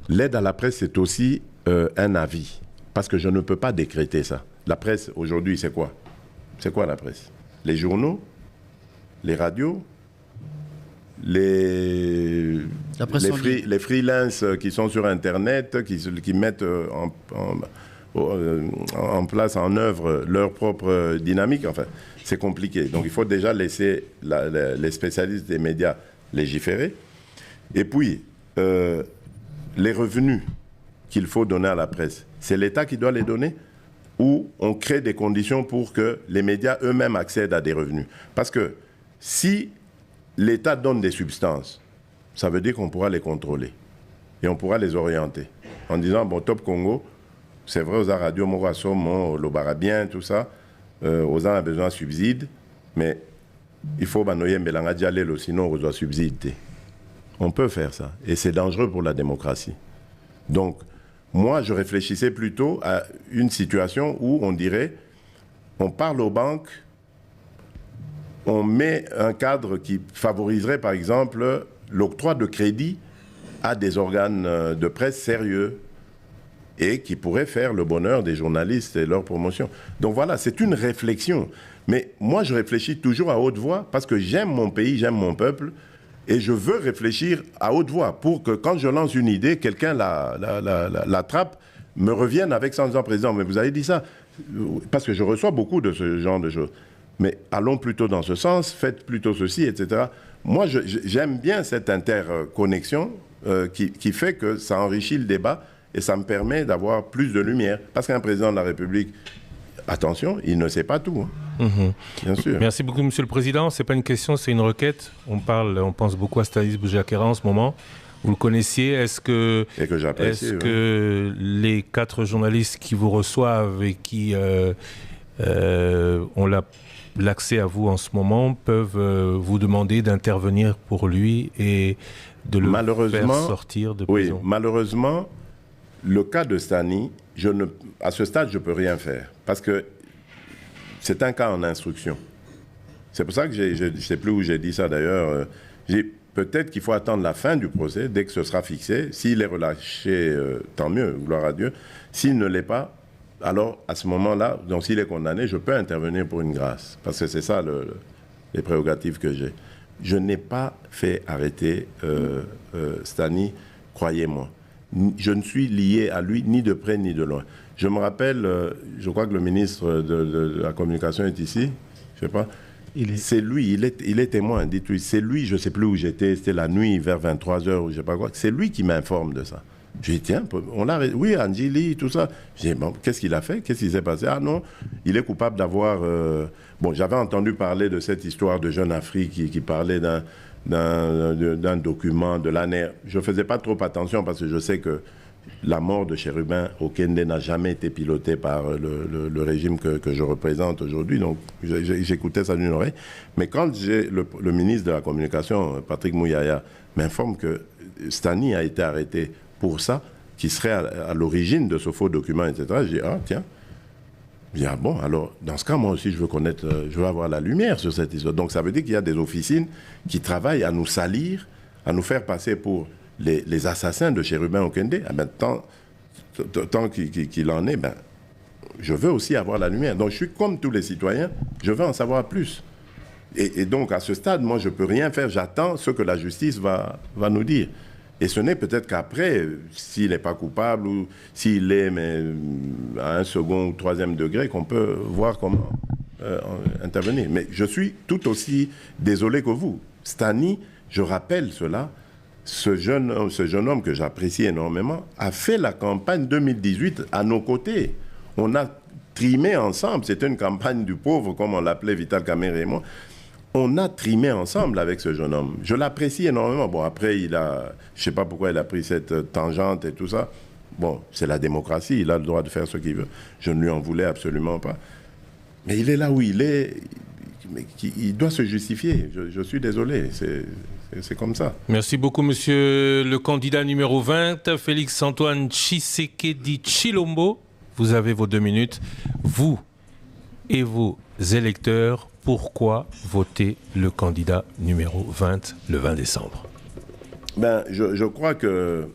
L'aide à la presse, c'est aussi un avis. Parce que je ne peux pas décréter ça. La presse, aujourd'hui, c'est quoi? C'est quoi la presse? Les journaux? Les radios? Les freelances qui sont sur Internet, qui mettent en place, en œuvre leur propre dynamique. Enfin, c'est compliqué. Donc il faut déjà laisser les spécialistes des médias légiférer. Et puis, les revenus qu'il faut donner à la presse, c'est l'État qui doit les donner ou on crée des conditions pour que les médias eux-mêmes accèdent à des revenus. Parce que si l'État donne des substances, ça veut dire qu'on pourra les contrôler et on pourra les orienter en disant, bon, Top Congo, c'est vrai, aux radio, Morasom, l'Obarabien, tout ça, aux gens a besoin de subsides, mais il faut banoyer Mbelanga Dialelo, sinon on doit subsider. On peut faire ça et c'est dangereux pour la démocratie. Donc, moi, je réfléchissais plutôt à une situation où on dirait, on parle aux banques, on met un cadre qui favoriserait, par exemple, l'octroi de crédit à des organes de presse sérieux et qui pourraient faire le bonheur des journalistes et leur promotion. Donc voilà, c'est une réflexion. Mais moi, je réfléchis toujours à haute voix parce que j'aime mon pays, j'aime mon peuple et je veux réfléchir à haute voix pour que quand je lance une idée, quelqu'un l'attrape, me revienne avec ça en disant, président, mais vous avez dit ça. Parce que je reçois beaucoup de ce genre de choses. Mais allons plutôt dans ce sens, faites plutôt ceci, etc. Moi, j'aime bien cette interconnexion qui fait que ça enrichit le débat et ça me permet d'avoir plus de lumière. Parce qu'un président de la République, attention, il ne sait pas tout. Bien sûr. Merci beaucoup, Monsieur le Président. Ce n'est pas une question, c'est une requête. On pense beaucoup à Stanis Boujakera en ce moment. Vous le connaissiez. Est-ce que les 4 journalistes qui vous reçoivent et qui ont l'accès à vous en ce moment peuvent vous demander d'intervenir pour lui et de le faire sortir de prison? Oui, malheureusement, le cas de Stani, à ce stade, je ne peux rien faire. Parce que c'est un cas en instruction. C'est pour ça que je ne sais plus où j'ai dit ça d'ailleurs. Peut-être qu'il faut attendre la fin du procès, dès que ce sera fixé. S'il est relâché, tant mieux, gloire à Dieu. S'il ne l'est pas, alors à ce moment-là, donc s'il est condamné, je peux intervenir pour une grâce. Parce que c'est ça les prérogatives que j'ai. Je n'ai pas fait arrêter Stani, croyez-moi. Je ne suis lié à lui ni de près ni de loin. Je me rappelle, je crois que le ministre de la Communication est ici, je ne sais pas. C'est lui, il est témoin, dites-lui. C'est lui, je ne sais plus où j'étais, c'était la nuit vers 23h ou je ne sais pas quoi. C'est lui qui m'informe de ça. J'ai dit, tiens, oui, Andjili, tout ça. J'ai dit, bon, qu'est-ce qu'il a fait? Qu'est-ce qui s'est passé? Ah non, il est coupable d'avoir... Bon, j'avais entendu parler de cette histoire de Jeune Afrique qui parlait d'un document de l'année. Je ne faisais pas trop attention parce que je sais que la mort de Chérubin Okende n'a jamais été pilotée par le régime que je représente aujourd'hui. Donc, j'écoutais ça d'une oreille. Mais quand le ministre de la Communication, Patrick Mouyaya, m'informe que Stani a été arrêté pour ça, qui serait à l'origine de ce faux document, etc., je dis, ah, tiens. Je dis, ah bon, alors, dans ce cas, moi aussi, je veux avoir la lumière sur cette histoire. Donc, ça veut dire qu'il y a des officines qui travaillent à nous salir, à nous faire passer pour les assassins de Chérubin Okende. Ah ben, tant qu'il en est, ben, je veux aussi avoir la lumière. Donc, je suis comme tous les citoyens, je veux en savoir plus. Et donc, à ce stade, moi, je ne peux rien faire. J'attends ce que la justice va nous dire. Et ce n'est peut-être qu'après, s'il n'est pas coupable ou s'il est mais à un second ou troisième degré, qu'on peut voir comment intervenir. Mais je suis tout aussi désolé que vous. Stani, je rappelle cela, ce jeune homme que j'apprécie énormément, a fait la campagne 2018 à nos côtés. On a trimé ensemble. C'était une campagne du pauvre, comme on l'appelait Vital Kamerhe et moi. On a trimé ensemble avec ce jeune homme. Je l'apprécie énormément. Bon, après, je ne sais pas pourquoi il a pris cette tangente et tout ça. Bon, c'est la démocratie, il a le droit de faire ce qu'il veut. Je ne lui en voulais absolument pas. Mais il est là où il est. Mais il doit se justifier. Je suis désolé. C'est comme ça. Merci beaucoup, monsieur le candidat numéro 20, Félix-Antoine Tshisekedi Tshilombo. Vous avez vos 2 minutes. Vous et vos électeurs, pourquoi voter le candidat numéro 20 le 20 décembre? Ben, je crois que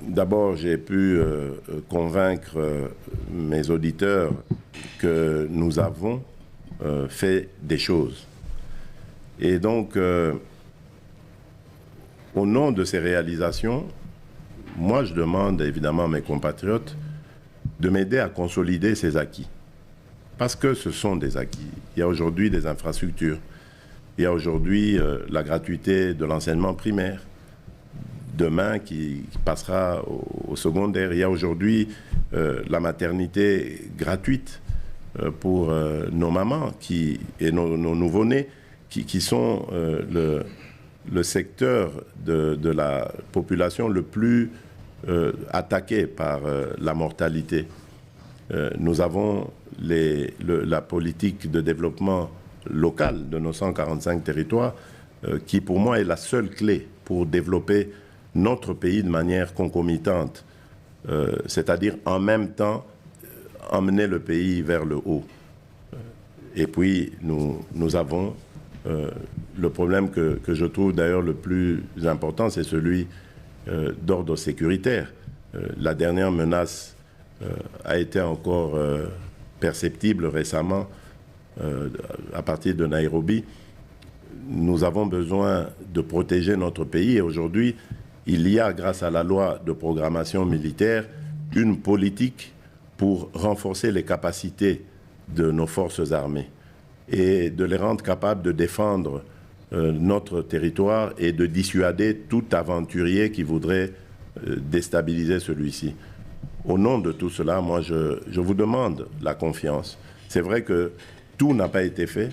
d'abord j'ai pu convaincre mes auditeurs que nous avons fait des choses. Et donc, au nom de ces réalisations, moi je demande évidemment à mes compatriotes de m'aider à consolider ces acquis. Parce que ce sont des acquis. Il y a aujourd'hui des infrastructures. Il y a aujourd'hui la gratuité de l'enseignement primaire. Demain, qui passera au secondaire. Il y a aujourd'hui la maternité gratuite pour nos mamans et nos nouveau-nés qui sont le secteur de la population le plus attaqué par la mortalité. Nous avons la politique de développement local de nos 145 territoires qui, pour moi, est la seule clé pour développer notre pays de manière concomitante, c'est-à-dire en même temps emmener le pays vers le haut. Et puis, nous avons le problème que je trouve d'ailleurs le plus important, c'est celui d'ordre sécuritaire. La dernière menace a été encore perceptible récemment à partir de Nairobi. Nous avons besoin de protéger notre pays et aujourd'hui, il y a, grâce à la loi de programmation militaire, une politique pour renforcer les capacités de nos forces armées et de les rendre capables de défendre notre territoire et de dissuader tout aventurier qui voudrait déstabiliser celui-ci. Au nom de tout cela, moi, je vous demande la confiance. C'est vrai que tout n'a pas été fait,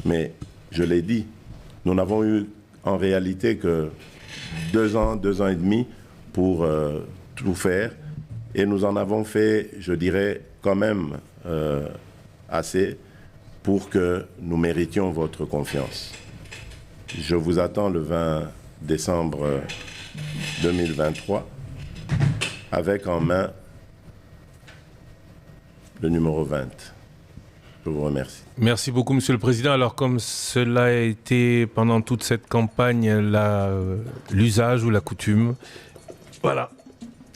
mais je l'ai dit, nous n'avons eu en réalité que 2 ans, 2 ans et demi pour tout faire. Et nous en avons fait, je dirais, quand même assez pour que nous méritions votre confiance. Je vous attends le 20 décembre 2023 avec en main le numéro 20. Je vous remercie. Merci beaucoup, Monsieur le Président. Alors, comme cela a été pendant toute cette campagne l'usage ou la coutume, voilà.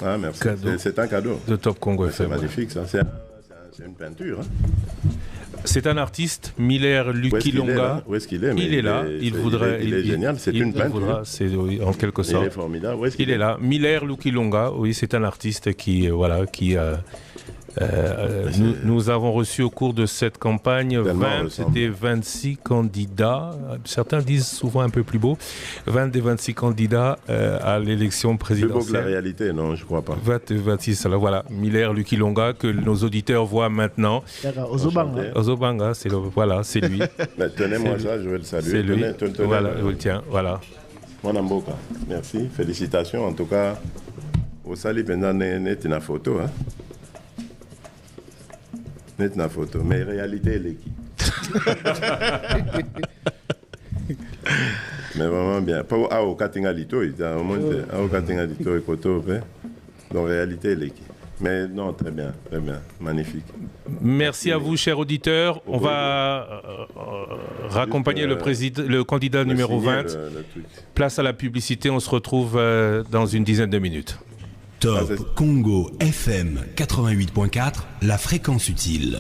Ah, merci. C'est un cadeau. De Top Congo FM. C'est magnifique, ça. C'est une peinture. Hein. C'est un artiste, Miller Lukilonga. Où est-ce qu'il est? Il est là. Il est génial. C'est une peinture. C'est en quelque sorte. Il est formidable. Il est là. Miller Lukilonga. Oui, c'est un artiste qui Nous avons reçu au cours de cette campagne 20 des 26 candidats, certains disent souvent un peu plus beau, 20 des 26 candidats à l'élection présidentielle. Plus beau que la réalité, non, je crois pas. 26, alors voilà, Miller Lukilonga, que nos auditeurs voient maintenant. Ozobanga, c'est lui. Tenez-moi ça, je vais le saluer. C'est lui, voilà, je le tiens, voilà. Mwanamboka, merci, félicitations, en tout cas, au sali pendant net une photo, hein. Net une photo, mais réalité, elle est qui? Mais vraiment bien. Pas au Katingalito, il y a au moins au Katingalito et Koto, donc réalité, elle est qui? Mais non, très bien, magnifique. Merci à vous, chers auditeurs. On va raccompagner le candidat numéro 20. Place à la publicité, on se retrouve dans une dizaine de minutes. Top Congo FM 88.4, la fréquence utile.